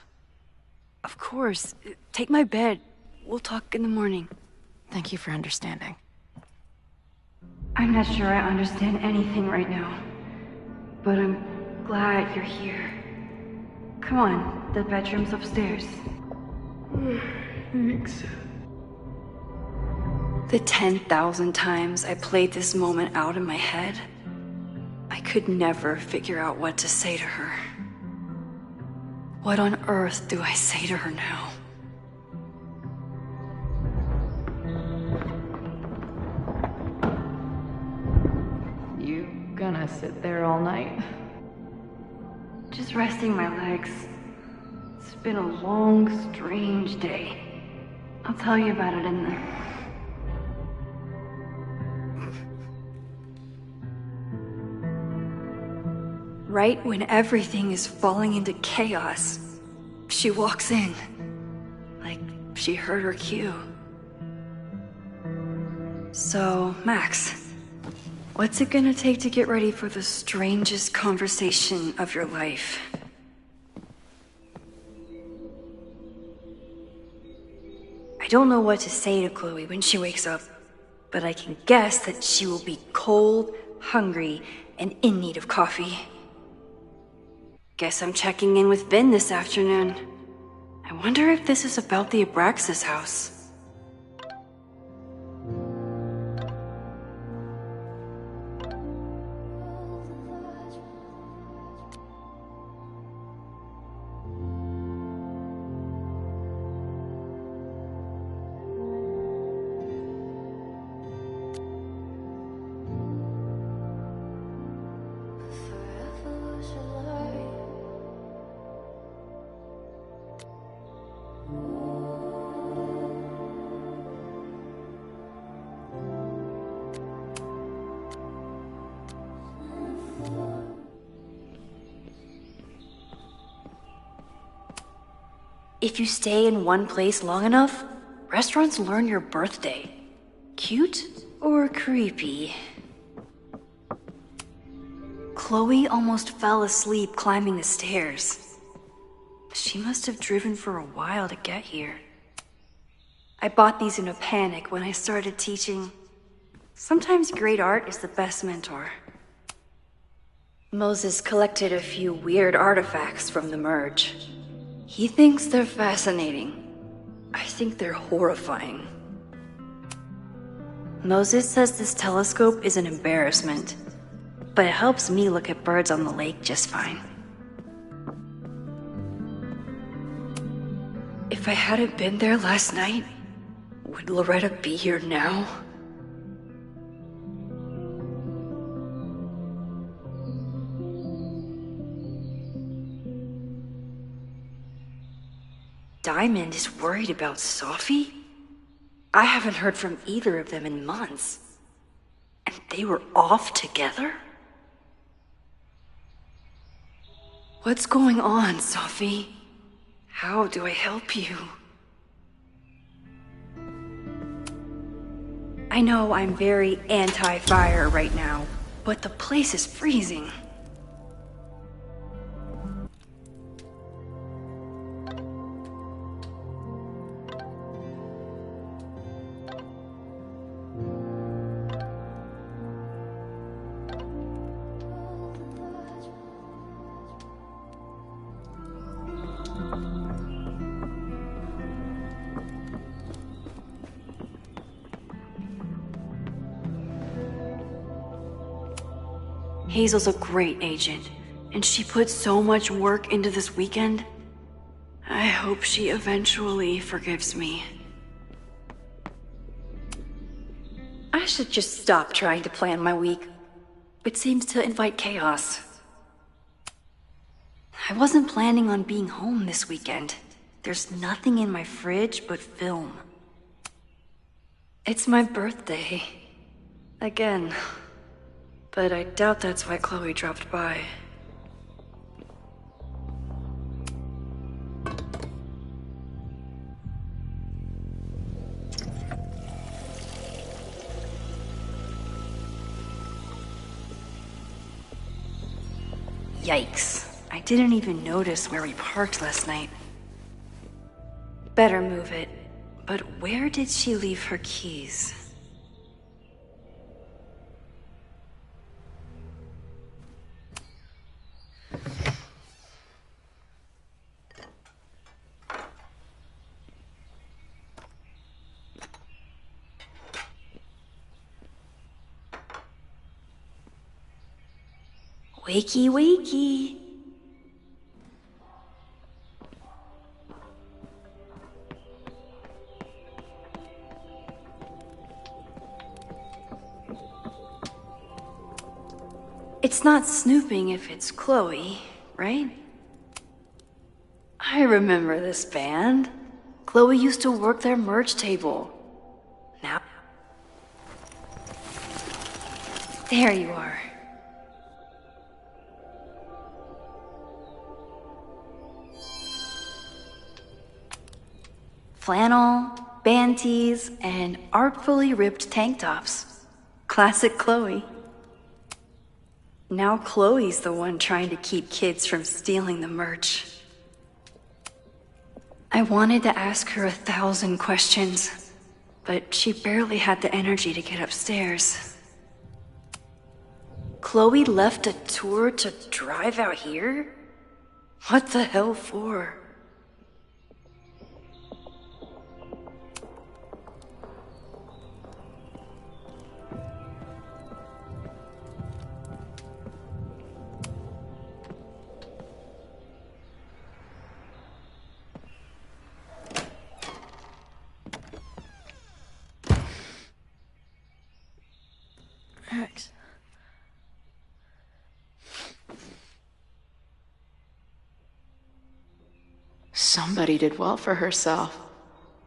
Of course. Take my bed. We'll talk in the morning. Thank you for understanding. I'm not sure I understand anything right now, but I'm glad you're here. Come on, the bedroom's upstairs. Thanks. The 10,000 times I played this moment out in my head, I could never figure out what to say to her. What on earth do I say to her now? You gonna sit there all night? Just resting my legs. It's been a long, strange day. I'll tell you about it in the... Right when everything is falling into chaos, she walks in. Like she heard her cue. So, Max, what's it gonna take to get ready for the strangest conversation of your life? I don't know what to say to Chloe when she wakes up, but I can guess that she will be cold, hungry, and in need of coffee. Guess I'm checking in with Vin this afternoon. I wonder if this is about the Abraxas house. If you stay in one place long enough, restaurants learn your birthday. Cute or creepy? Chloe almost fell asleep climbing the stairs. She must have driven for a while to get here. I bought these in a panic when I started teaching. Sometimes great art is the best mentor. Moses collected a few weird artifacts from the merge. He thinks they're fascinating. I think they're horrifying. Moses says this telescope is an embarrassment, but it helps me look at birds on the lake just fine. If I hadn't been there last night, would Loretta be here now? Diamond is worried about Sophie? I haven't heard from either of them in months. And they were off together? What's going on, Sophie? How do I help you? I know I'm very anti-fire right now, but the place is freezing. Hazel's a great agent, and she put so much work into this weekend. I hope she eventually forgives me. I should just stop trying to plan my week. It seems to invite chaos. I wasn't planning on being home this weekend. There's nothing in my fridge but film. It's my birthday. Again. But I doubt that's why Chloe dropped by. Yikes. I didn't even notice where we parked last night. Better move it. But where did she leave her keys? Wakey, wakey. It's not snooping if it's Chloe, right? I remember this band. Chloe used to work their merch table. Now... There you are. Flannel, band tees, and artfully ripped tank tops. Classic Chloe. Now Chloe's the one trying to keep kids from stealing the merch. I wanted to ask her 1,000 questions, but she barely had the energy to get upstairs. Chloe left a tour to drive out here? What the hell for? Max. Somebody did well for herself.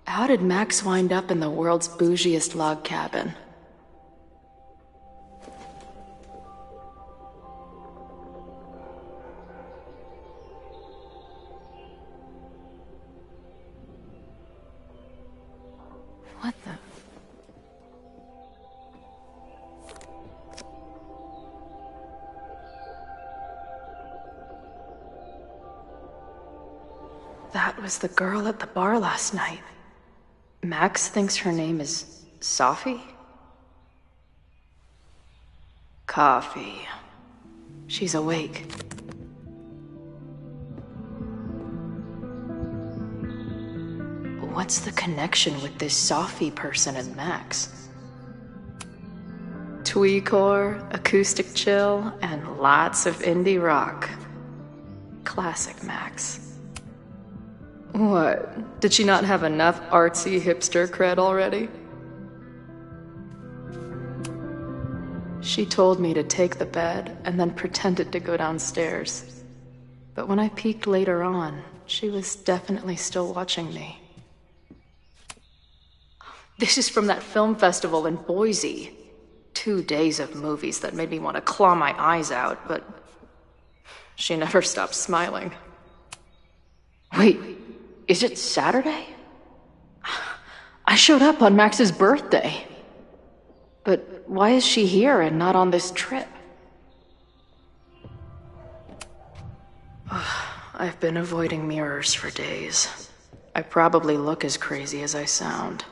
How did Max wind up in the world's bougiest log cabin? What the... That was the girl at the bar last night. Max thinks her name is Sophie? Coffee. She's awake. What What's the connection with this Sophie person and Max? Tweecore, acoustic chill, and lots of indie rock. Classic Max. What? Did she not have enough artsy hipster cred already? She told me to take the bed and then pretended to go downstairs. But when I peeked later on, she was definitely still watching me. This is from that film festival in Boise. 2 days of movies that made me want to claw my eyes out, but she never stopped smiling. Wait, is it Saturday? I showed up on Max's birthday. But why is she here and not on this trip? I've been avoiding mirrors for days. I probably look as crazy as I sound.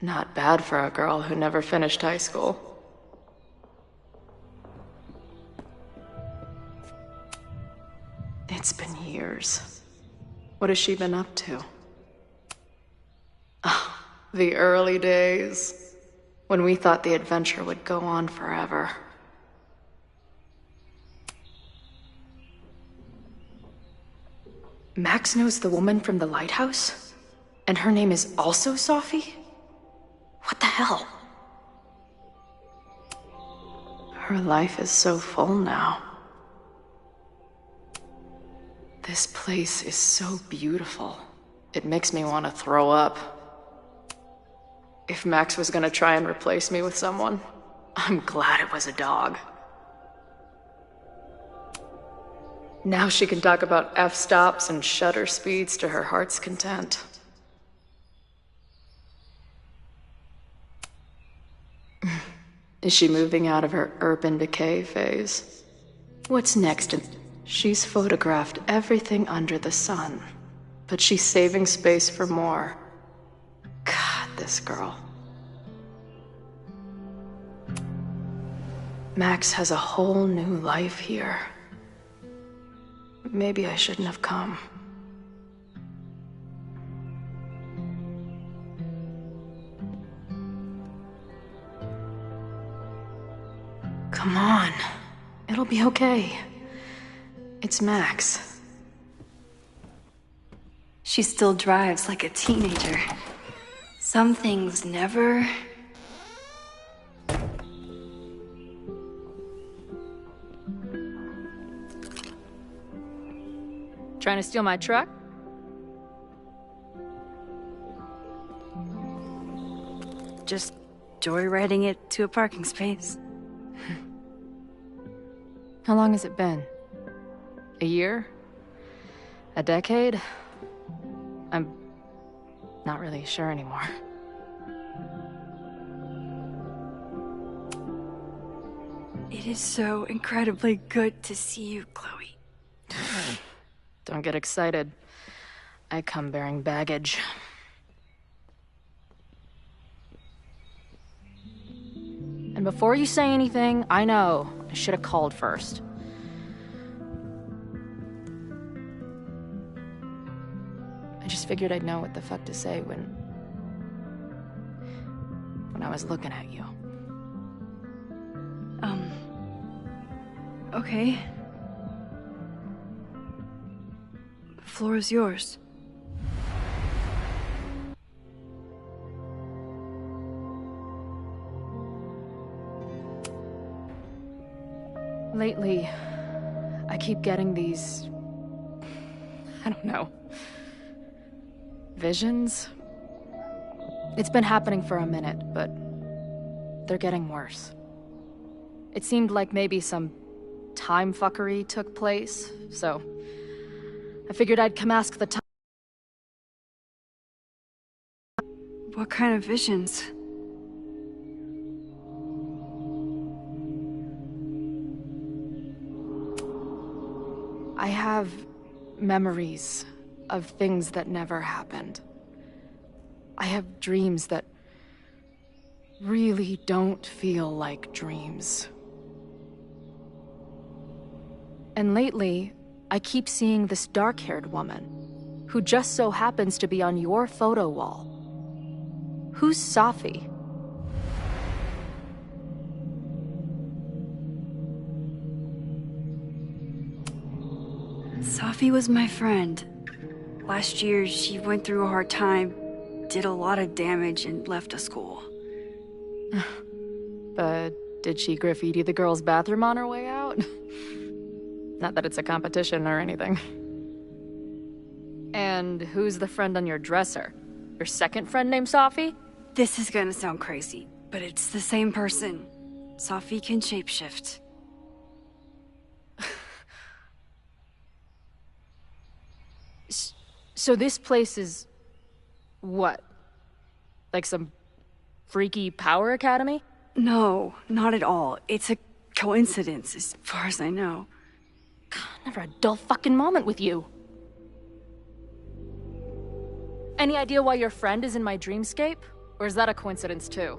Not bad for a girl who never finished high school. It's been years. What has she been up to? Oh, the early days, when we thought the adventure would go on forever. Max knows the woman from the lighthouse? And her name is also Sophie? What the hell? Her life is so full now. This place is so beautiful. It makes me want to throw up. If Max was gonna try and replace me with someone, I'm glad it was a dog. Now she can talk about f-stops and shutter speeds to her heart's content. Is she moving out of her urban decay phase? What's next? She's photographed everything under the sun, but she's saving space for more. God, this girl. Max has a whole new life here. Maybe I shouldn't have come. Come on. It'll be okay. It's Max. She still drives like a teenager. Some things never... Trying to steal my truck? Just joyriding it to a parking space. How long has it been? A year? A decade? I'm not really sure anymore. It is so incredibly good to see you, Chloe. Don't get excited. I come bearing baggage. And before you say anything, I know I should have called first. I just figured I'd know what the fuck to say when I was looking at you. Okay. The floor is yours. Lately, I keep getting these... I don't know... visions? It's been happening for a minute, but they're getting worse. It seemed like maybe some time fuckery took place, so I figured I'd come ask the time. What kind of visions? I have memories of things that never happened. I have dreams that really don't feel like dreams. And lately, I keep seeing this dark-haired woman. who just so happens to be on your photo wall. Who's Safi? Safi was my friend. Last year, she went through a hard time, did a lot of damage, and left the school. But did she graffiti the girls' bathroom on her way out? Not that it's a competition or anything. And who's the friend on your dresser? Your second friend named Safi? This is gonna sound crazy, but it's the same person. Safi can shapeshift. So this place is... what? Like some freaky power academy? No, not at all. It's a coincidence, as far as I know. God, never a dull fucking moment with you. Any idea why your friend is in my dreamscape? Or is that a coincidence too?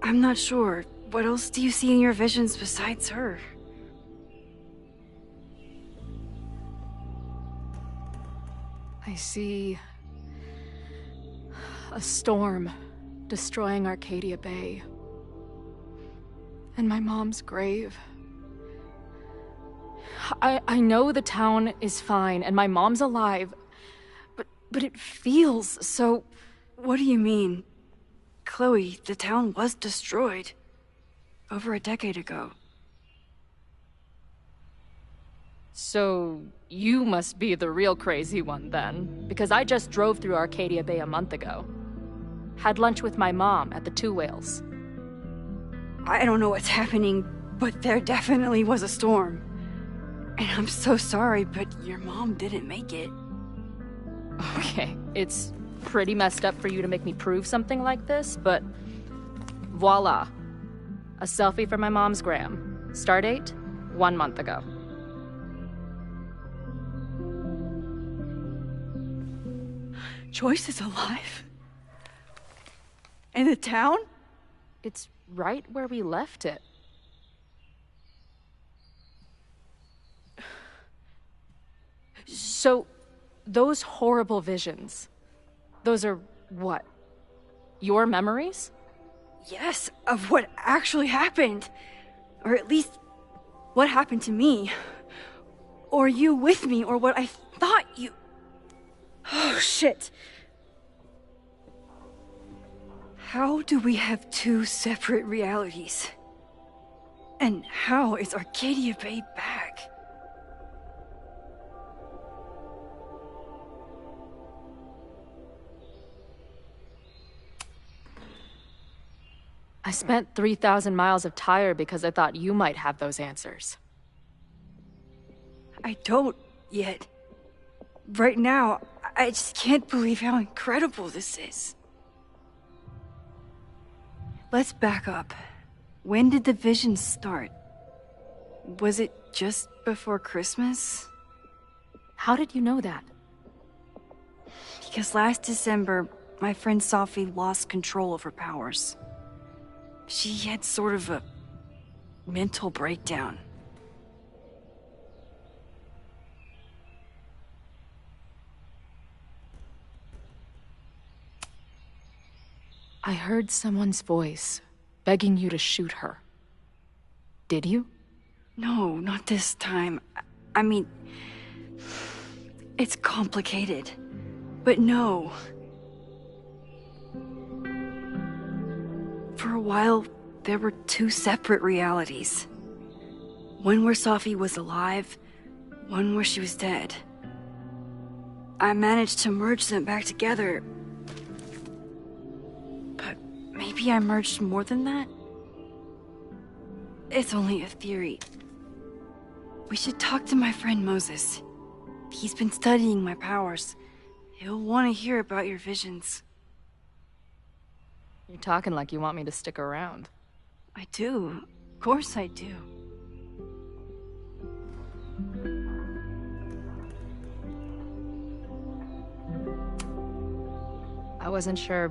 I'm not sure. What else do you see in your visions besides her? I see... a storm destroying Arcadia Bay. And my mom's grave. I know the town is fine and my mom's alive, but it feels so... What do you mean? Chloe, the town was destroyed. Over a decade ago. So, you must be the real crazy one then, because I just drove through Arcadia Bay a month ago. Had lunch with my mom at the Two Whales. I don't know what's happening, but there definitely was a storm. And I'm so sorry, but your mom didn't make it. Okay, it's pretty messed up for you to make me prove something like this, but voila. A selfie from my mom's gram. Stardate, 1 month ago. Joyce is alive? In the town? It's right where we left it. So, those horrible visions, those are what? Your memories? Yes, of what actually happened. Or at least, what happened to me. Or you with me, or what I thought you... Oh, shit. How do we have two separate realities? And how is Arcadia Bay back? I spent 3,000 miles of tire because I thought you might have those answers. I don't yet. Right now, I just can't believe how incredible this is. Let's back up. When did the visions start? Was it just before Christmas? How did you know that? Because last December, my friend Safi lost control of her powers. She had sort of a mental breakdown. I heard someone's voice, begging you to shoot her. Did you? No, not this time. I mean, it's complicated. But no. For a while, there were two separate realities. One where Safi was alive, one where she was dead. I managed to merge them back together. But maybe I merged more than that? It's only a theory. We should talk to my friend Moses. He's been studying my powers. He'll want to hear about your visions. You're talking like you want me to stick around. I do. Of course I do. I wasn't sure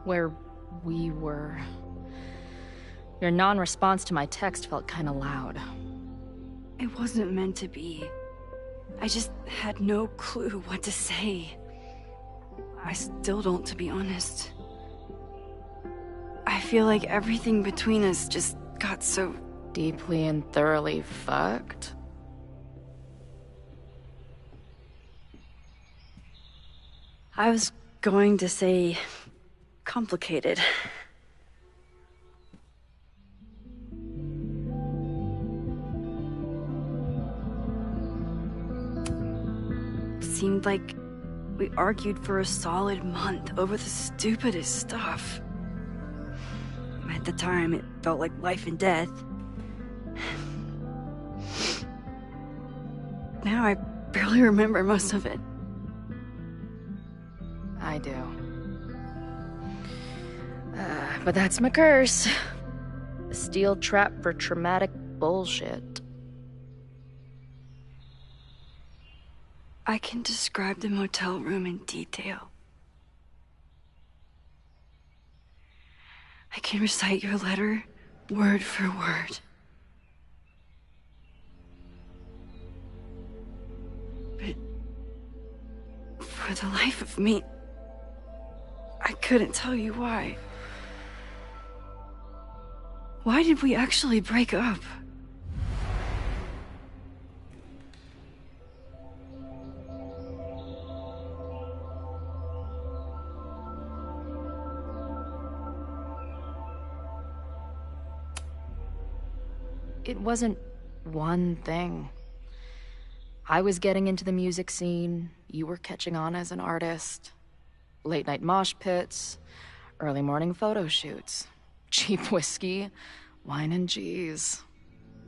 where we were. Your non-response to my text felt kind of loud. It wasn't meant to be. I just had no clue what to say. I still don't, to be honest. I feel like everything between us just got so... deeply and thoroughly fucked? I was going to say... complicated. Seemed like we argued for a solid month over the stupidest stuff. At the time, it felt like life and death. Now I barely remember most of it. I do. But that's my curse. A steel trap for traumatic bullshit. I can describe the motel room in detail. I can recite your letter word for word. But for the life of me, I couldn't tell you why. Why did we actually break up? It wasn't one thing. I was getting into the music scene, you were catching on as an artist. Late night mosh pits, early morning photo shoots, cheap whiskey, wine and cheese.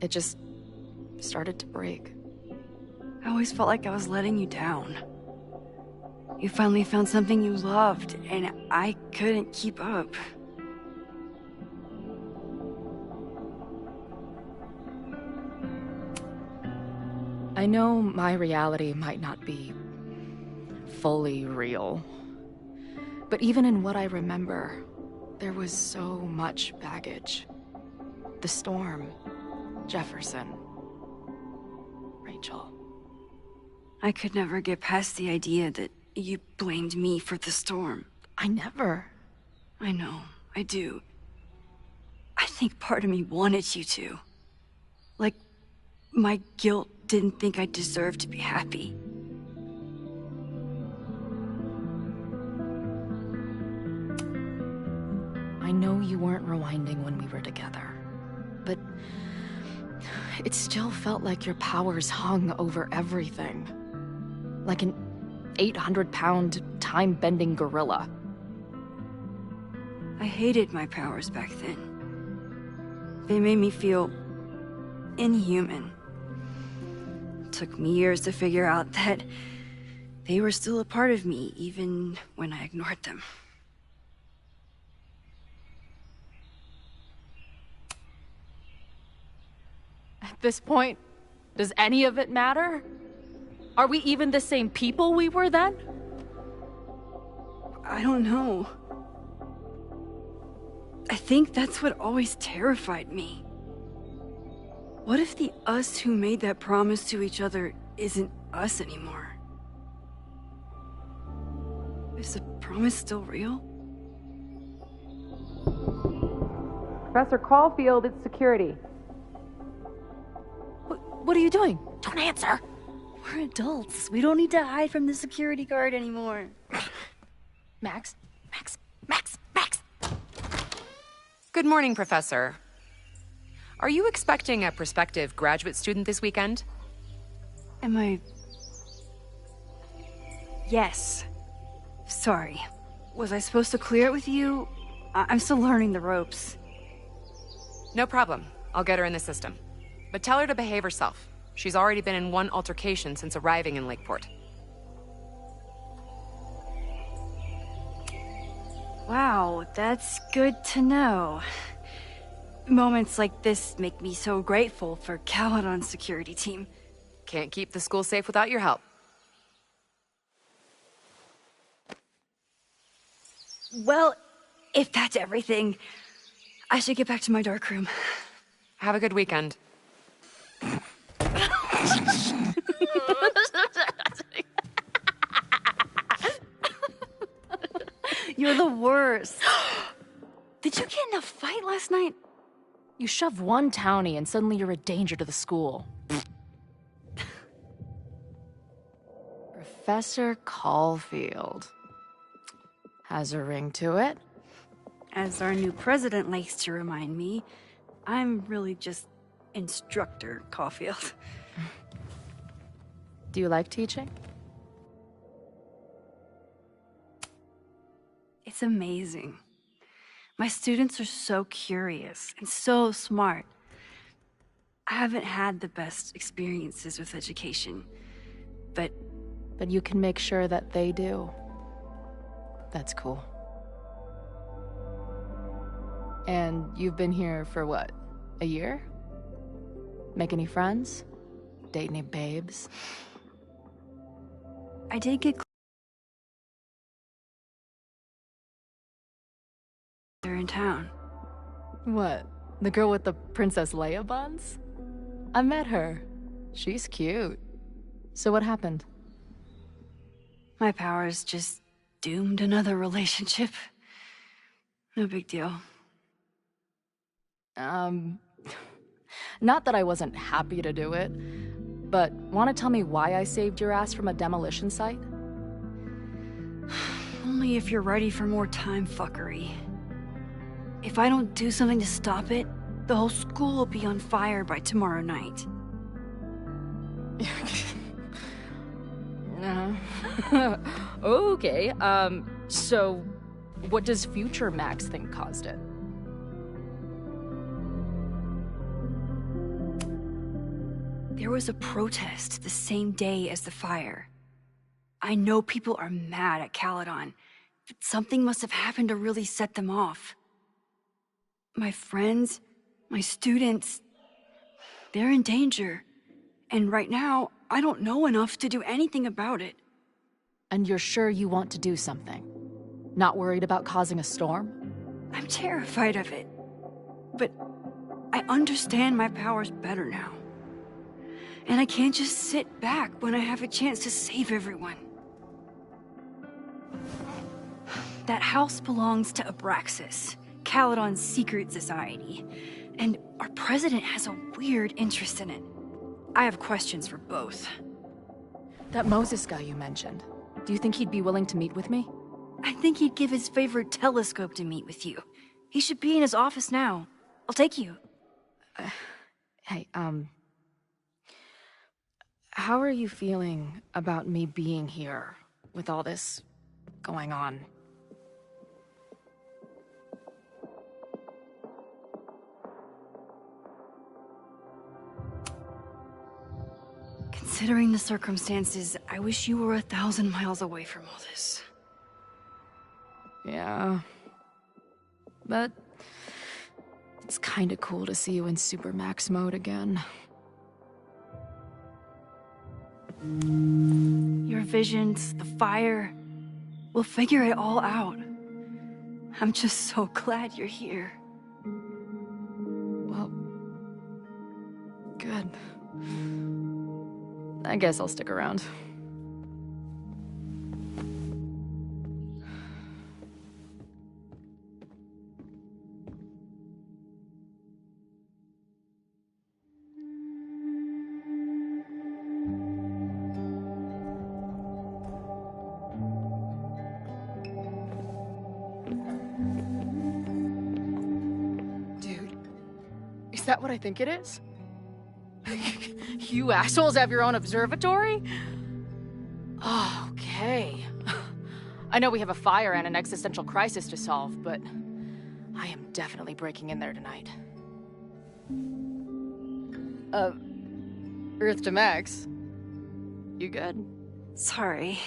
It just started to break. I always felt like I was letting you down. You finally found something you loved, and I couldn't keep up. I know my reality might not be fully real, but even in what I remember, there was so much baggage. The storm, Jefferson, Rachel. I could never get past the idea that you blamed me for the storm. I never. I know, I do. I think part of me wanted you to. Like, my guilt didn't think I deserved to be happy. I know you weren't rewinding when we were together, but it still felt like your powers hung over everything. Like an 800-pound, time-bending gorilla. I hated my powers back then. They made me feel inhuman. Took me years to figure out that they were still a part of me, even when I ignored them. At this point, does any of it matter? Are we even the same people we were then? I don't know. I think that's what always terrified me. What if the us who made that promise to each other isn't us anymore? Is the promise still real? Professor Caulfield, it's security. What are you doing? Don't answer! We're adults. We don't need to hide from the security guard anymore. Max? Good morning, Professor. Are you expecting a prospective graduate student this weekend? Am I... Yes. Sorry. Was I supposed to clear it with you? I'm still learning the ropes. No problem. I'll get her in the system. But tell her to behave herself. She's already been in one altercation since arriving in Lakeport. Wow, that's good to know. Moments like this make me so grateful for Caledon's security team. Can't keep the school safe without your help. Well, if that's everything, I should get back to my dark room. Have a good weekend. You're the worst. Did you get in a fight last night? You shove one townie and suddenly you're a danger to the school. Professor Caulfield. Has a ring to it. As our new president likes to remind me, I'm really just Instructor Caulfield. Do you like teaching? It's amazing. My students are so curious and so smart. I haven't had the best experiences with education, but you can make sure that they do. That's cool. And you've been here for what? A year? Make any friends? Date any babes? I did get they're in town. What? The girl with the Princess Leia buns? I met her. She's cute. So what happened? My powers just doomed another relationship. No big deal. Not that I wasn't happy to do it, but want to tell me why I saved your ass from a demolition site? Only if you're ready for more time fuckery. If I don't do something to stop it, the whole school will be on fire by tomorrow night. Okay, so what does future Max think caused it? There was a protest the same day as the fire. I know people are mad at Caledon, but something must have happened to really set them off. My friends, my students, they're in danger. And right now, I don't know enough to do anything about it. And you're sure you want to do something? Not worried about causing a storm? I'm terrified of it. But I understand my powers better now. And I can't just sit back when I have a chance to save everyone. That house belongs to Abraxas, Caledon's secret society. And our president has a weird interest in it. I have questions for both. That Moses guy you mentioned, do you think he'd be willing to meet with me? I think he'd give his favorite telescope to meet with you. He should be in his office now. I'll take you. Hey, how are you feeling about me being here with all this going on? Considering the circumstances, I wish you were 1,000 miles away from all this. Yeah. But it's kinda cool to see you in Super Max mode again. Your visions, the fire, we'll figure it all out. I'm just so glad you're here. Well, good. I guess I'll stick around. Is that what I think it is? You assholes have your own observatory? Oh, okay. I know we have a fire and an existential crisis to solve, but I am definitely breaking in there tonight. Earth to Max. You good? Sorry.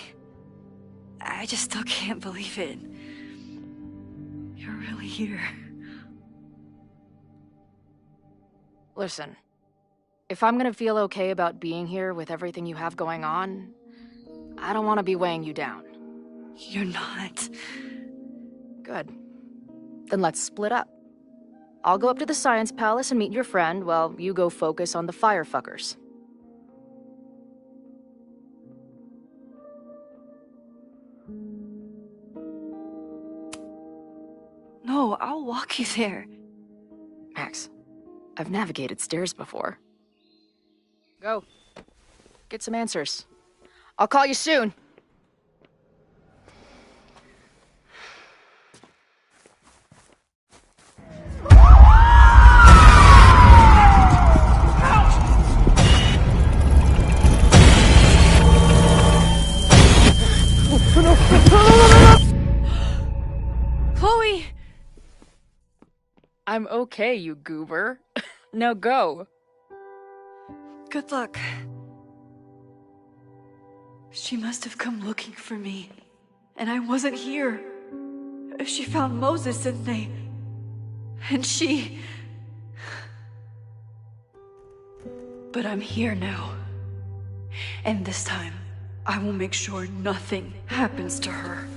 I just still can't believe it. You're really here. Listen, if I'm gonna feel okay about being here with everything you have going on, I don't want to be weighing you down. You're not. Good. Then let's split up. I'll go up to the Science Palace and meet your friend while you go focus on the firefuckers. you there? Max, I've navigated stairs before. Go. Get some answers. I'll call you soon. Chloe! I'm okay, you goober. Now go. Good luck. She must have come looking for me, and I wasn't here. She found Moses, and she... But I'm here now. And this time, I will make sure nothing happens to her.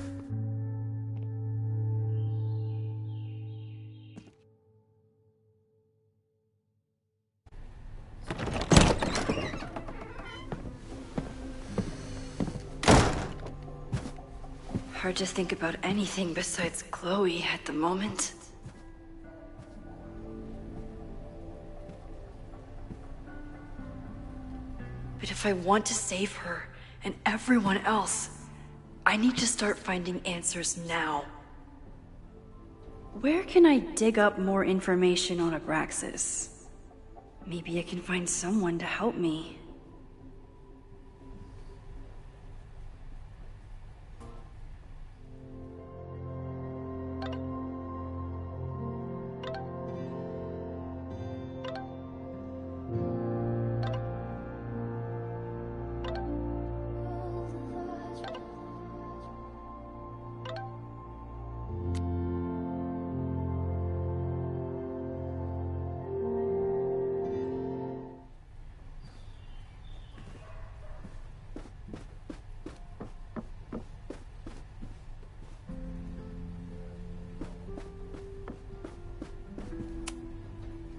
Hard to think about anything besides Chloe at the moment. But if I want to save her and everyone else, I need to start finding answers now. Where can I dig up more information on Abraxas? Maybe I can find someone to help me.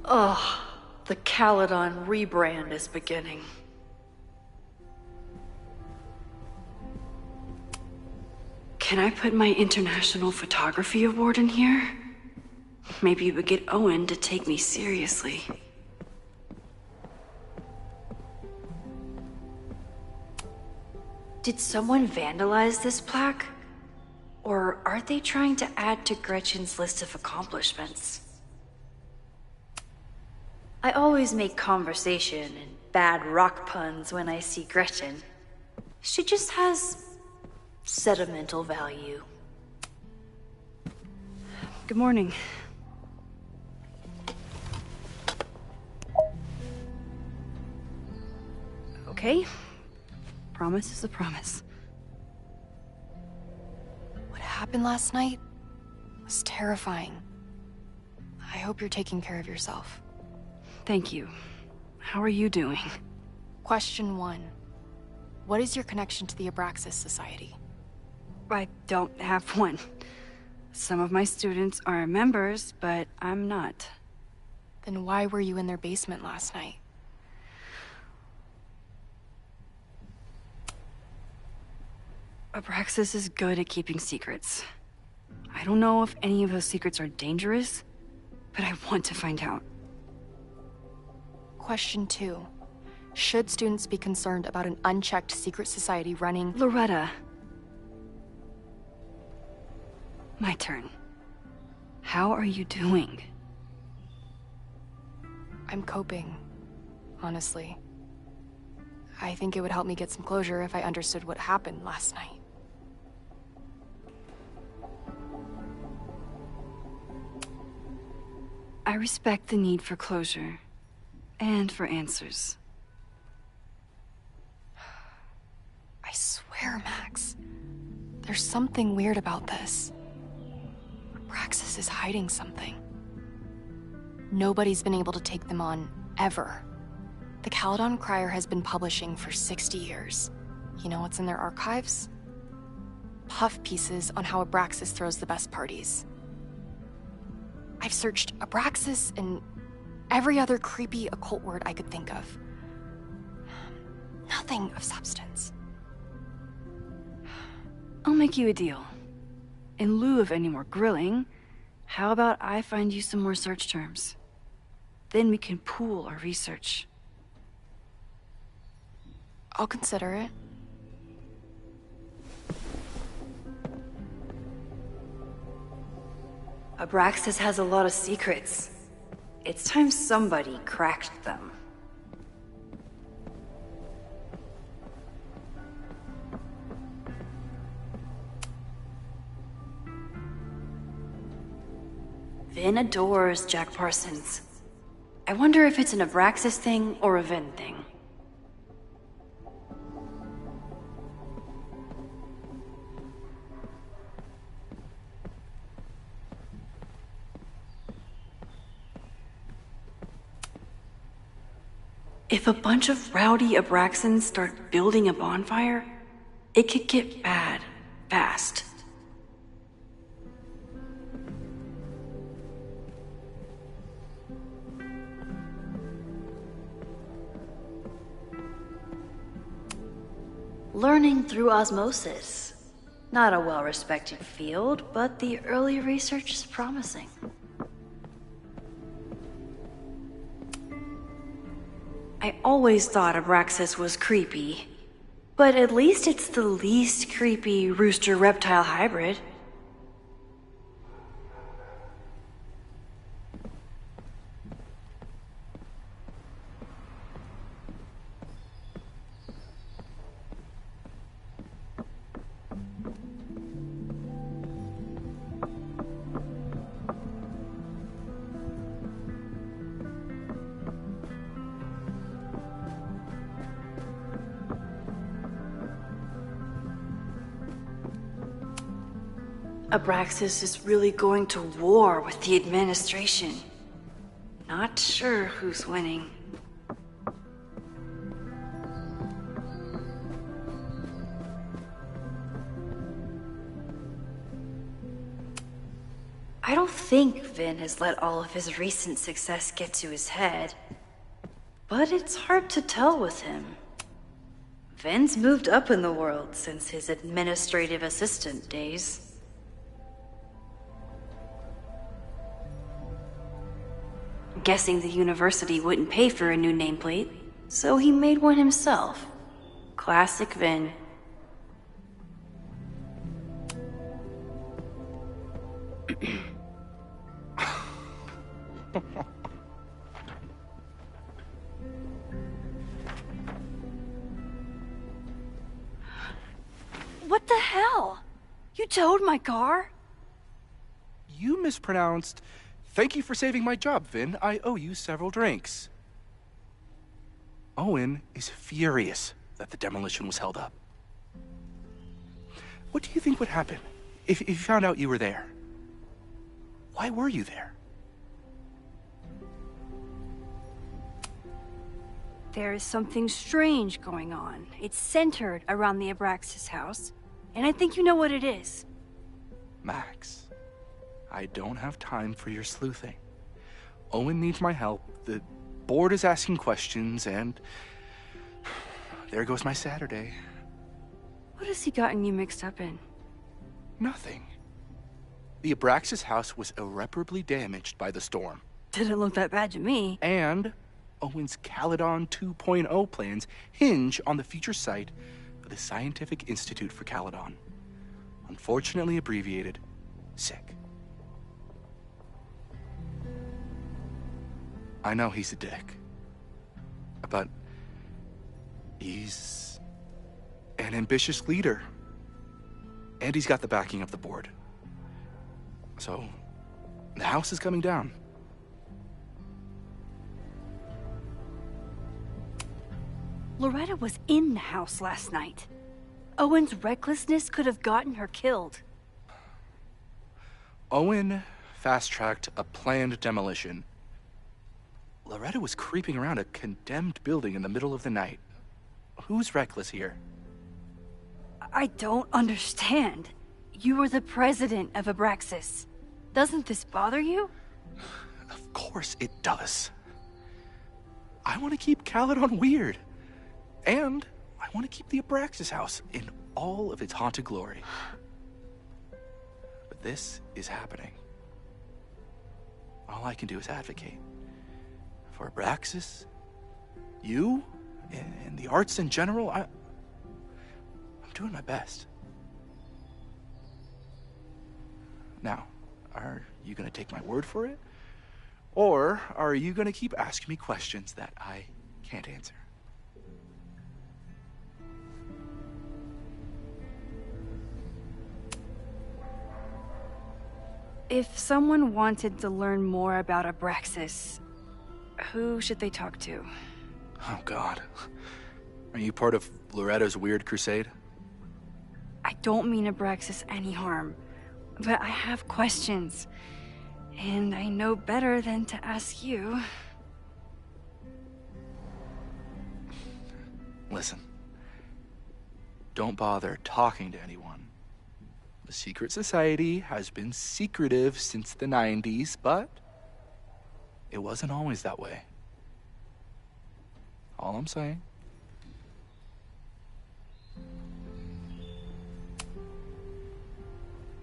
Ugh, the Caledon rebrand is beginning. Can I put my International Photography Award in here? Maybe it would get Owen to take me seriously. Did someone vandalize this plaque? Or are they trying to add to Gretchen's list of accomplishments? I always make conversation and bad rock puns when I see Gretchen. She just has sentimental value. Good morning. Okay. Promise is a promise. What happened last night was terrifying. I hope you're taking care of yourself. Thank you. How are you doing? Question 1. What is your connection to the Abraxas Society? I don't have one. Some of my students are members, but I'm not. Then why were you in their basement last night? Abraxas is good at keeping secrets. I don't know if any of those secrets are dangerous, but I want to find out. Question 2. Should students be concerned about an unchecked secret society running... Loretta. My turn. How are you doing? I'm coping, honestly. I think it would help me get some closure if I understood what happened last night. I respect the need for closure. And for answers. I swear, Max. There's something weird about this. Abraxas is hiding something. Nobody's been able to take them on, ever. The Caledon Crier has been publishing for 60 years. You know what's in their archives? Puff pieces on how Abraxas throws the best parties. I've searched Abraxas and every other creepy occult word I could think of. Nothing of substance. I'll make you a deal. In lieu of any more grilling, How about I find you some more search terms? Then we can pool our research. I'll consider it. Abraxas has a lot of secrets. It's time somebody cracked them. Vin adores Jack Parsons. I wonder if it's an Abraxas thing or a Vin thing. If a bunch of rowdy Abraxans start building a bonfire, it could get bad, fast. Learning through osmosis. Not a well-respected field, but the early research is promising. I always thought Abraxas was creepy, but at least it's the least creepy rooster-reptile hybrid. Abraxas is really going to war with the administration. Not sure who's winning. I don't think Vin has let all of his recent success get to his head, but it's hard to tell with him. Vin's moved up in the world since his administrative assistant days. Guessing the university wouldn't pay for a new nameplate, so he made one himself. Classic Vin. What the hell? You towed my car? You mispronounced... Thank you for saving my job, Vin. I owe you several drinks. Owen is furious that the demolition was held up. What do you think would happen if you found out you were there? Why were you there? There is something strange going on. It's centered around the Abraxas house, and I think you know what it is. Max, I don't have time for your sleuthing. Owen needs my help, the board is asking questions, and... there goes my Saturday. What has he gotten you mixed up in? Nothing. The Abraxas house was irreparably damaged by the storm. Didn't look that bad to me. And Owen's Caledon 2.0 plans hinge on the future site of the Scientific Institute for Caledon. Unfortunately abbreviated, SICK. I know he's a dick, but he's an ambitious leader, and he's got the backing of the board. So, the house is coming down. Loretta was in the house last night. Owen's recklessness could have gotten her killed. Owen fast-tracked a planned demolition. Loretta was creeping around a condemned building in the middle of the night. Who's reckless here? I don't understand. You were the president of Abraxas. Doesn't this bother you? Of course it does. I want to keep Caledon weird. And I want to keep the Abraxas house in all of its haunted glory. But this is happening. all I can do is advocate. For Abraxas, you, and the arts in general, I'm doing my best. Now, are you gonna take my word for it? Or are you gonna keep asking me questions that I can't answer? If someone wanted to learn more about Abraxas, who should they talk to? Oh, God. Are you part of Loretta's weird crusade? I don't mean Abraxas any harm, but I have questions, and I know better than to ask you. Listen, don't bother talking to anyone. The secret society has been secretive since the 90s, but it wasn't always that way. All I'm saying.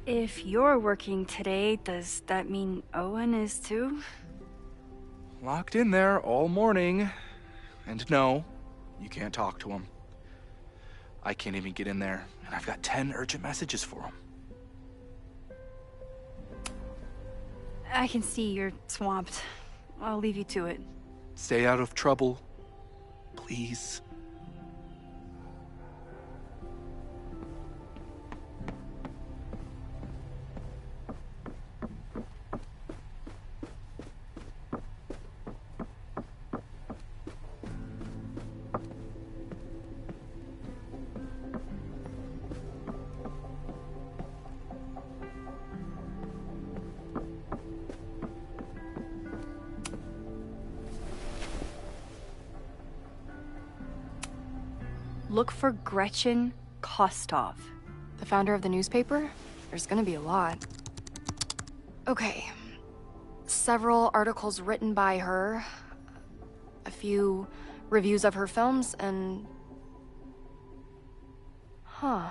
If you're working today, does that mean Owen is too? Locked in there all morning. And no, you can't talk to him. I can't even get in there, and I've got 10 urgent messages for him. I can see you're swamped. I'll leave you to it. Stay out of trouble, please. Look for Gretchen Kostov. The founder of the newspaper? There's gonna be a lot. Okay. Several articles written by her, a few reviews of her films, and... Huh.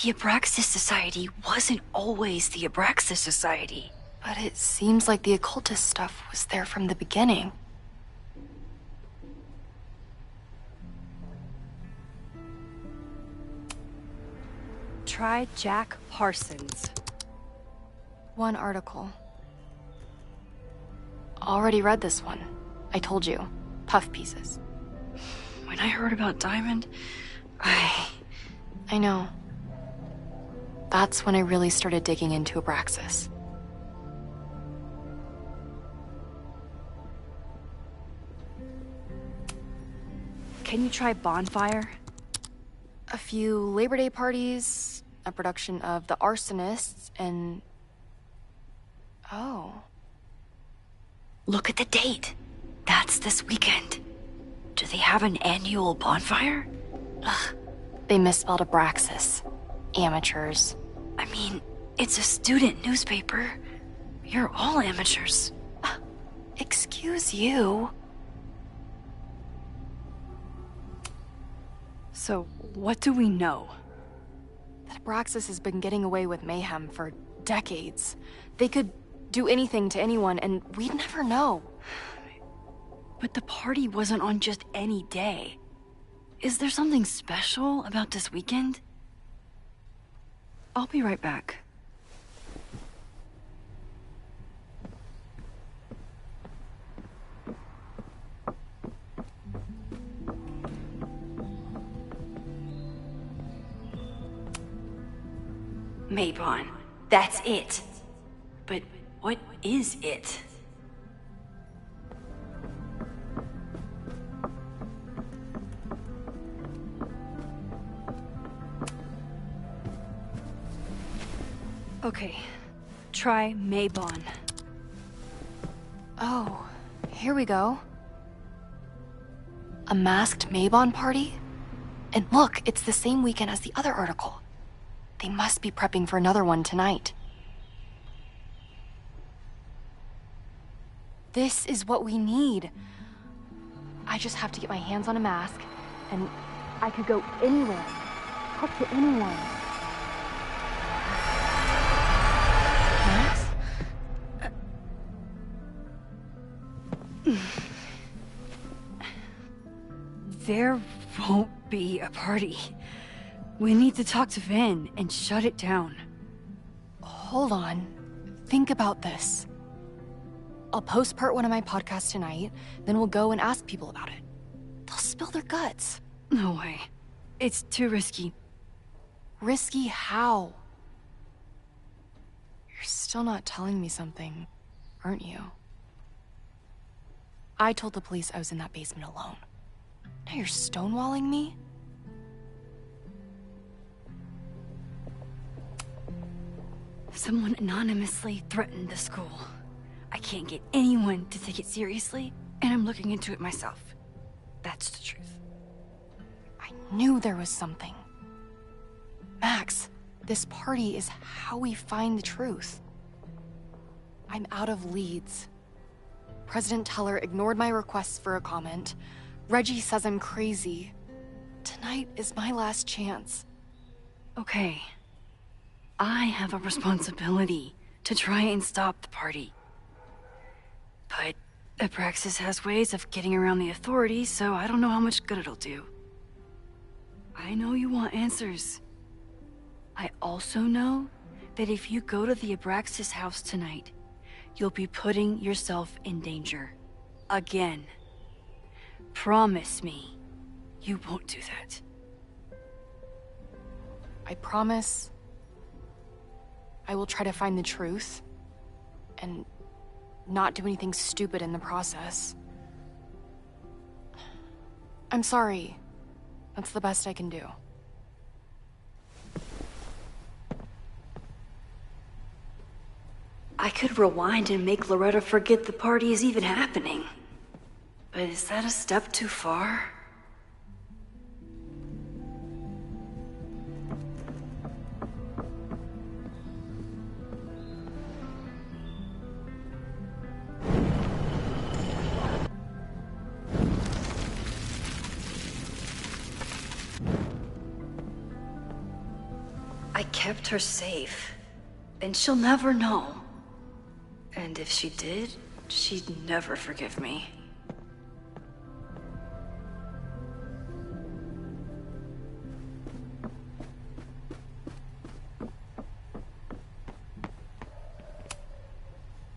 The Abraxas Society wasn't always the Abraxas Society. But it seems like the occultist stuff was there from the beginning. Try Jack Parsons. One article. Already read this one. I told you. Puff pieces. When I heard about Diamond, I know. That's when I really started digging into Abraxas. Can you try Bonfire? A few Labor Day parties, a production of The Arsonists, and... Oh. Look at the date. That's this weekend. Do they have an annual bonfire? Ugh. They misspelled Abraxas. Amateurs. I mean, it's a student newspaper. You're all amateurs. Excuse you. So, what do we know? That Abraxas has been getting away with mayhem for decades. They could do anything to anyone, and we'd never know. But the party wasn't on just any day. Is there something special about this weekend? I'll be right back. Mabon. That's it. But what is it? Okay. Try Mabon. Oh, here we go. A masked Mabon party? And look, it's the same weekend as the other article. They must be prepping for another one tonight. This is what we need. I just have to get my hands on a mask, and I could go anywhere, talk to anyone. Max? There won't be a party. We need to talk to Vin and shut it down. Hold on. Think about this. I'll post part 1 of my podcast tonight, then we'll go and ask people about it. They'll spill their guts. No way. It's too risky. Risky how? You're still not telling me something, aren't you? I told the police I was in that basement alone. Now you're stonewalling me? Someone anonymously threatened the school. I can't get anyone to take it seriously, and I'm looking into it myself. That's the truth. I knew there was something. Max, this party is how we find the truth. I'm out of leads. President Teller ignored my requests for a comment. Reggie says I'm crazy. Tonight is my last chance. Okay. I have a responsibility to try and stop the party. But Abraxas has ways of getting around the authorities, so I don't know how much good it'll do. I know you want answers. I also know that if you go to the Abraxas house tonight, you'll be putting yourself in danger. Again. Promise me you won't do that. I promise I will try to find the truth and not do anything stupid in the process. I'm sorry. That's the best I can do. I could rewind and make Loretta forget the party is even happening. But is that a step too far? I kept her safe, and she'll never know. And if she did, she'd never forgive me.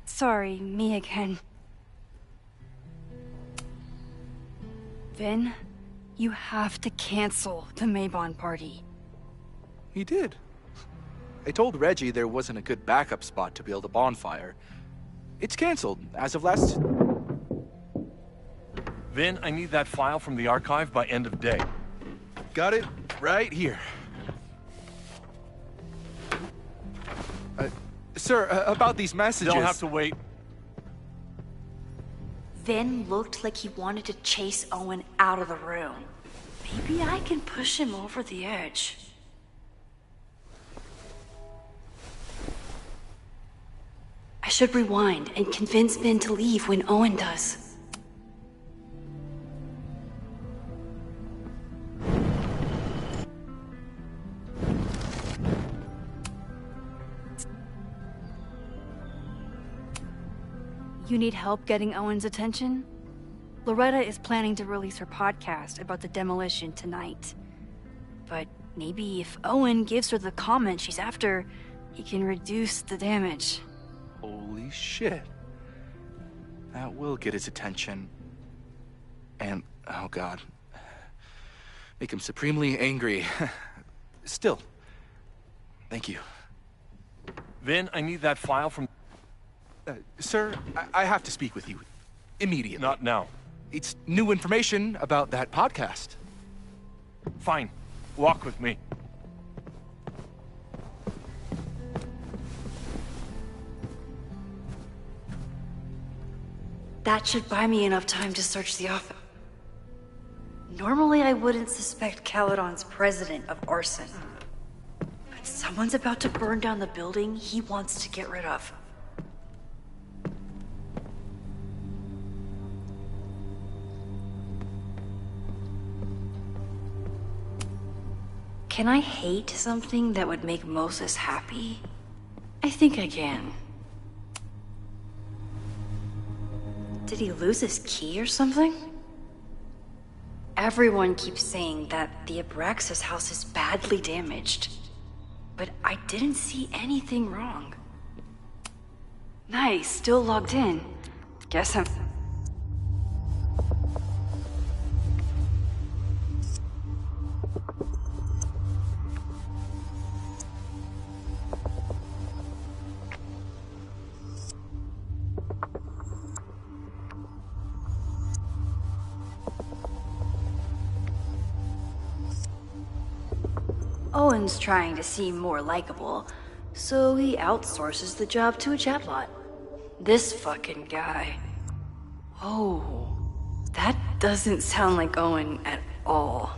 Sorry, me again. Vin, you have to cancel the Maybon party. He did. I told Reggie there wasn't a good backup spot to build a bonfire. It's canceled, as of last... Vin, I need that file from the archive by end of day. Got it right here. Sir, about these messages... They'll have to wait. Vin looked like he wanted to chase Owen out of the room. Maybe I can push him over the edge. I should rewind and convince Vin to leave when Owen does. You need help getting Owen's attention? Loretta is planning to release her podcast about the demolition tonight. But maybe if Owen gives her the comment she's after, he can reduce the damage. Holy shit. That will get his attention. And, oh god. Make him supremely angry. Still, thank you. Vin, I need that file from... Sir, I have to speak with you. Immediately. Not now. It's new information about that podcast. Fine. Walk with me. That should buy me enough time to search the office. Normally I wouldn't suspect Caledon's president of arson. But someone's about to burn down the building he wants to get rid of. Can I hate something that would make Moses happy? I think I can. Did he lose his key or something? Everyone keeps saying that the Abraxas house is badly damaged, but I didn't see anything wrong. Nice, still logged in. Guess I'm... Owen's trying to seem more likable, so he outsources the job to a chatbot. This fucking guy. Oh, that doesn't sound like Owen at all.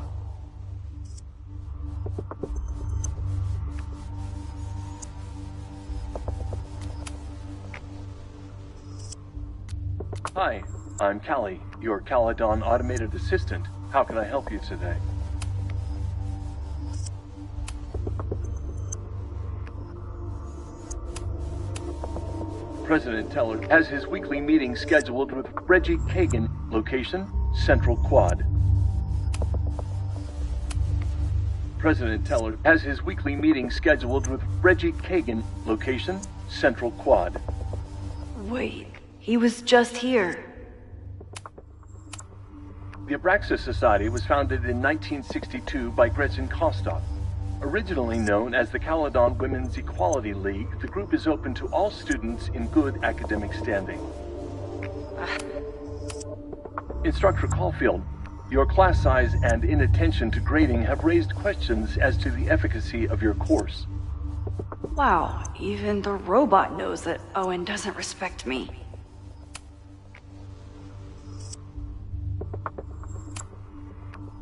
Hi, I'm Callie, your Caledon automated assistant. How can I help you today? President Teller has his weekly meeting scheduled with Reggie Kagan. Location, Central Quad. President Teller has his weekly meeting scheduled with Reggie Kagan. Location, Central Quad. Wait, he was just here. The Abraxas Society was founded in 1962 by Gretchen Kostoff. Originally known as the Caledon Women's Equality League, the group is open to all students in good academic standing. Instructor Caulfield, your class size and inattention to grading have raised questions as to the efficacy of your course. Wow, even the robot knows that Owen doesn't respect me.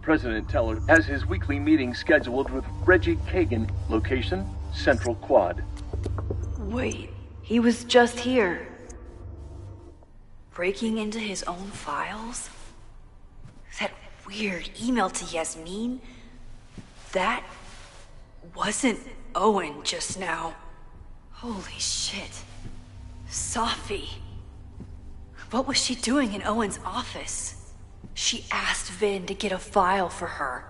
President Teller has his weekly meeting scheduled with Reggie Kagan. Location, Central Quad. Wait, he was just here. Breaking into his own files? That weird email to Yasmin? That wasn't Owen just now. Holy shit. Safi. What was she doing in Owen's office? She asked Vin to get a file for her.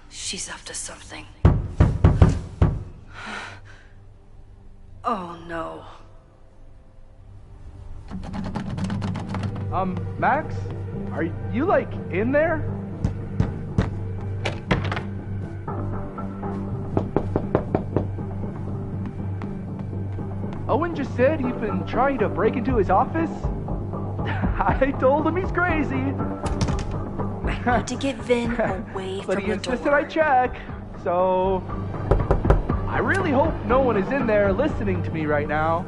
She's up to something. Oh no. Max? Are you, like, in there? Owen just said you've been trying to break into his office? I told him he's crazy. I need to get Vin away but from he the door. insisted I check, so... I really hope no one is in there listening to me right now.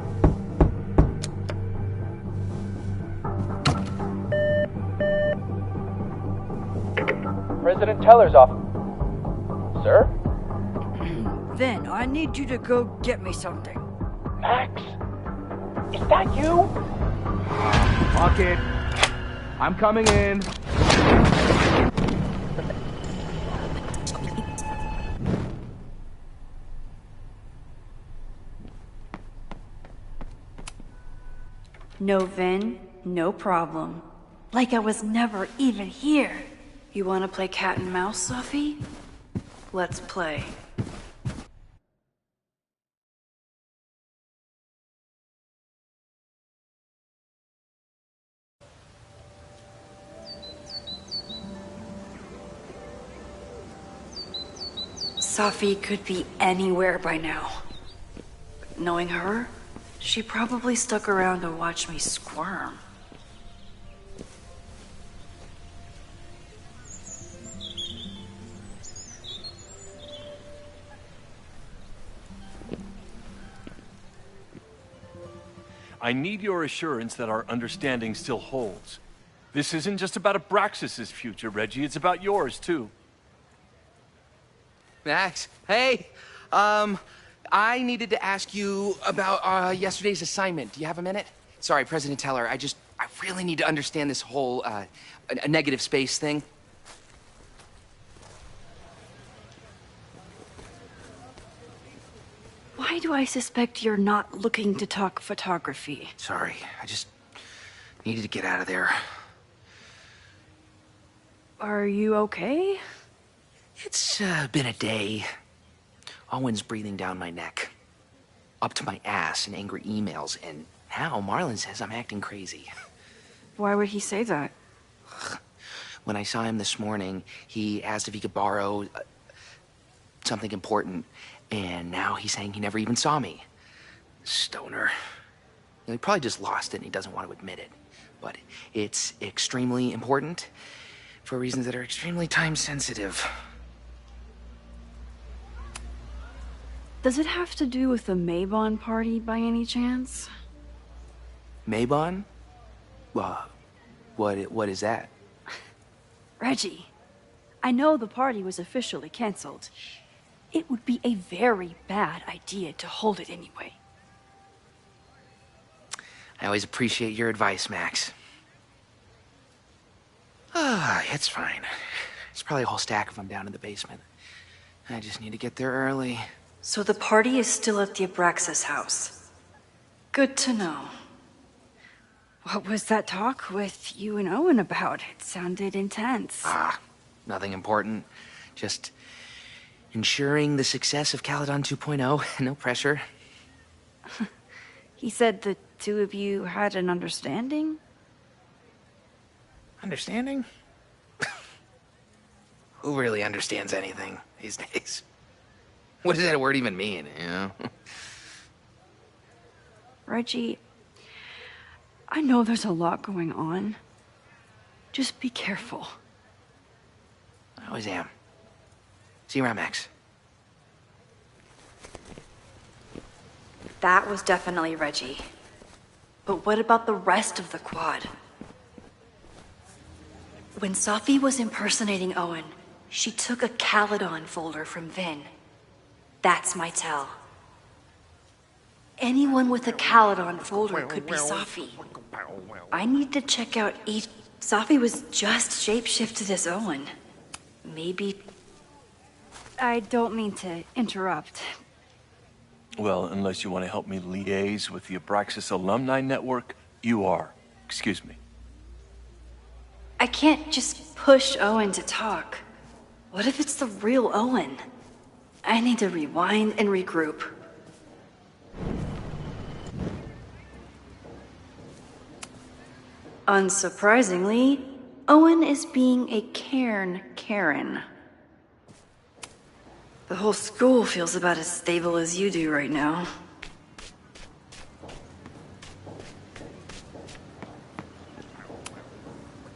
President Teller's office. Sir? Vin, I need you to go get me something. Max? Is that you? Fuck it. I'm coming in. No Vin, no problem. Like I was never even here. You wanna play cat and mouse, Safi? Let's play. Safi could be anywhere by now. Knowing her, she probably stuck around to watch me squirm. I need your assurance that our understanding still holds. This isn't just about Abraxas' future, Reggie. It's about yours, too. Max, hey, I needed to ask you about yesterday's assignment. Do you have a minute? Sorry, President Teller, I really need to understand this whole, a negative space thing. Why do I suspect you're not looking to talk photography? Sorry, Needed to get out of there. Are you okay? It's been a day. Owen's breathing down my neck. Up to my ass in angry emails, and now Marlon says I'm acting crazy. Why would he say that? When I saw him this morning, he asked if he could borrow something important, and now he's saying he never even saw me. Stoner. He probably just lost it and he doesn't want to admit it. But it's extremely important for reasons that are extremely time sensitive. Does it have to do with the Maybon party by any chance? Maybon? What is that? Reggie, I know the party was officially canceled. It would be a very bad idea to hold it anyway. I always appreciate your advice, Max. It's fine. It's probably a whole stack if I'm down in the basement. I just need to get there early. So the party is still at the Abraxas house. Good to know. What was that talk with you and Owen about? It sounded intense. Nothing important. Just ensuring the success of Caledon 2.0. No pressure. He said the two of you had an understanding? Understanding? Who really understands anything these days? What does that word even mean, you know? Reggie, I know there's a lot going on. Just be careful. I always am. See you around, Max. That was definitely Reggie. But what about the rest of the quad? When Safi was impersonating Owen, she took a Caledon folder from Vin. That's my tell. Anyone with a Caledon folder could be Safi. I need to check out each... Safi was just shapeshifted as Owen. Maybe... I don't mean to interrupt. Well, unless you want to help me liaise with the Abraxas Alumni Network, you are. Excuse me. I can't just push Owen to talk. What if it's the real Owen? I need to rewind and regroup. Unsurprisingly, Owen is being a Cairn Karen. The whole school feels about as stable as you do right now.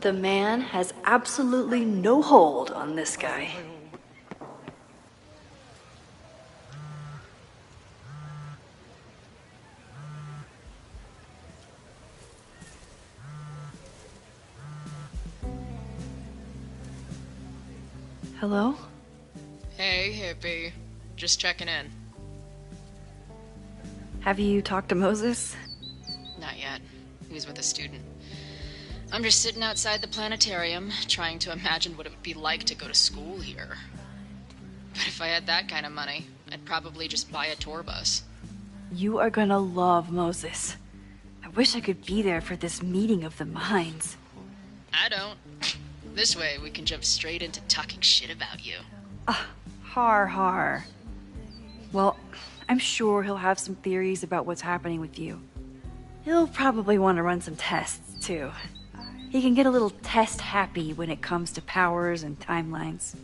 The man has absolutely no hold on this guy. Hello? Hey, hippie. Just checking in. Have you talked to Moses? Not yet. He was with a student. I'm just sitting outside the planetarium, trying to imagine what it would be like to go to school here. But if I had that kind of money, I'd probably just buy a tour bus. You are gonna love Moses. I wish I could be there for this meeting of the minds. I don't. This way, we can jump straight into talking shit about you. Har har. Well, I'm sure he'll have some theories about what's happening with you. He'll probably want to run some tests, too. He can get a little test-happy when it comes to powers and timelines.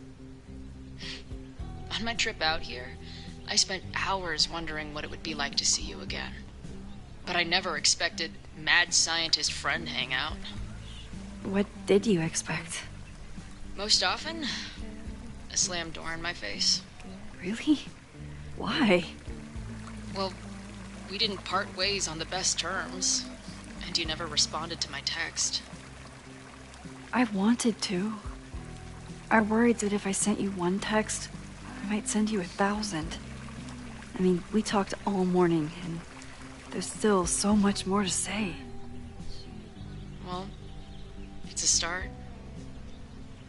On my trip out here, I spent hours wondering what it would be like to see you again. But I never expected mad scientist friend hangout. What did you expect? Most often, a slammed door in my face. Really? Why? Well, we didn't part ways on the best terms, and you never responded to my text. I wanted to. I worried that if I sent you one text, I might send you 1,000. I mean, we talked all morning, and there's still so much more to say. Well, it's a start.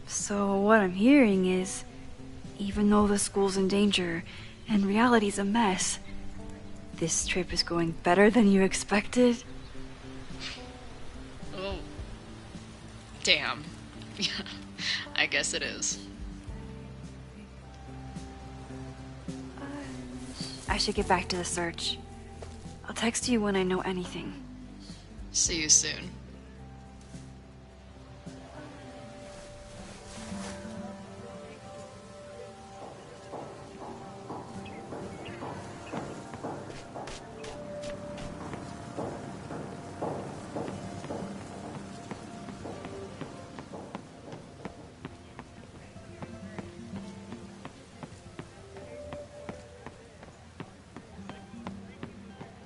So what I'm hearing is, even though the school's in danger, and reality's a mess, this trip is going better than you expected? Damn. Yeah, I guess it is. I should get back to the search. I'll text you when I know anything. See you soon.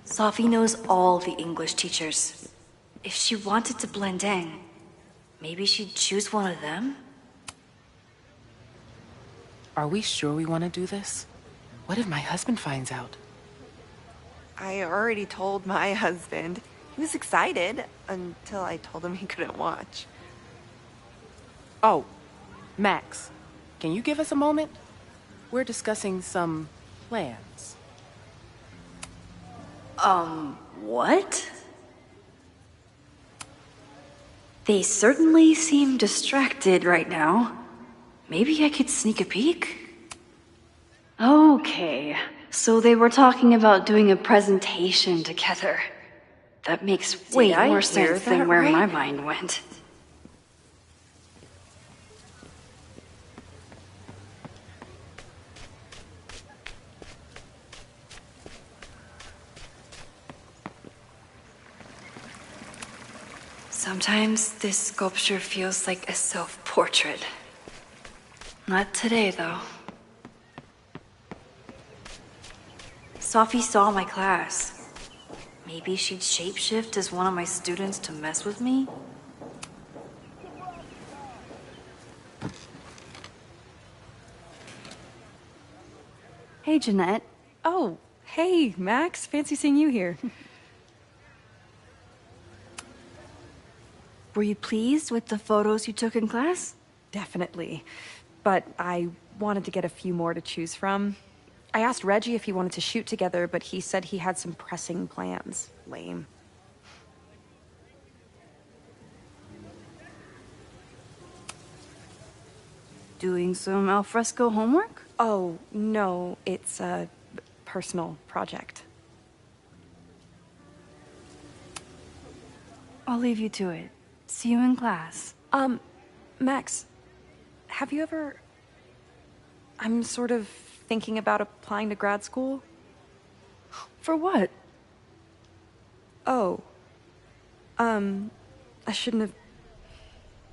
Sophie knows all the English teachers. If she wanted to blend in, maybe she'd choose one of them? Are we sure we want to do this? What if my husband finds out? I already told my husband. He was excited until I told him he couldn't watch. Oh, Max, can you give us a moment? We're discussing some plans. What? They certainly seem distracted right now. Maybe I could sneak a peek? Okay, so they were talking about doing a presentation together. That makes way more sense than where my mind went. Sometimes this sculpture feels like a self-portrait. Not today, though. Sophie saw my class. Maybe she'd shapeshift as one of my students to mess with me? Hey, Jeanette. Oh, hey, Max. Fancy seeing you here. Were you pleased with the photos you took in class? Definitely. But I wanted to get a few more to choose from. I asked Reggie if he wanted to shoot together, but he said he had some pressing plans. Lame. Doing some alfresco homework? Oh, no. It's a personal project. I'll leave you to it. See you in class. Max, have you ever... I'm sort of thinking about applying to grad school. For what? Oh. I shouldn't have...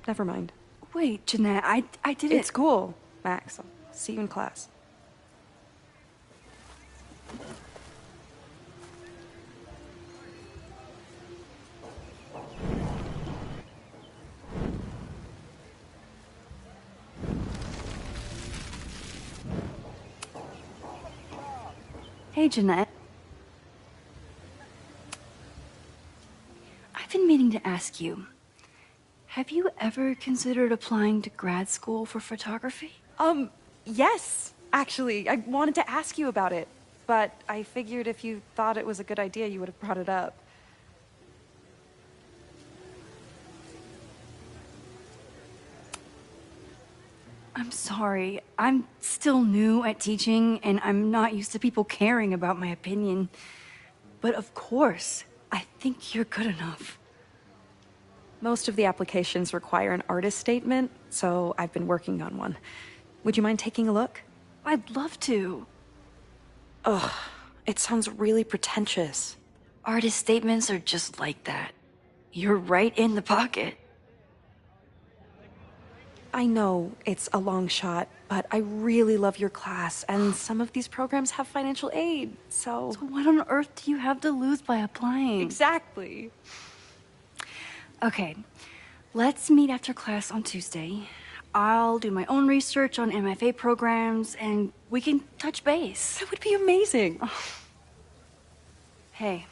Never mind. Wait, Jeanette, I didn't... It's cool, Max. I'll see you in class. Hey, Jeanette. I've been meaning to ask you, have you ever considered applying to grad school for photography? Yes, actually. I wanted to ask you about it, but I figured if you thought it was a good idea, you would have brought it up. I'm sorry. I'm still new at teaching, and I'm not used to people caring about my opinion. But of course, I think you're good enough. Most of the applications require an artist statement, so I've been working on one. Would you mind taking a look? I'd love to. Ugh, it sounds really pretentious. Artist statements are just like that. You're right in the pocket. I know it's a long shot, but I really love your class, and some of these programs have financial aid, so... So what on earth do you have to lose by applying? Exactly. Okay, let's meet after class on Tuesday. I'll do my own research on MFA programs, and we can touch base. That would be amazing. Oh. Hey,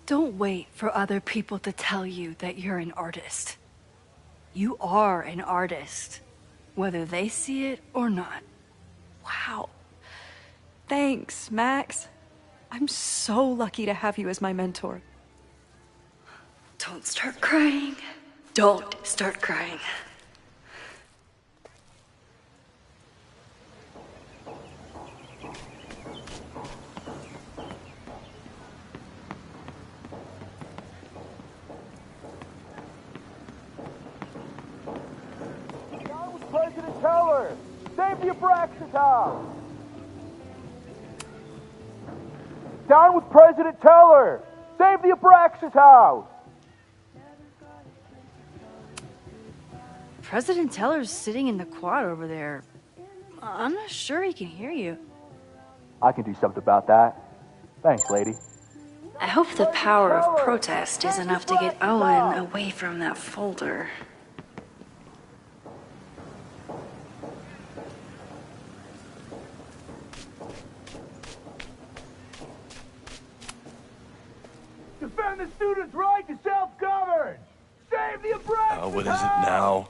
don't wait for other people to tell you that you're an artist. You are an artist, whether they see it or not. Wow. Thanks, Max. I'm so lucky to have you as my mentor. Don't start crying. Don't start crying. President Teller! Save the Abraxas house! Down with President Teller! Save the Abraxas house! President Teller's sitting in the quad over there. I'm not sure he can hear you. I can do something about that. Thanks, lady. I hope the power of protest is enough to get Owen away from that folder. Defend the students' right to self-govern! Save the Abraxas What is it now?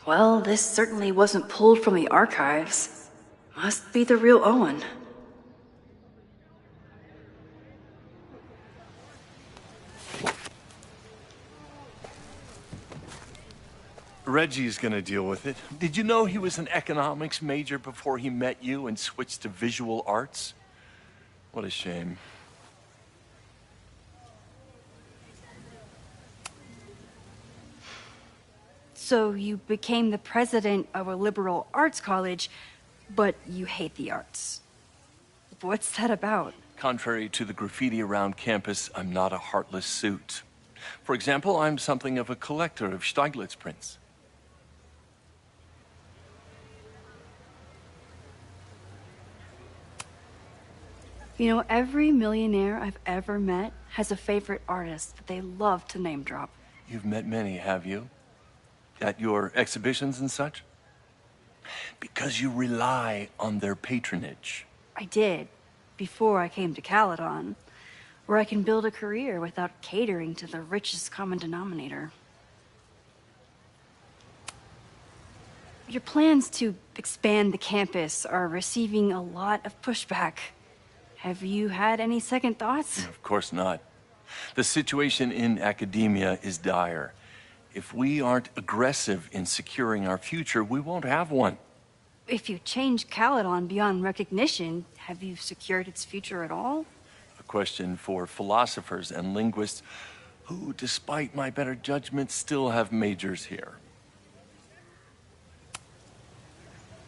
Well, this certainly wasn't pulled from the archives. Must be the real Owen. Reggie's gonna deal with it. Did you know he was an economics major before he met you and switched to visual arts? What a shame. So you became the president of a liberal arts college, but you hate the arts. What's that about? Contrary to the graffiti around campus, I'm not a heartless suit. For example, I'm something of a collector of Stieglitz prints. You know, every millionaire I've ever met has a favorite artist that they love to name drop. You've met many, have you? At your exhibitions and such? Because you rely on their patronage. I did, before I came to Caledon, where I can build a career without catering to the richest common denominator. Your plans to expand the campus are receiving a lot of pushback. Have you had any second thoughts? Of course not. The situation in academia is dire. If we aren't aggressive in securing our future, we won't have one. If you change Caledon beyond recognition, have you secured its future at all? A question for philosophers and linguists who, despite my better judgment, still have majors here.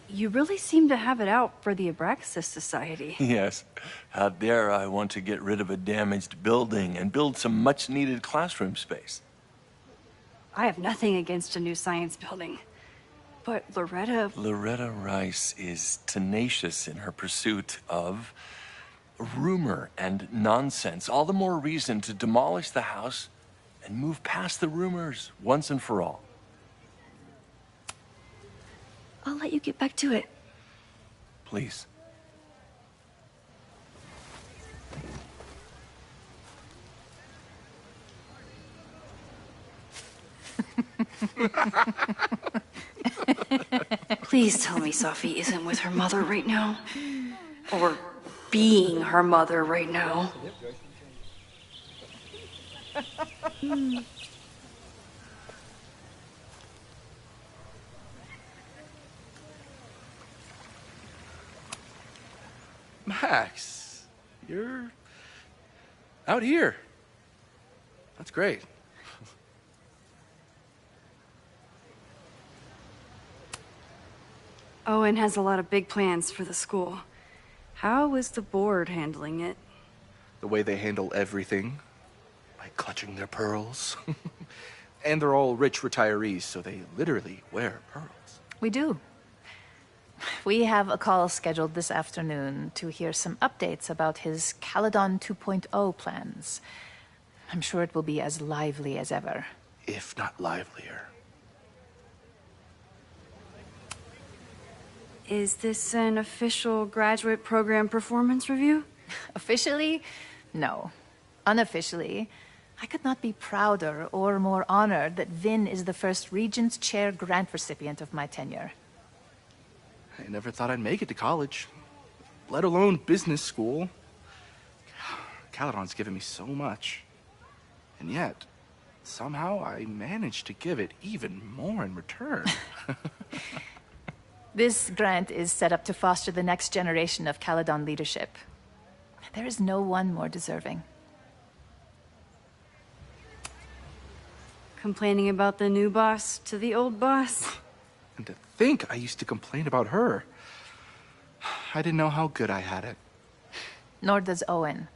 You really seem to have it out for the Abraxas Society. Yes. How dare I want to get rid of a damaged building and build some much-needed classroom space. I have nothing against a new science building. But Loretta Rice is tenacious in her pursuit of rumor and nonsense. All the more reason to demolish the house and move past the rumors once and for all. I'll let you get back to it. Please. Please tell me Safi isn't with her mother right now. Or being her mother right now. Max, you're out here. That's great. Owen has a lot of big plans for the school. How is the board handling it? The way they handle everything, by clutching their pearls. And they're all rich retirees, so they literally wear pearls. We do. We have a call scheduled this afternoon to hear some updates about his Caledon 2.0 plans. I'm sure it will be as lively as ever. If not livelier. Is this an official graduate program performance review? Officially, no. Unofficially, I could not be prouder or more honored that Vin is the first Regents Chair grant recipient of my tenure. I never thought I'd make it to college, let alone business school. Caledon's given me so much. And yet, somehow I managed to give it even more in return. This grant is set up to foster the next generation of Caledon leadership. There is no one more deserving. Complaining about the new boss to the old boss? And to think I used to complain about her. I didn't know how good I had it. Nor does Owen.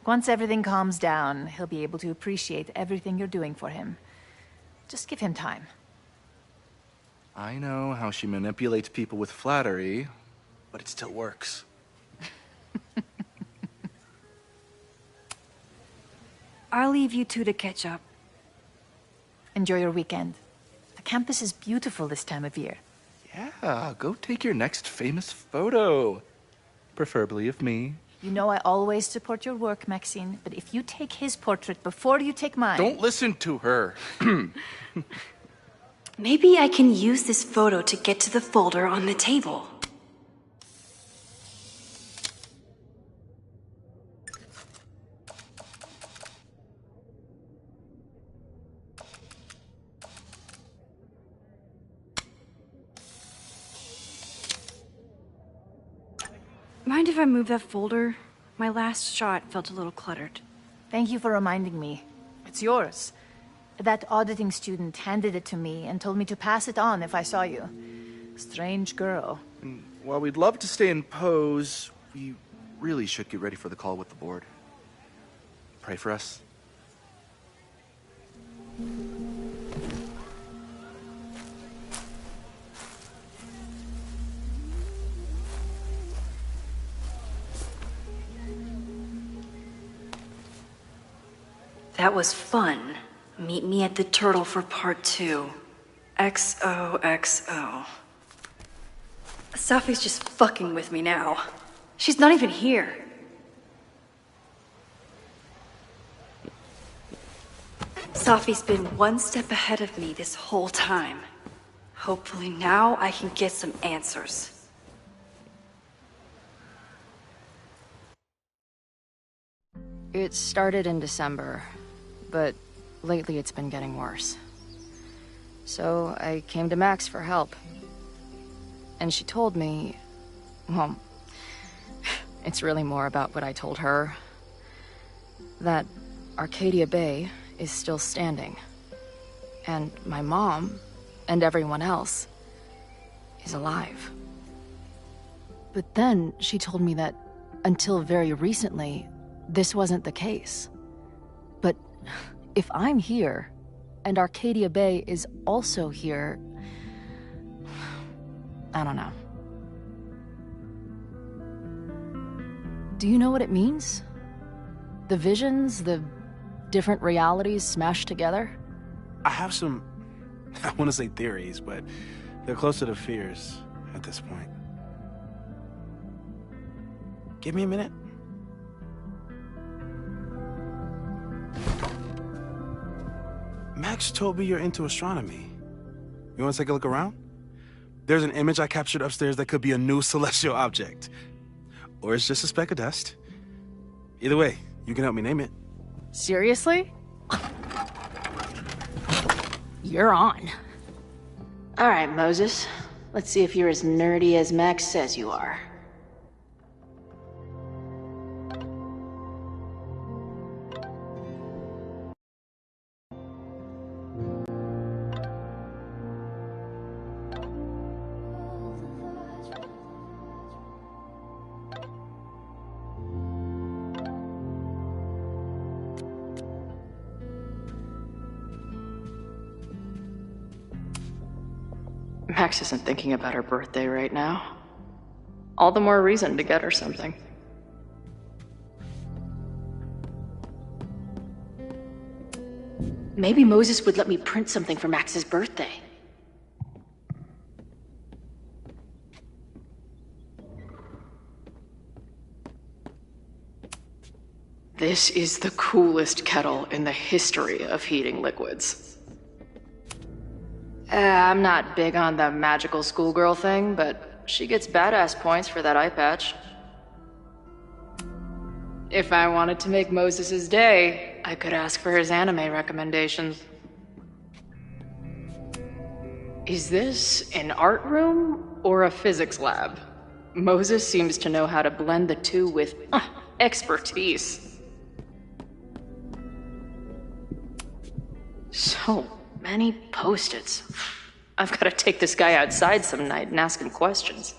Once everything calms down, he'll be able to appreciate everything you're doing for him. Just give him time. I know how she manipulates people with flattery, but it still works. I'll leave you two to catch up. Enjoy your weekend. The campus is beautiful this time of year. Yeah, go take your next famous photo. Preferably of me. You know I always support your work, Maxine, but if you take his portrait before you take mine... Don't listen to her. Maybe I can use this photo to get to the folder on the table. Mind if I move that folder? My last shot felt a little cluttered. Thank you for reminding me. It's yours. That auditing student handed it to me and told me to pass it on if I saw you. Strange girl. And while we'd love to stay in pose, we really should get ready for the call with the board. Pray for us. That was fun. Meet me at the Turtle for part 2. XOXO. Safi's just fucking with me now. She's not even here. Safi's been one step ahead of me this whole time. Hopefully now I can get some answers. It started in December, but lately it's been getting worse. So I came to Max for help. And she told me, well, it's really more about what I told her, that Arcadia Bay is still standing. And my mom, and everyone else, is alive. But then she told me that until very recently, this wasn't the case. But if I'm here, and Arcadia Bay is also here, I don't know. Do you know what it means? The visions, the different realities smashed together? I have some, I want to say theories, but they're closer to fears at this point. Give me a minute. Max told me you're into astronomy. You want to take a look around? There's an image I captured upstairs that could be a new celestial object. Or it's just a speck of dust. Either way, you can help me name it. Seriously? You're on. All right, Moses. Let's see if you're as nerdy as Max says you are. Max isn't thinking about her birthday right now. All the more reason to get her something. Maybe Moses would let me print something for Max's birthday. This is the coolest kettle in the history of heating liquids. I'm not big on the magical schoolgirl thing, but she gets badass points for that eye patch. If I wanted to make Moses' day, I could ask for his anime recommendations. Is this an art room or a physics lab? Moses seems to know how to blend the two with expertise. So many post-its. I've got to take this guy outside some night and ask him questions.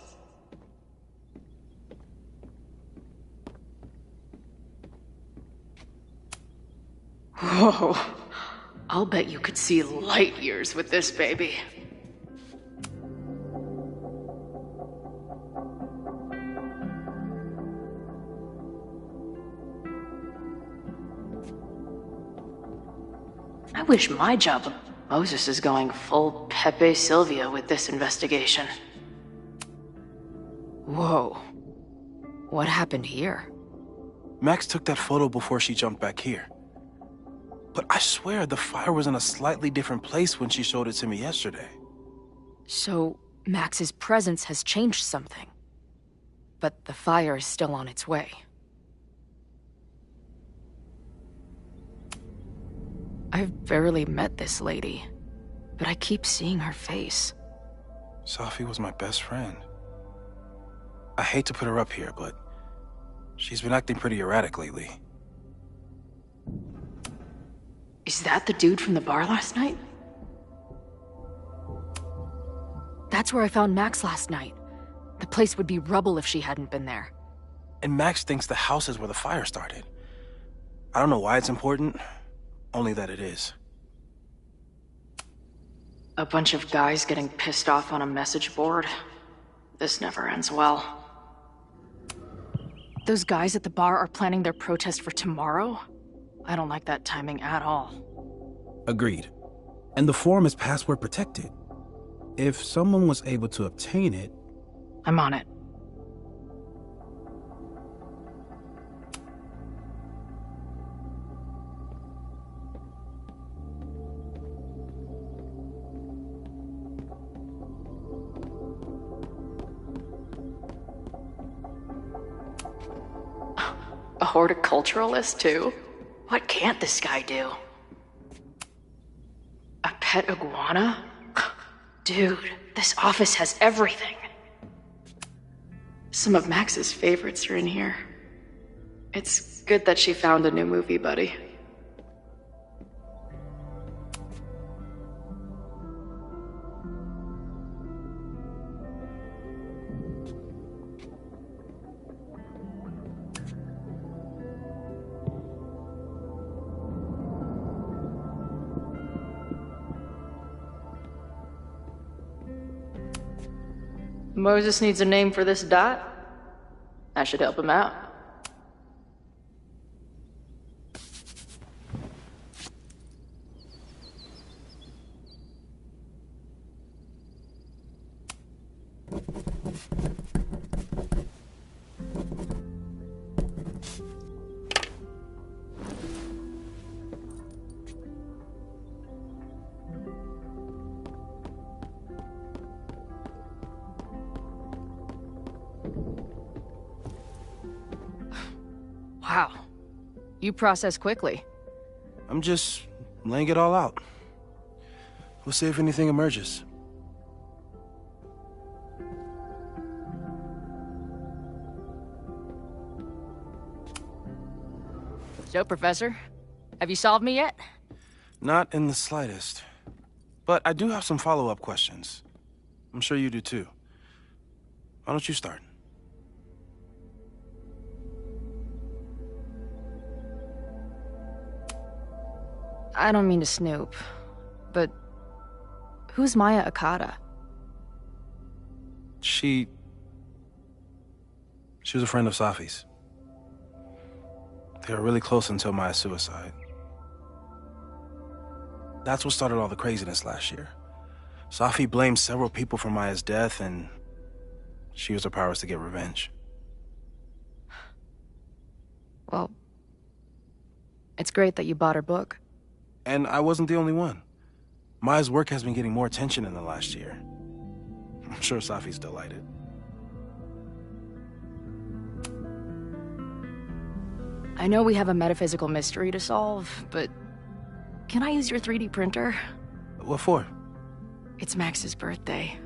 Whoa. I'll bet you could see light years with this baby. I wish my job. Moses is going full Pepe Silvia with this investigation. Whoa. What happened here? Max took that photo before she jumped back here. But I swear the fire was in a slightly different place when she showed it to me yesterday. So, Max's presence has changed something. But the fire is still on its way. I've barely met this lady, but I keep seeing her face. Safi was my best friend. I hate to put her up here, but she's been acting pretty erratic lately. Is that the dude from the bar last night? That's where I found Max last night. The place would be rubble if she hadn't been there. And Max thinks the house is where the fire started. I don't know why it's important, only that it is. A bunch of guys getting pissed off on a message board. This never ends well. Those guys at the bar are planning their protest for tomorrow? I don't like that timing at all. Agreed. And the forum is password protected. If someone was able to obtain it... I'm on it. A horticulturalist, too? What can't this guy do? A pet iguana? Dude, this office has everything. Some of Max's favorites are in here. It's good that she found a new movie buddy. Moses needs a name for this dot. I should help him out. Wow. You process quickly. I'm just laying it all out. We'll see if anything emerges. So, Professor, have you solved me yet? Not in the slightest. But I do have some follow-up questions. I'm sure you do too. Why don't you start? I don't mean to snoop, but who's Maya Okada? She was a friend of Safi's. They were really close until Maya's suicide. That's what started all the craziness last year. Safi blamed several people for Maya's death, and she used her powers to get revenge. Well, it's great that you bought her book. And I wasn't the only one. Maya's work has been getting more attention in the last year. I'm sure Safi's delighted. I know we have a metaphysical mystery to solve, but can I use your 3D printer? What for? It's Max's birthday.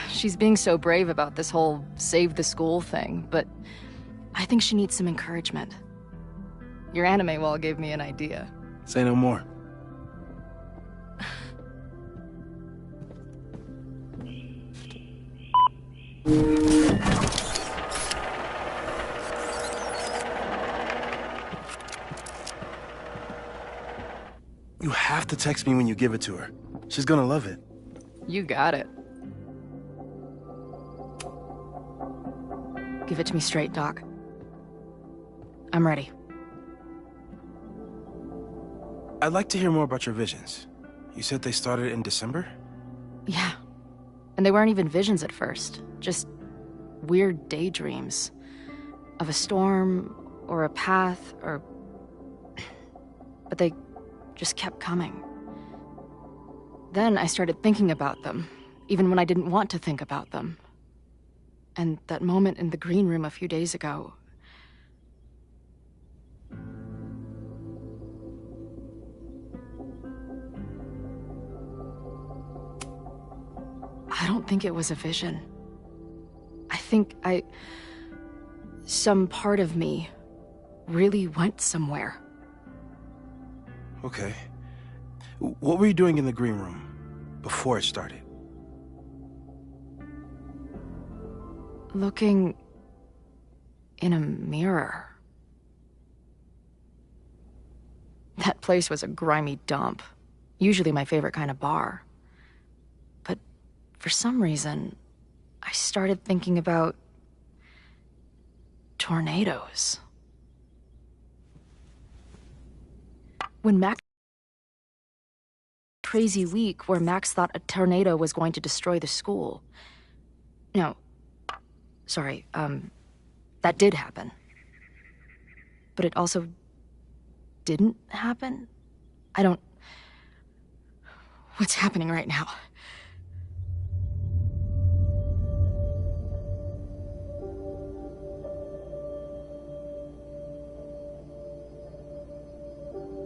She's being so brave about this whole save the school thing, but I think she needs some encouragement. Your anime wall gave me an idea. Say no more. You have to text me when you give it to her. She's gonna love it. You got it. Give it to me straight, Doc. I'm ready. I'd like to hear more about your visions. You said they started in December? Yeah. And they weren't even visions at first. Just weird daydreams. Of a storm, or a path, or... But they just kept coming. Then I started thinking about them, even when I didn't want to think about them. And that moment in the green room a few days ago... I don't think it was a vision. I think some part of me really went somewhere. Okay. What were you doing in the green room before it started? Looking in a mirror. That place was a grimy dump. Usually my favorite kind of bar. But for some reason, I started thinking about tornadoes. When Max... Crazy week where Max thought a tornado was going to destroy the school. No. Sorry, that did happen. But it also didn't happen? I don't... What's happening right now?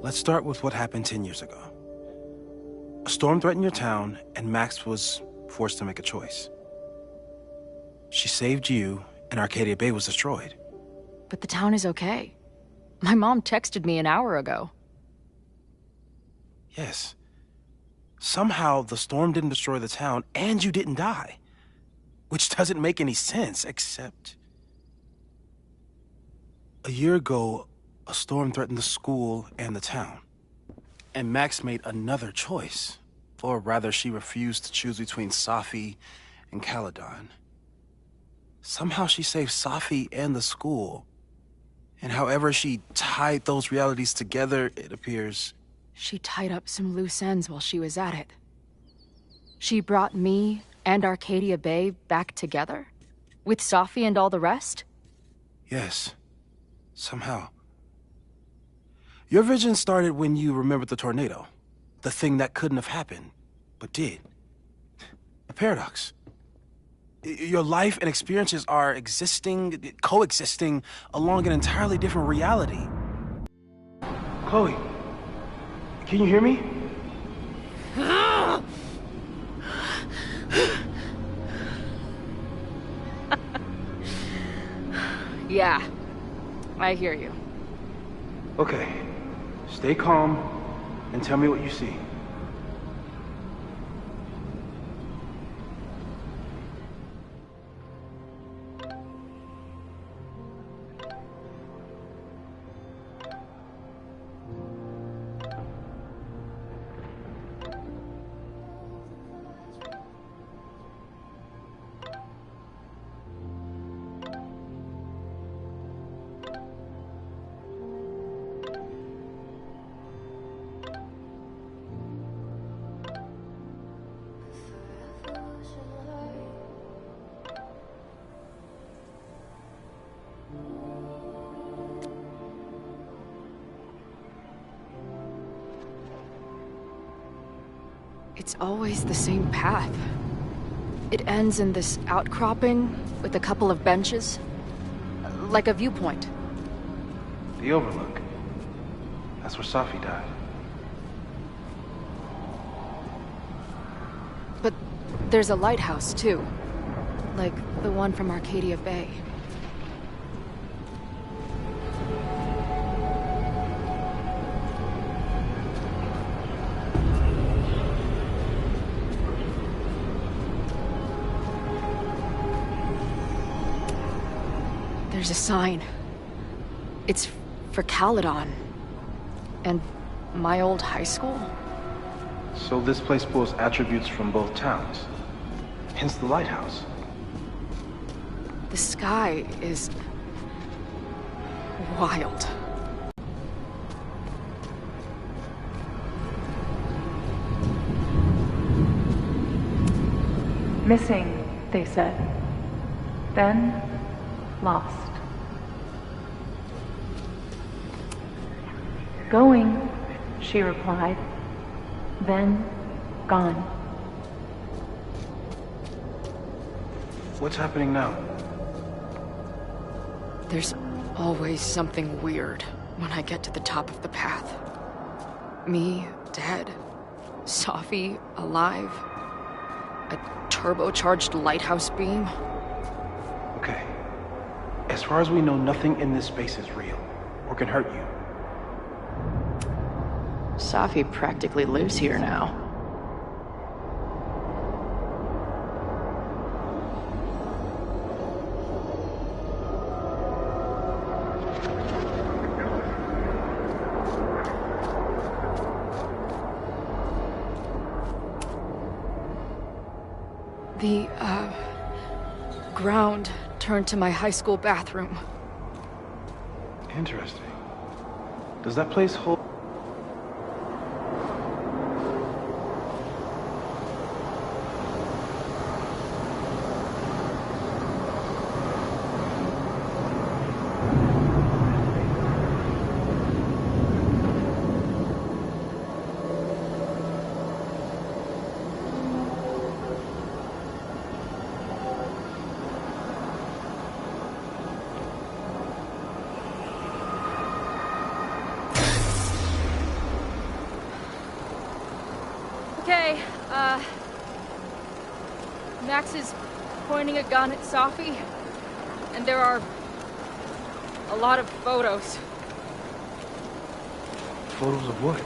Let's start with what happened 10 years ago. A storm threatened your town, and Max was forced to make a choice. She saved you, and Arcadia Bay was destroyed. But the town is okay. My mom texted me an hour ago. Yes. Somehow, the storm didn't destroy the town, and you didn't die. Which doesn't make any sense, except... A year ago, a storm threatened the school and the town. And Max made another choice. Or rather, she refused to choose between Safi and Caledon. Somehow she saved Safi and the school. And however she tied those realities together, it appears... She tied up some loose ends while she was at it. She brought me and Arcadia Bay back together? With Safi and all the rest? Yes. Somehow. Your vision started when you remembered the tornado. The thing that couldn't have happened, but did. A paradox. Your life and experiences are coexisting along an entirely different reality. Chloe, can you hear me? Yeah, I hear you. Okay. Stay calm and tell me what you see. It's always the same path. It ends in this outcropping with a couple of benches, like a viewpoint. The Overlook. That's where Safi died. But there's a lighthouse, too. Like the one from Arcadia Bay. There's a sign. It's for Caledon. And my old high school? So this place pulls attributes from both towns. Hence the lighthouse. The sky is wild. Missing, they said. Then, lost. Going, she replied. Then, gone. What's happening now? There's always something weird when I get to the top of the path. Me, dead. Safi, alive. A turbocharged lighthouse beam. Okay. As far as we know, nothing in this space is real, or can hurt you. Safi practically lives here now. The, ground turned to my high school bathroom. Interesting. Does that place hold... Okay, Max is pointing a gun at Safi, and there are a lot of photos. Photos of what?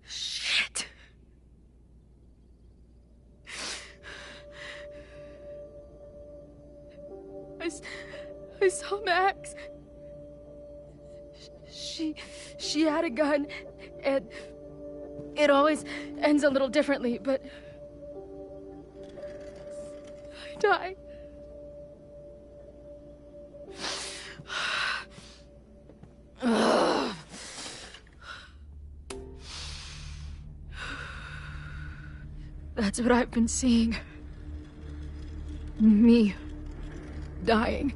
Shit. I saw Max. She had a gun, and it always ends a little differently, but I died. That's what I've been seeing. Me dying.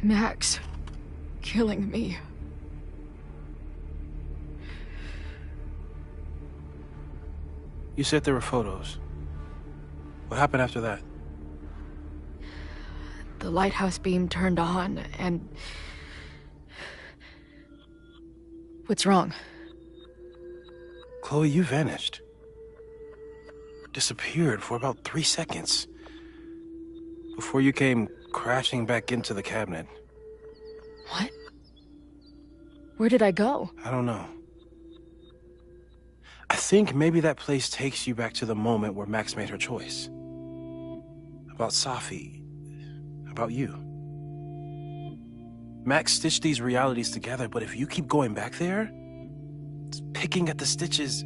Max killing me. You said there were photos. What happened after that? The lighthouse beam turned on, and... What's wrong? Chloe, you vanished. Disappeared for about 3 seconds. Before you came crashing back into the cabinet. What? Where did I go? I don't know. I think maybe that place takes you back to the moment where Max made her choice. About Safi. About you. Max stitched these realities together, but if you keep going back there, picking at the stitches,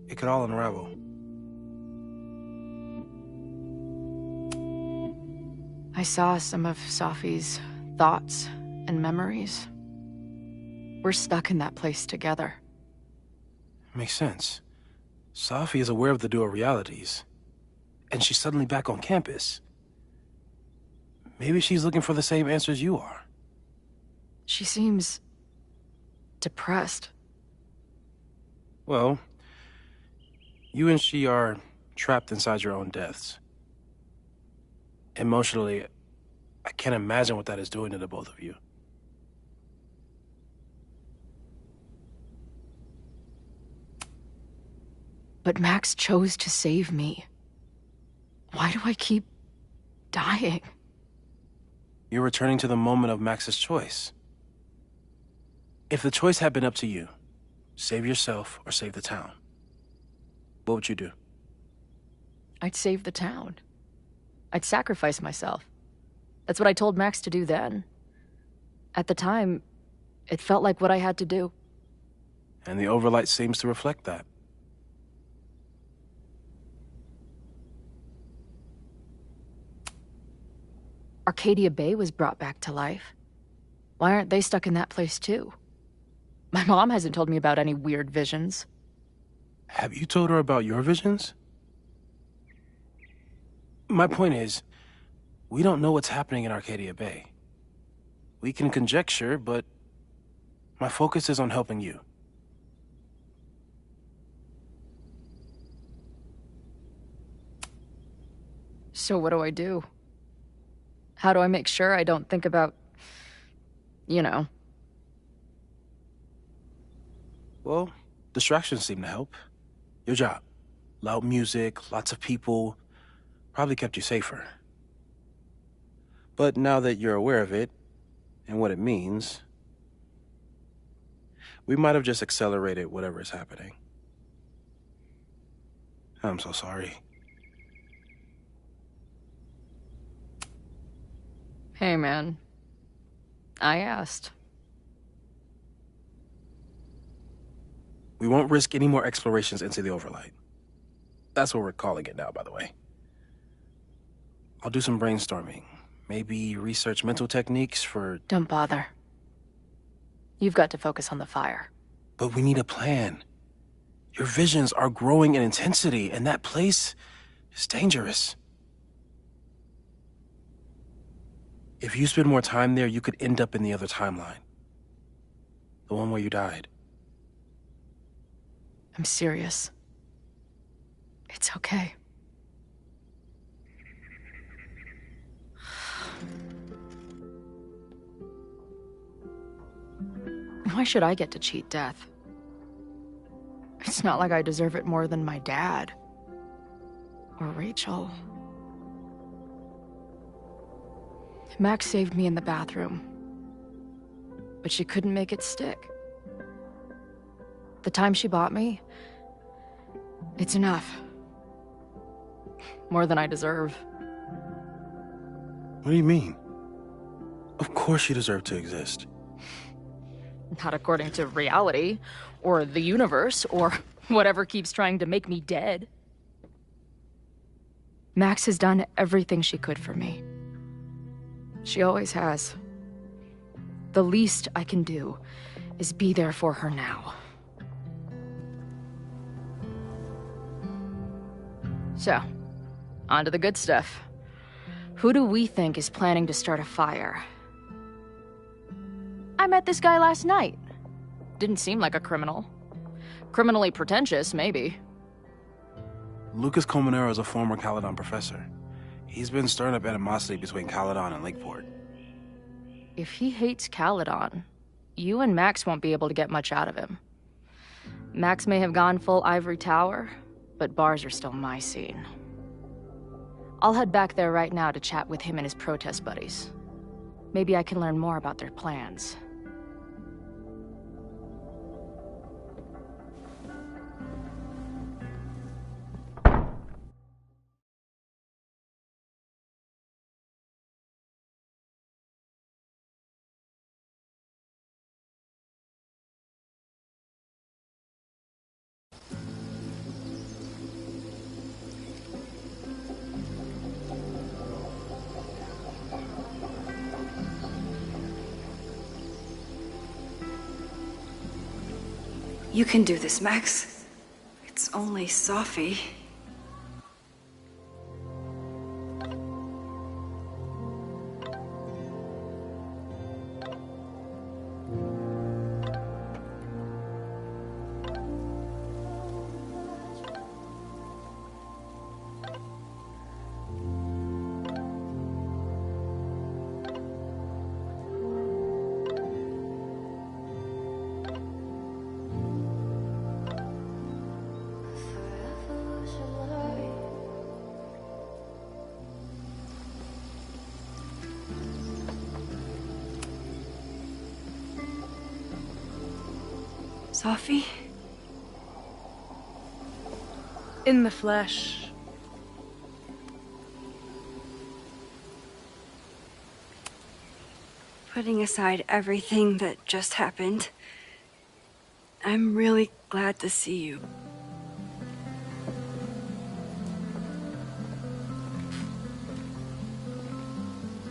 it could all unravel. I saw some of Safi's thoughts and memories. We're stuck in that place together. Makes sense. Safi is aware of the dual realities, and she's suddenly back on campus. Maybe she's looking for the same answers you are. She seems depressed. Well, you and she are trapped inside your own deaths. Emotionally, I can't imagine what that is doing to the both of you. But Max chose to save me. Why do I keep dying? You're returning to the moment of Max's choice. If the choice had been up to you, save yourself or save the town, what would you do? I'd save the town. I'd sacrifice myself. That's what I told Max to do then. At the time, it felt like what I had to do. And the overlight seems to reflect that. Arcadia Bay was brought back to life. Why aren't they stuck in that place too? My mom hasn't told me about any weird visions. Have you told her about your visions? My point is, we don't know what's happening in Arcadia Bay. We can conjecture, but my focus is on helping you. So what do I do? How do I make sure I don't think about, you know? Well, distractions seem to help. Your job. Loud music, lots of people, probably kept you safer. But now that you're aware of it, and what it means, we might have just accelerated whatever is happening. I'm so sorry. Hey, man. I asked. We won't risk any more explorations into the Overlight. That's what we're calling it now, by the way. I'll do some brainstorming. Maybe research mental techniques for... Don't bother. You've got to focus on the fire. But we need a plan. Your visions are growing in intensity, and that place is dangerous. If you spend more time there, you could end up in the other timeline. The one where you died. I'm serious. It's okay. Why should I get to cheat death? It's not like I deserve it more than my dad. Or Rachel. Max saved me in the bathroom. But she couldn't make it stick. The time she bought me, it's enough. More than I deserve. What do you mean? Of course you deserve to exist. Not according to reality, or the universe, or whatever keeps trying to make me dead. Max has done everything she could for me. She always has. The least I can do is be there for her now. So, on to the good stuff. Who do we think is planning to start a fire? I met this guy last night. Didn't seem like a criminal. Criminally pretentious, maybe. Lucas Colmenero is a former Caledon professor. He's been stirring up animosity between Caledon and Lakeport. If he hates Caledon, you and Max won't be able to get much out of him. Max may have gone full Ivory Tower, but bars are still my scene. I'll head back there right now to chat with him and his protest buddies. Maybe I can learn more about their plans. You can do this, Max. It's only Sophie. Sophie? In the flesh. Putting aside everything that just happened, I'm really glad to see you.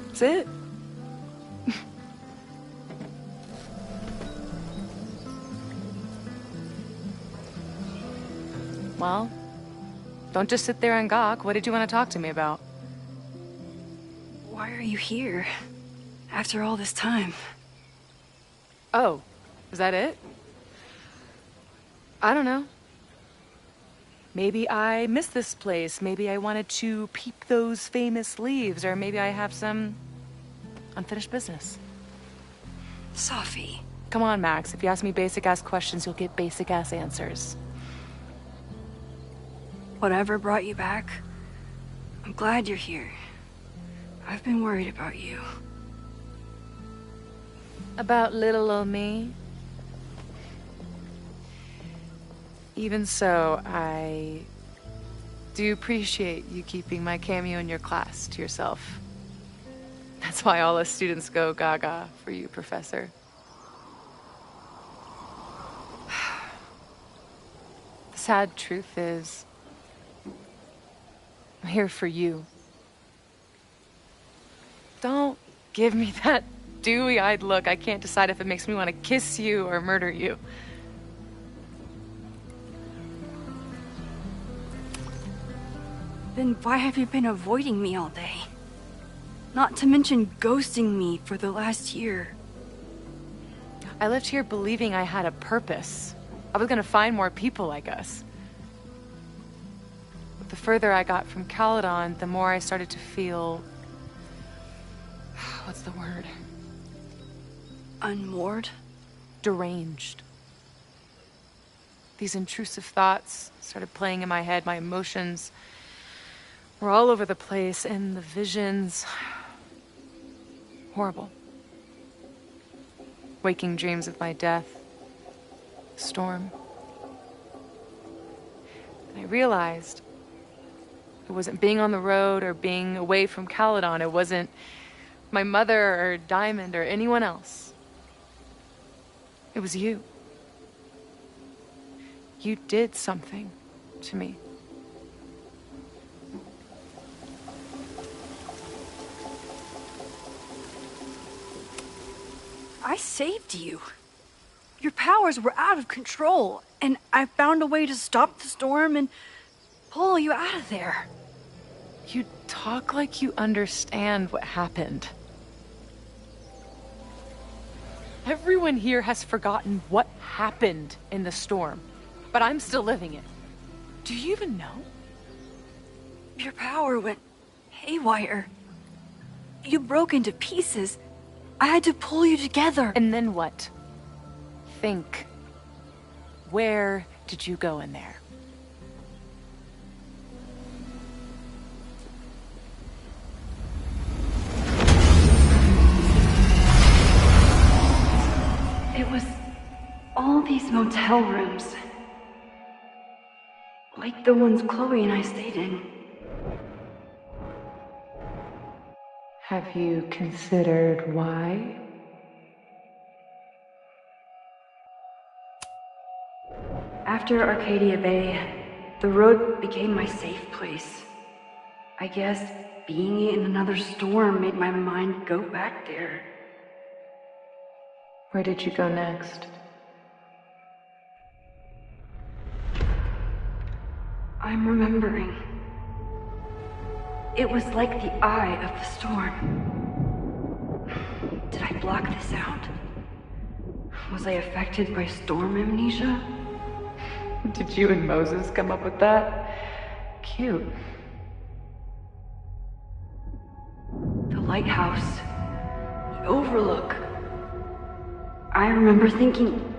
That's it. Well, don't just sit there and gawk. What did you want to talk to me about? Why are you here? After all this time? Oh, is that it? I don't know. Maybe I miss this place. Maybe I wanted to peep those famous leaves, or maybe I have some unfinished business. Sophie. Come on, Max. If you ask me basic-ass questions, you'll get basic-ass answers. Whatever brought you back, I'm glad you're here. I've been worried about you. About little old me? Even so, I do appreciate you keeping my cameo in your class to yourself. That's why all us students go gaga for you, Professor. The sad truth is, I'm here for you. Don't give me that dewy-eyed look. I can't decide if it makes me want to kiss you or murder you. Then why have you been avoiding me all day? Not to mention ghosting me for the last year. I left here believing I had a purpose. I was gonna find more people like us. But the further I got from Caledon, the more I started to feel... what's the word? Unmoored? Deranged. These intrusive thoughts started playing in my head. My emotions were all over the place, and the visions... horrible. Waking dreams of my death. Storm. And I realized it wasn't being on the road or being away from Caledon. It wasn't my mother or Diamond or anyone else. It was you. You did something to me. I saved you. Your powers were out of control, and I found a way to stop the storm and pull you out of there. You talk like you understand what happened. Everyone here has forgotten what happened in the storm, but I'm still living it. Do you even know? Your power went haywire. You broke into pieces. I had to pull you together. And then what? Think. Where did you go in there? It was all these motel rooms. Like the ones Chloe and I stayed in. Have you considered why? After Arcadia Bay, the road became my safe place. I guess being in another storm made my mind go back there. Where did you go next? I'm remembering. It was like the eye of the storm. Did I block this out? Was I affected by storm amnesia? Did you and Moses come up with that? Cute. The lighthouse. The overlook. I remember thinking,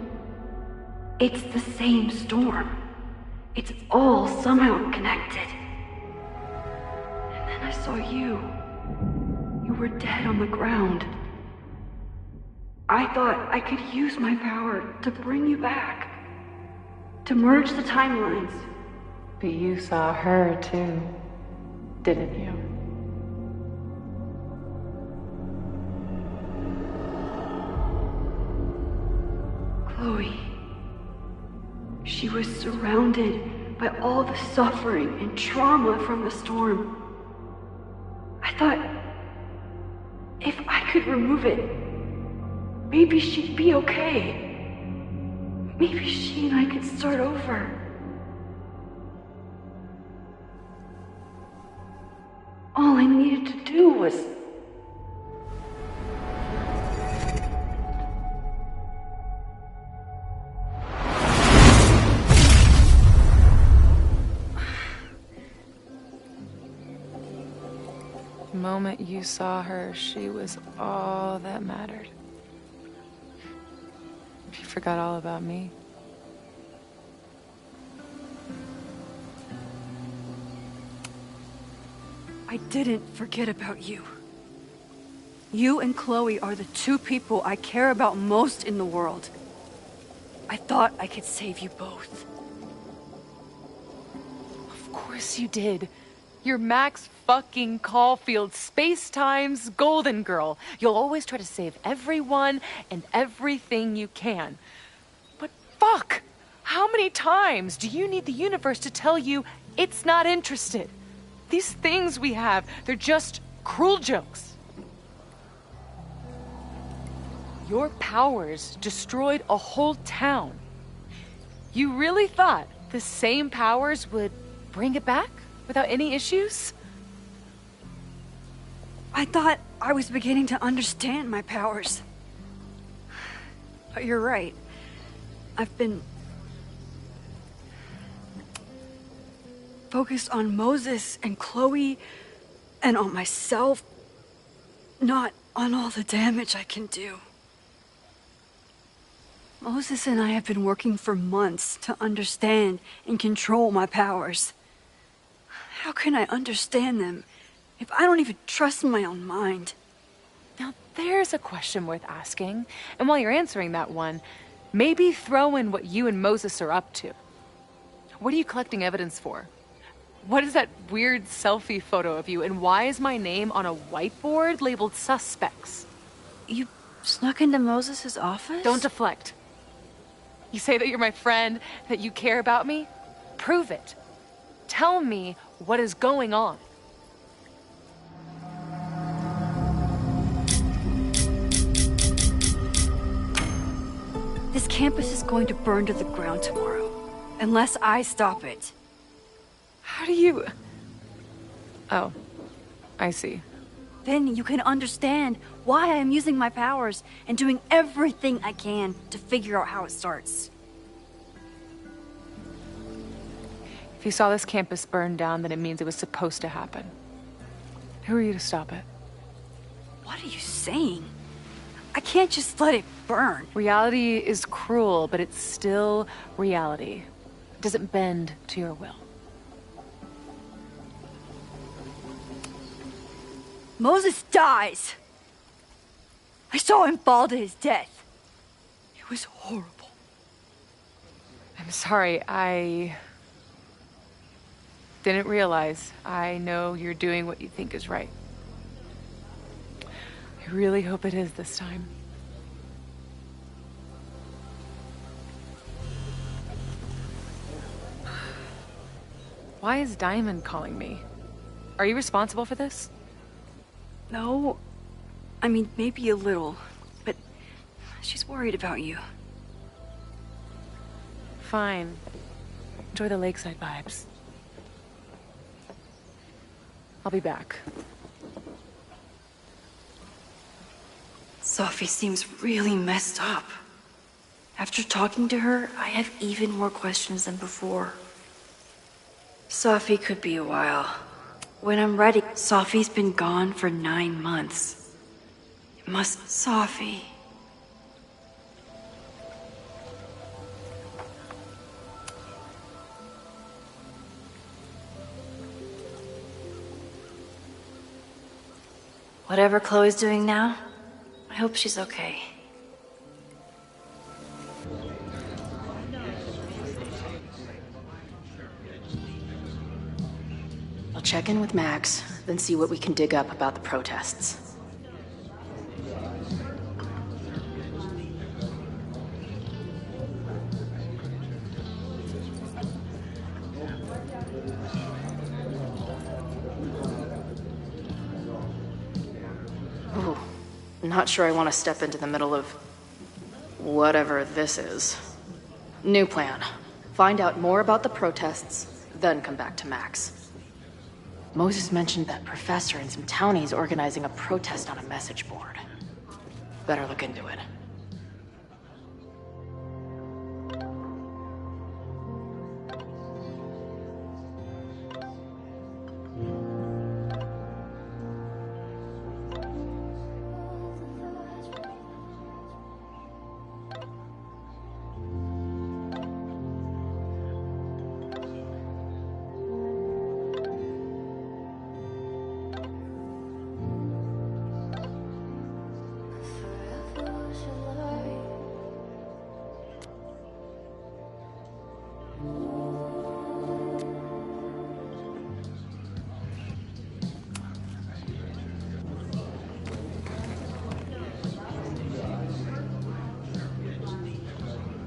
it's the same storm. It's all somehow connected. And then I saw you. You were dead on the ground. I thought I could use my power to bring you back. To merge the timelines. But you saw her too, didn't you? Chloe. She was surrounded by all the suffering and trauma from the storm. I thought, if I could remove it, maybe she'd be okay. Maybe she and I could start over. All I needed to do was... The moment you saw her, she was all that mattered. You forgot all about me. I didn't forget about you. You and Chloe are the two people I care about most in the world. I thought I could save you both. Of course you did. You're Max fucking Caulfield, Space-Time's golden girl. You'll always try to save everyone and everything you can. But fuck! How many times do you need the universe to tell you it's not interested? These things we have, they're just cruel jokes. Your powers destroyed a whole town. You really thought the same powers would bring it back without any issues? I thought I was beginning to understand my powers. But you're right. I've been focused on Moses and Chloe and on myself, not on all the damage I can do. Moses and I have been working for months to understand and control my powers. How can I understand them if I don't even trust my own mind? Now there's a question worth asking. And while you're answering that one, maybe throw in what you and Moses are up to. What are you collecting evidence for? What is that weird selfie photo of you, and why is my name on a whiteboard labeled suspects? You snuck into Moses' office? Don't deflect. You say that you're my friend, that you care about me? Prove it. Tell me what is going on. This campus is going to burn to the ground tomorrow, unless I stop it. How do you... Oh, I see. Then you can understand why I am using my powers and doing everything I can to figure out how it starts. If you saw this campus burn down, then it means it was supposed to happen. Who are you to stop it? What are you saying? I can't just let it burn. Reality is cruel, but it's still reality. It doesn't bend to your will. Moses dies. I saw him fall to his death. It was horrible. I'm sorry, I didn't realize. I know you're doing what you think is right. I really hope it is this time. Why is Diamond calling me? Are you responsible for this? No. I mean, maybe a little, but she's worried about you. Fine. Enjoy the lakeside vibes. I'll be back. Sophie seems really messed up. After talking to her, I have even more questions than before. Sophie could be a while. When I'm ready, Sophie's been gone for 9 months. It must... Sophie... Whatever Chloe's doing now, I hope she's okay. I'll check in with Max, then see what we can dig up about the protests. Ooh, not sure I want to step into the middle of whatever this is. New plan. Find out more about the protests, then come back to Max. Moses mentioned that professor and some townies organizing a protest on a message board. Better look into it.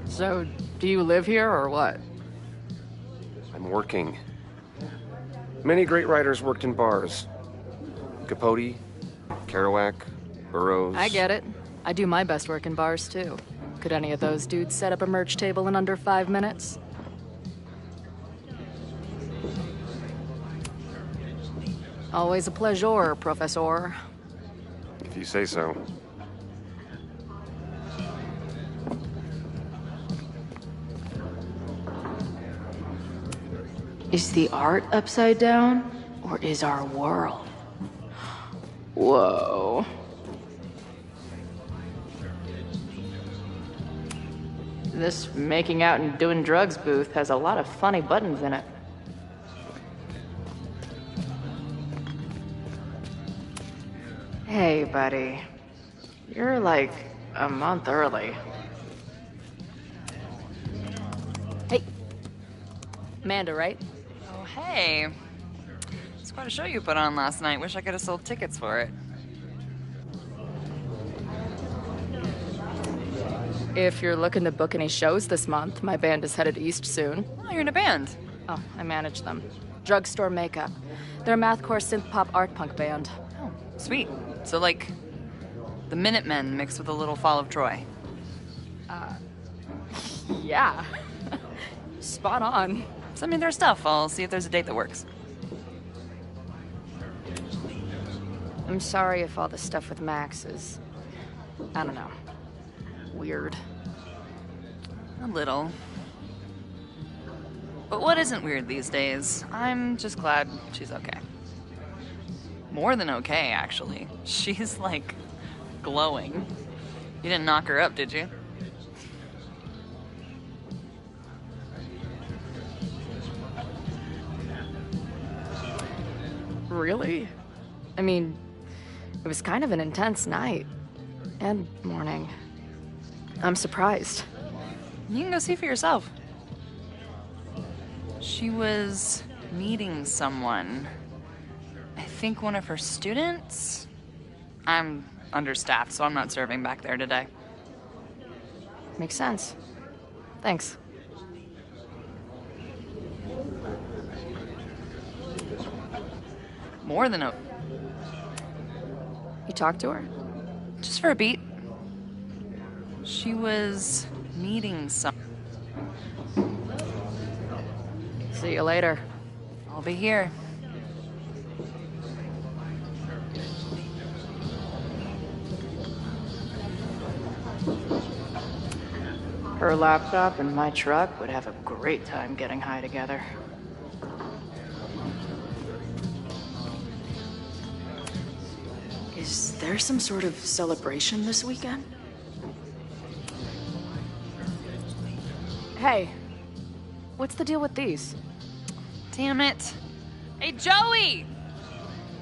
So, do you live here or what? I'm working. Many great writers worked in bars. Capote, Kerouac, Burroughs. I get it. I do my best work in bars, too. Could any of those dudes set up a merch table in under 5 minutes? Always a pleasure, Professor. If you say so. Is the art upside down, or is our world? Whoa. This making out and doing drugs booth has a lot of funny buttons in it. Hey, buddy. You're like a month early. Hey. Amanda, right? Oh, hey. It's quite a show you put on last night. Wish I could have sold tickets for it. If you're looking to book any shows this month, my band is headed east soon. Oh, you're in a band? Oh, I manage them. Drugstore Makeup. They're a mathcore synth-pop art punk band. Oh, sweet. So, like, the Minutemen mixed with a little Fall of Troy. Yeah. Spot on. Send me their stuff. I'll see if there's a date that works. I'm sorry if all the stuff with Max is... I don't know. Weird. A little. But what isn't weird these days? I'm just glad she's okay. More than okay, actually. She's, like, glowing. You didn't knock her up, did you? Really? I mean, it was kind of an intense night. And morning. I'm surprised. You can go see for yourself. She was meeting someone. I think one of her students? I'm understaffed, so I'm not serving back there today. Makes sense. Thanks. More than a... You talked to her? Just for a beat. She was meeting some... See you later. I'll be here. Her laptop and my truck would have a great time getting high together. Is there some sort of celebration this weekend? Hey, what's the deal with these? Damn it. Hey, Joey!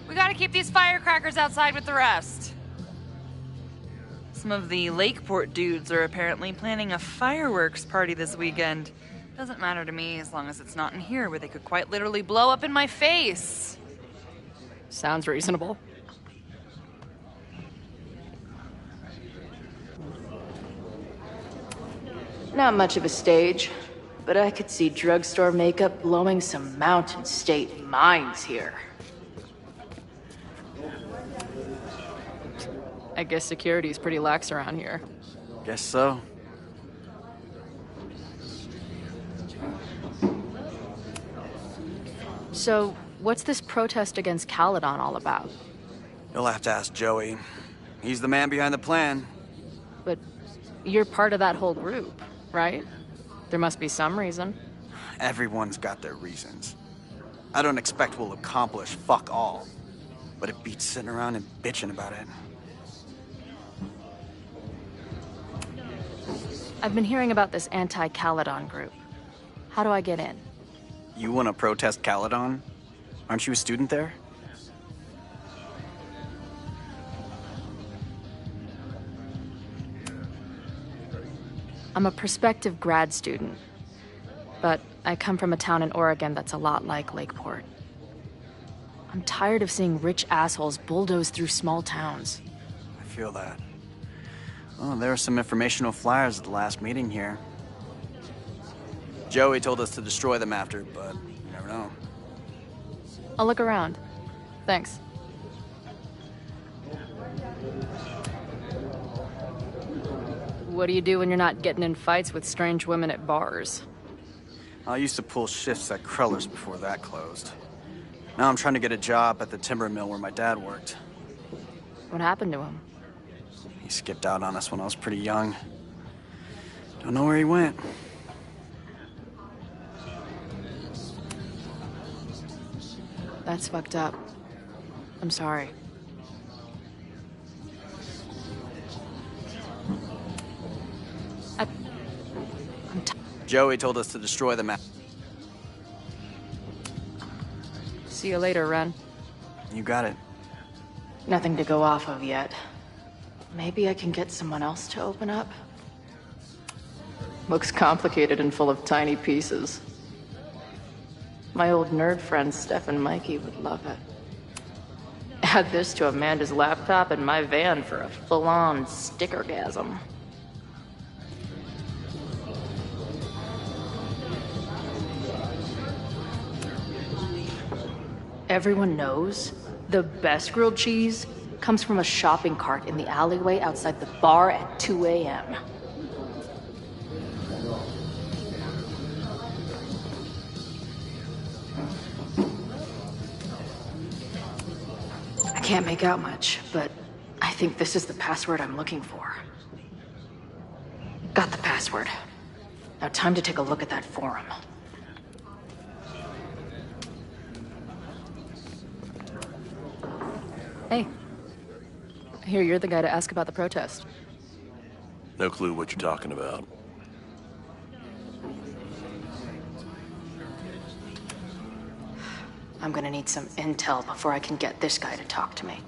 We gotta keep these firecrackers outside with the rest. Some of the Lakeport dudes are apparently planning a fireworks party this weekend. Doesn't matter to me as long as it's not in here where they could quite literally blow up in my face. Sounds reasonable. Not much of a stage, but I could see drugstore makeup blowing some Mountain State minds here. I guess security's pretty lax around here. Guess so. So, what's this protest against Caledon all about? You'll have to ask Joey. He's the man behind the plan. But you're part of that whole group, right? There must be some reason. Everyone's got their reasons. I don't expect we'll accomplish fuck all, but it beats sitting around and bitching about it. I've been hearing about this anti-Caledon group. How do I get in? You want to protest Caledon? Aren't you a student there? I'm a prospective grad student, but I come from a town in Oregon that's a lot like Lakeport. I'm tired of seeing rich assholes bulldoze through small towns. I feel that. Well, there were some informational flyers at the last meeting here. Joey told us to destroy them after, but you never know. I'll look around. Thanks. What do you do when you're not getting in fights with strange women at bars? I used to pull shifts at Cruller's before that closed. Now I'm trying to get a job at the timber mill where my dad worked. What happened to him? He skipped out on us when I was pretty young. Don't know where he went. That's fucked up. I'm sorry. Joey told us to destroy the map. See you later, Ren. You got it. Nothing to go off of yet. Maybe I can get someone else to open up? Looks complicated and full of tiny pieces. My old nerd friend Steph and Mikey would love it. Add this to Amanda's laptop and my van for a full-on stickergasm. Everyone knows the best grilled cheese comes from a shopping cart in the alleyway outside the bar at 2 a.m. I can't make out much, but I think this is the password I'm looking for. Got the password. Now time to take a look at that forum. Hey. I hear you're the guy to ask about the protest. No clue what you're talking about. I'm gonna need some intel before I can get this guy to talk to me.